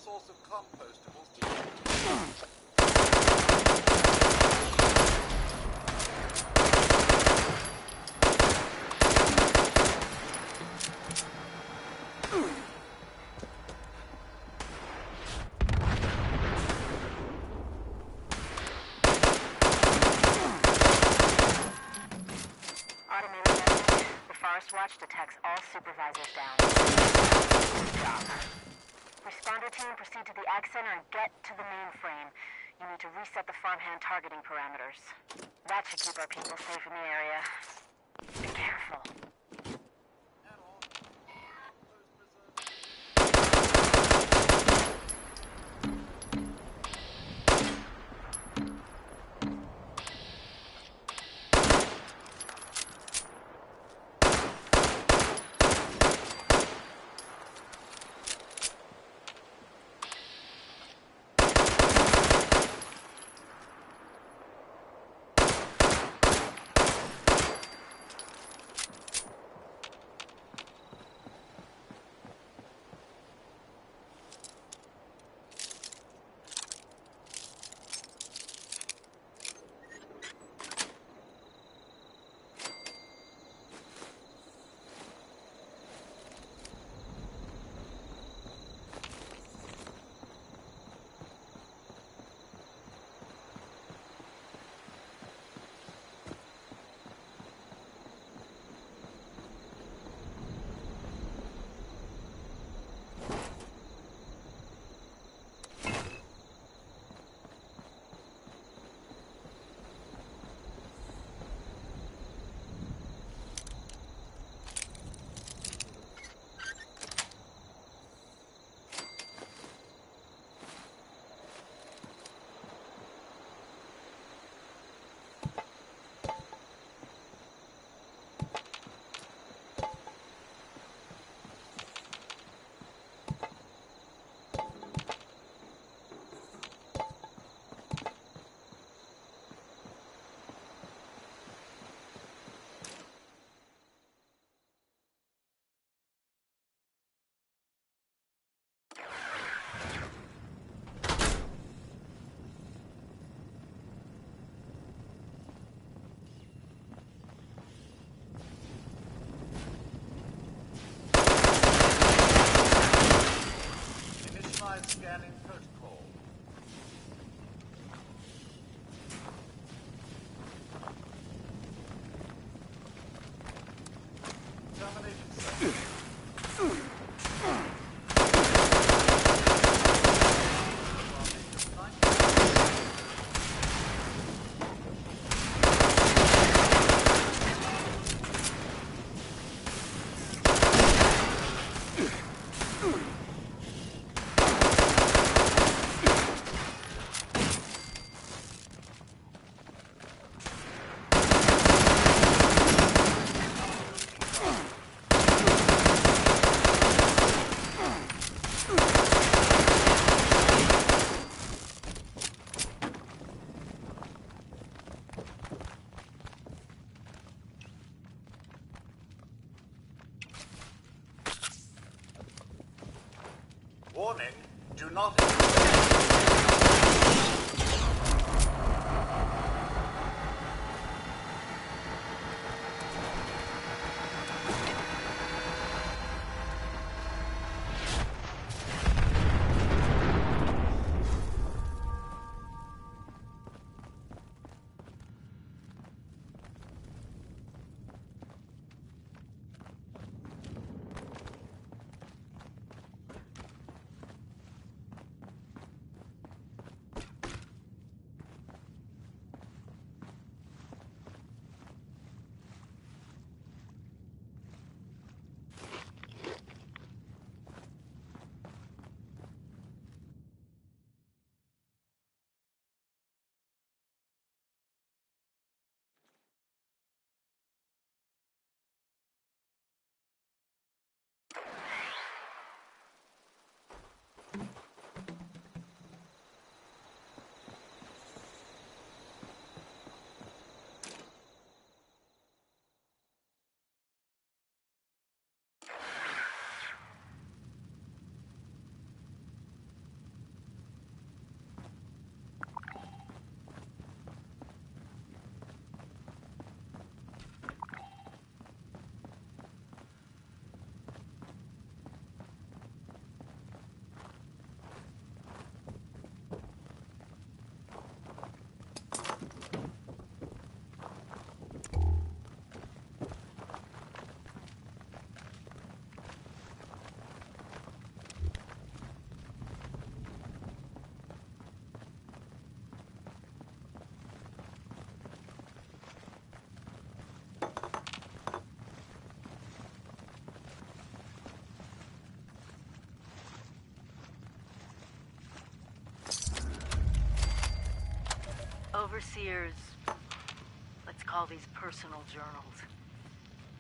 Source of compostables. Automated message. The Forest Watch detects all supervisors down. Good job. Responder team, proceed to the Ag Center and get to the mainframe. You need to reset the farmhand targeting parameters. That should keep our people safe in the area. Be careful. Warning, do not... Overseer's, let's call these personal journals.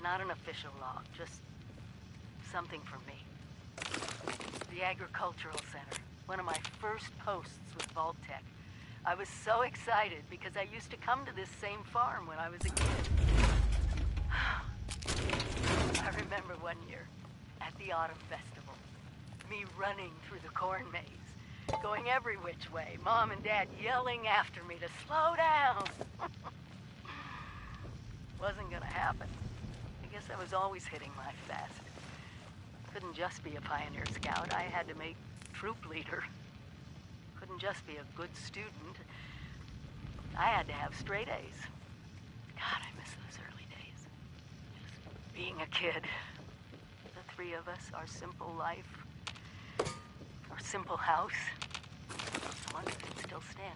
Not an official log, just something for me. The Agricultural Center, one of my first posts with Vault-Tec. I was so excited because I used to come to this same farm when I was a kid. I remember one year at the Autumn Festival, me running through the corn maze, going every which way, Mom and Dad yelling after me to slow down. Wasn't gonna happen. I guess I was always hitting my fast. Couldn't just be a Pioneer Scout, I had to make troop leader. Couldn't just be a good student. I had to have straight A's. God, I miss those early days. Just being a kid. The three of us, our simple life, our simple house. I wonder if it's still standing.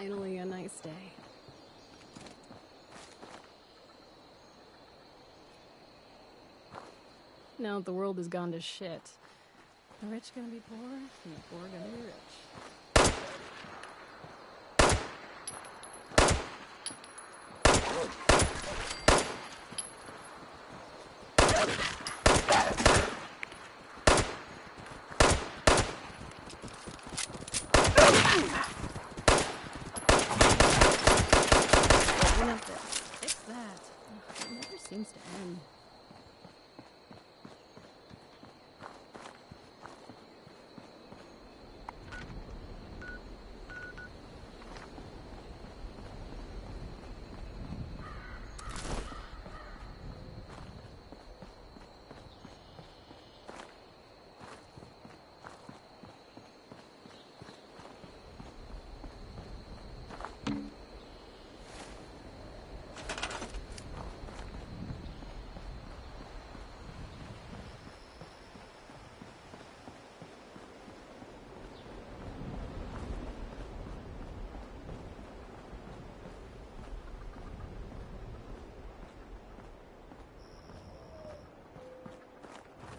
Finally, a nice day. Now the world has gone to shit. The rich gonna be poor, and the poor gonna be rich. Clean up this. Fix that. It never seems to end.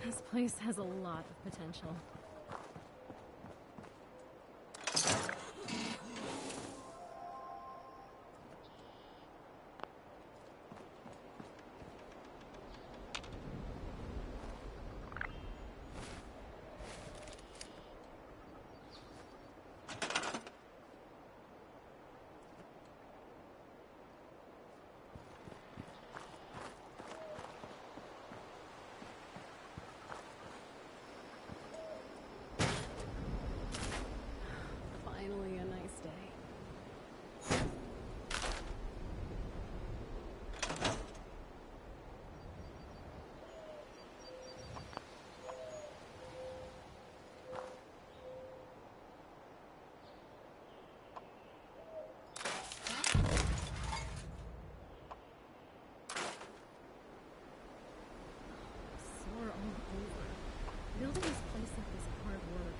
This place has a lot of potential. Finally, a nice day. Sore all over. Building this place up is hard work.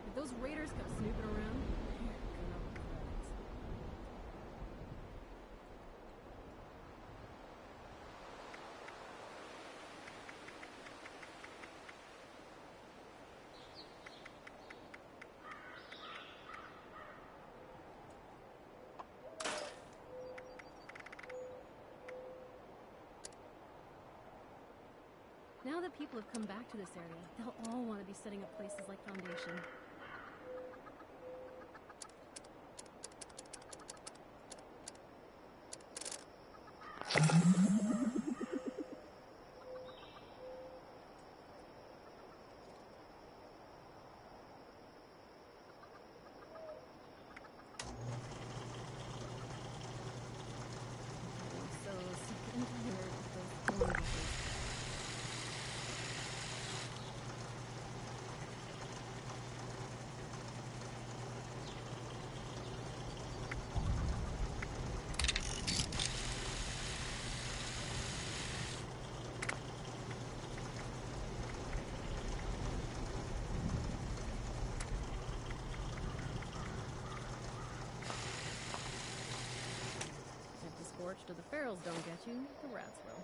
If those raiders kept snooping around, they're gonna regret it. Now that people have come back to this area, they'll all want to be setting up places like Foundation. So sick and tired of those phone numbers. If the Scorched or the Ferals don't get you, the rats will.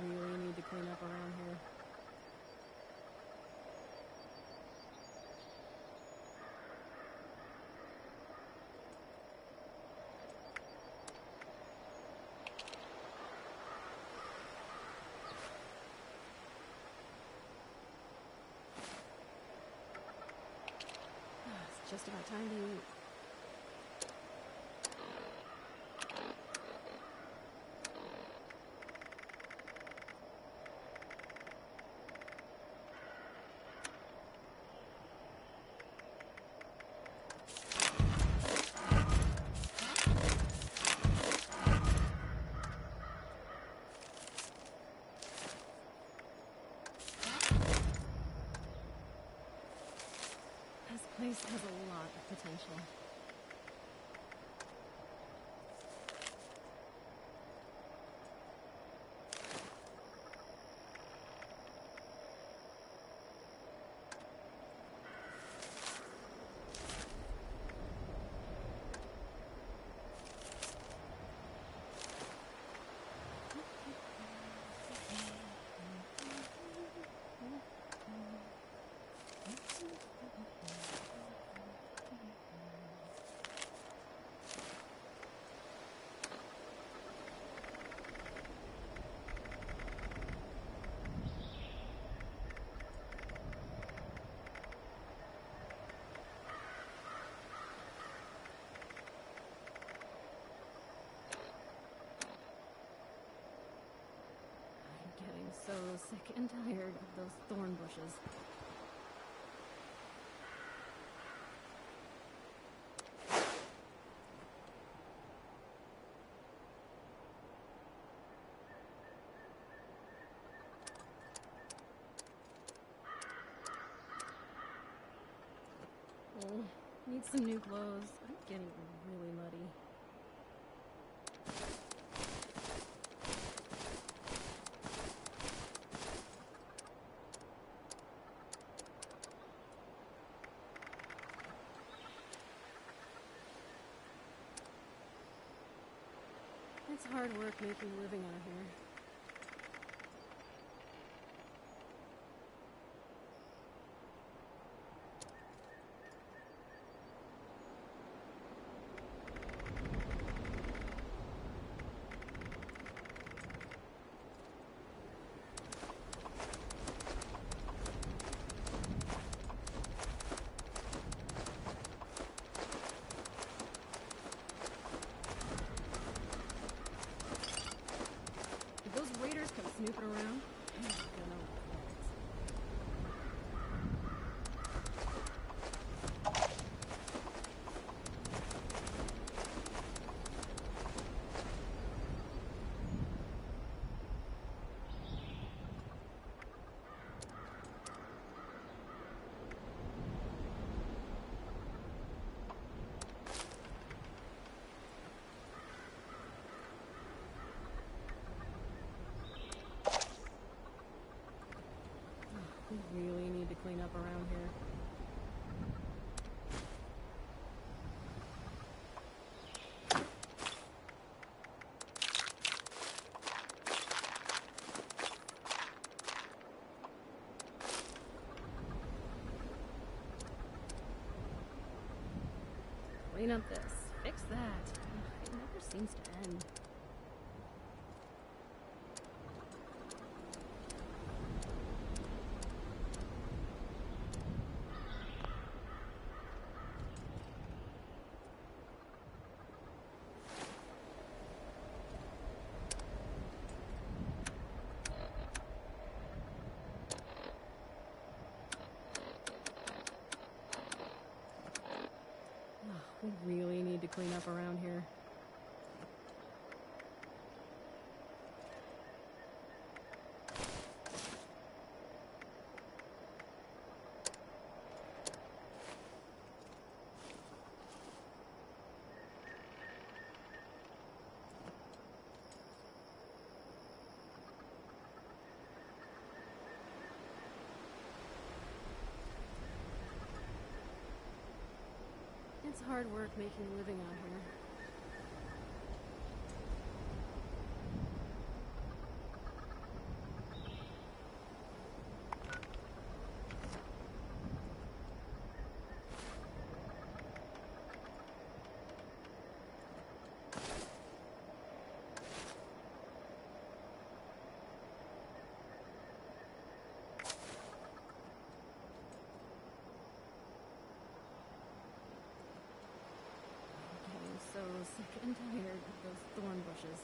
We really need to clean up around here. It's just about time to eat. place has a lot of potential. Getting so sick and tired of those thorn bushes. Oh, need some new clothes. I'm getting really muddy. It's hard work making a living out here. If those raiders come snooping around, I'm gonna We really need to clean up around here. Clean up this. Fix that. It never seems to end. We really need to clean up around here. It's hard work making a living out here. So sick and tired of those thorn bushes.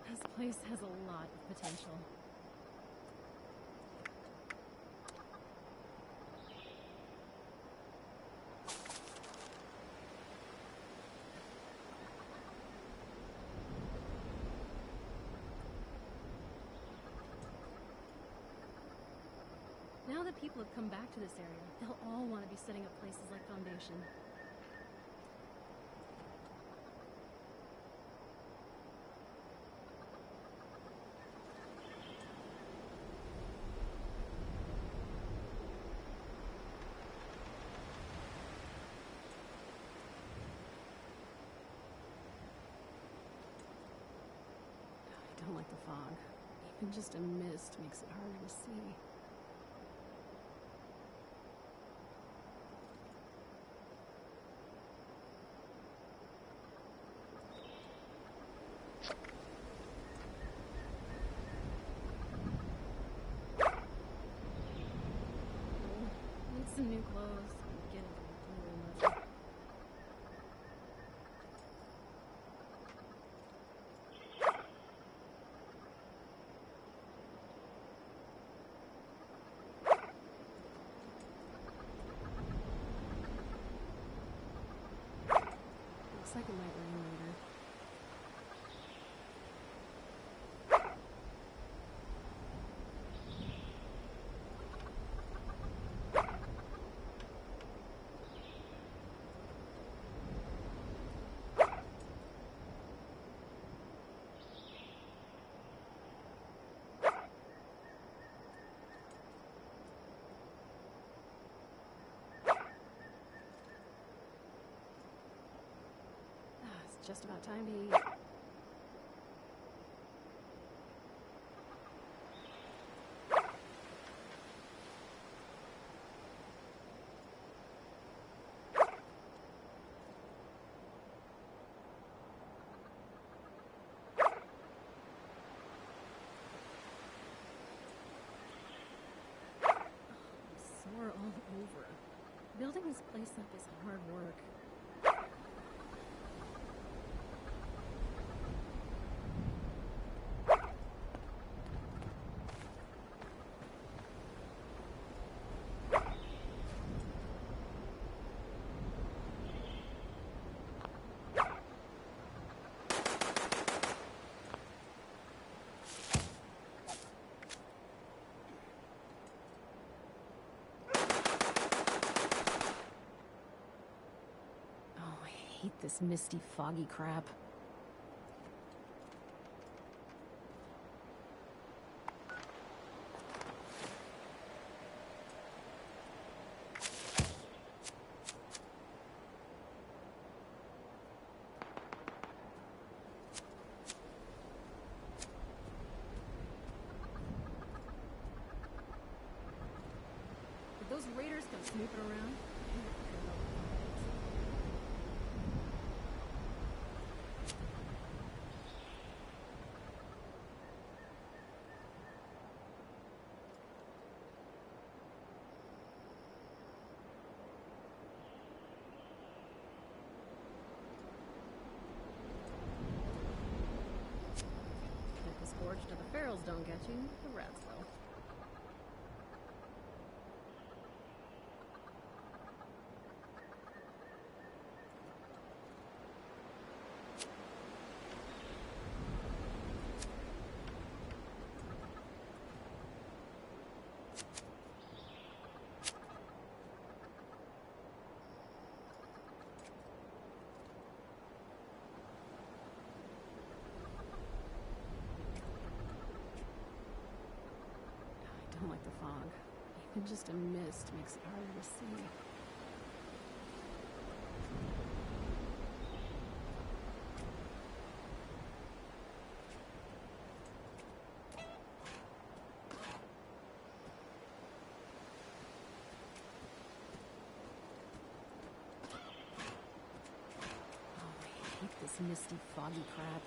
This place has a lot of potential. Now that people have come back to this area, they'll all want to be setting up places like Foundation. I don't like the fog. Even just a mist makes it harder to see. Need some new clothes. I'm getting really muddy. Looks like it might rain later. It's just about time to eat. Sore all over. Building this place up is hard work. I hate this misty, foggy crap. Did those raiders come snooping around? If the scorched or the ferals don't get you, the rats will. I don't like the fog. Even just a mist makes it harder to see. Oh, I hate this misty, foggy crap.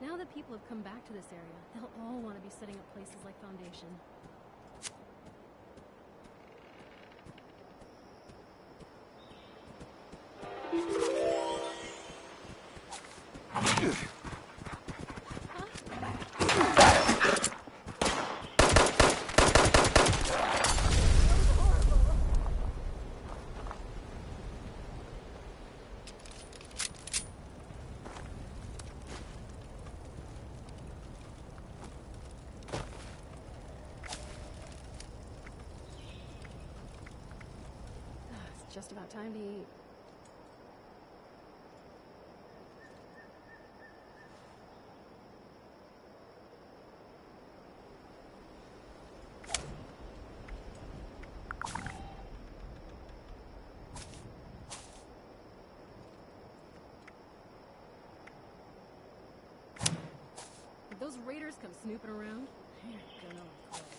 Now that people have come back to this area, they'll all want to be setting up places like Foundation. just about time to eat. Did those raiders come snooping around? They're gonna regret it.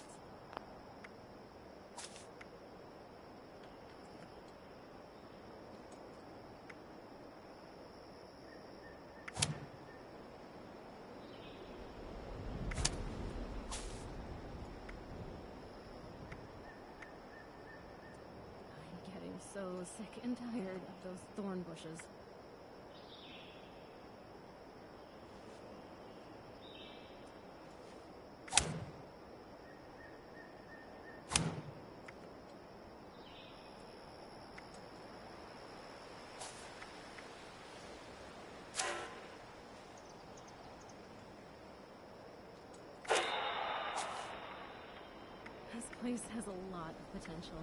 I'm getting so sick and tired of those thorn bushes. This place has a lot of potential.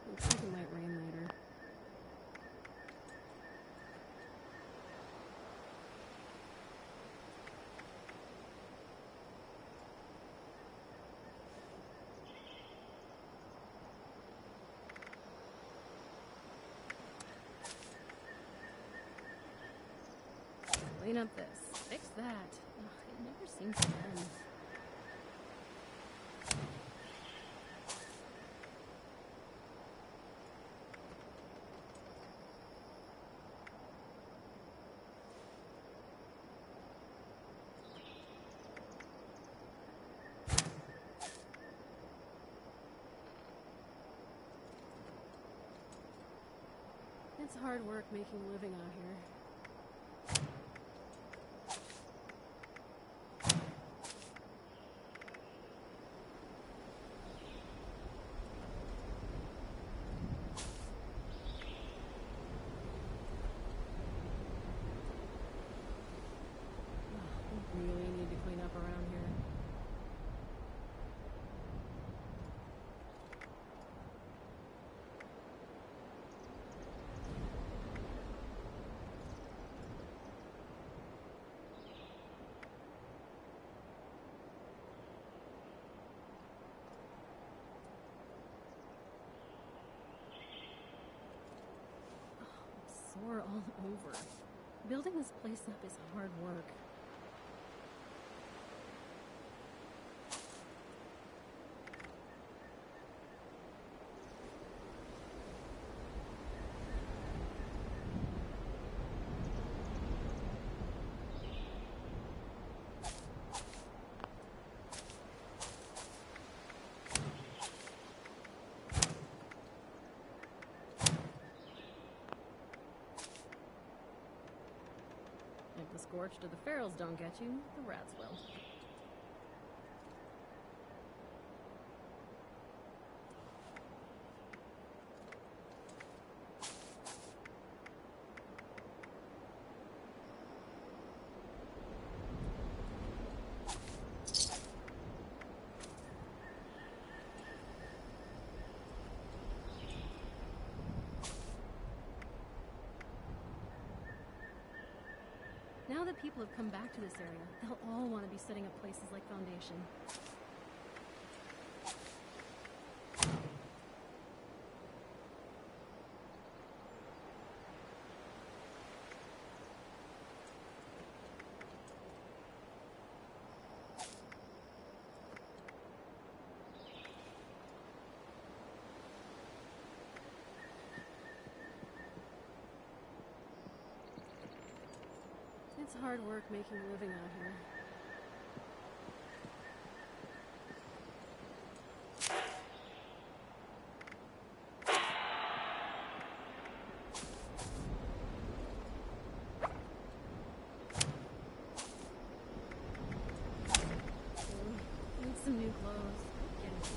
Looks like it might rain later. Clean up this. Fix that. Ugh, it never seems to end. It's hard work making a living out here. We really need to clean up around here. Sore all over. Building this place up is hard work. If the scorched or the ferals don't get you, the rats will. Now that people have come back to this area, they'll all want to be setting up places like Foundation. It's hard work making a living out here. Need some new clothes. Getting so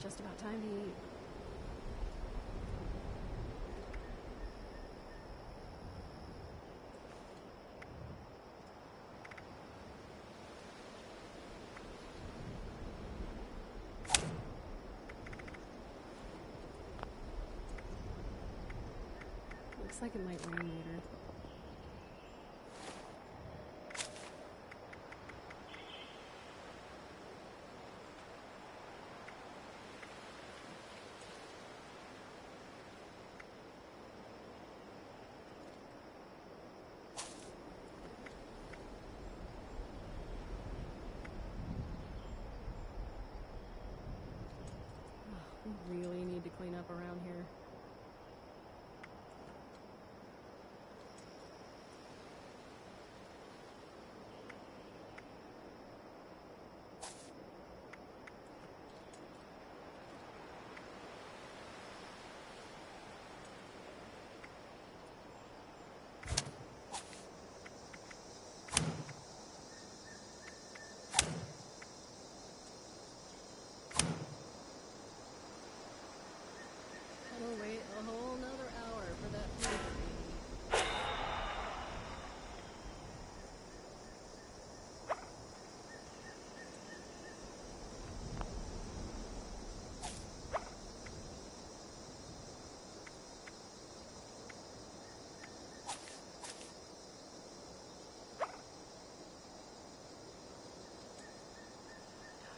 just about time to eat. Looks like it might rain later. We really need to clean up around here. We'll wait a whole nother hour for that food to be.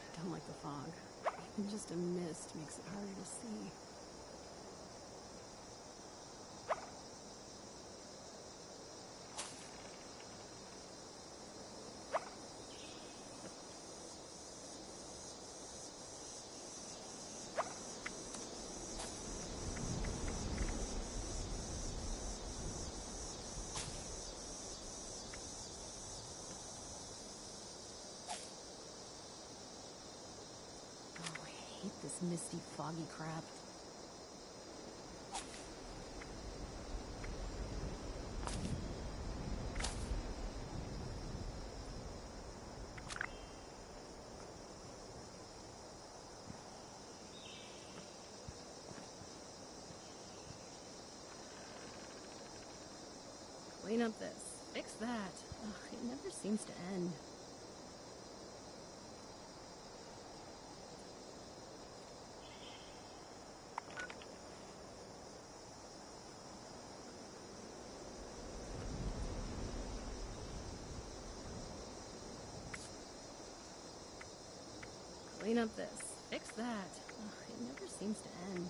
I don't like the fog. Even just a mist makes it harder to see. I hate this misty, foggy crap. Clean up this. Fix that. Ugh, it never seems to end. Clean up this. Fix that. Ugh, it never seems to end.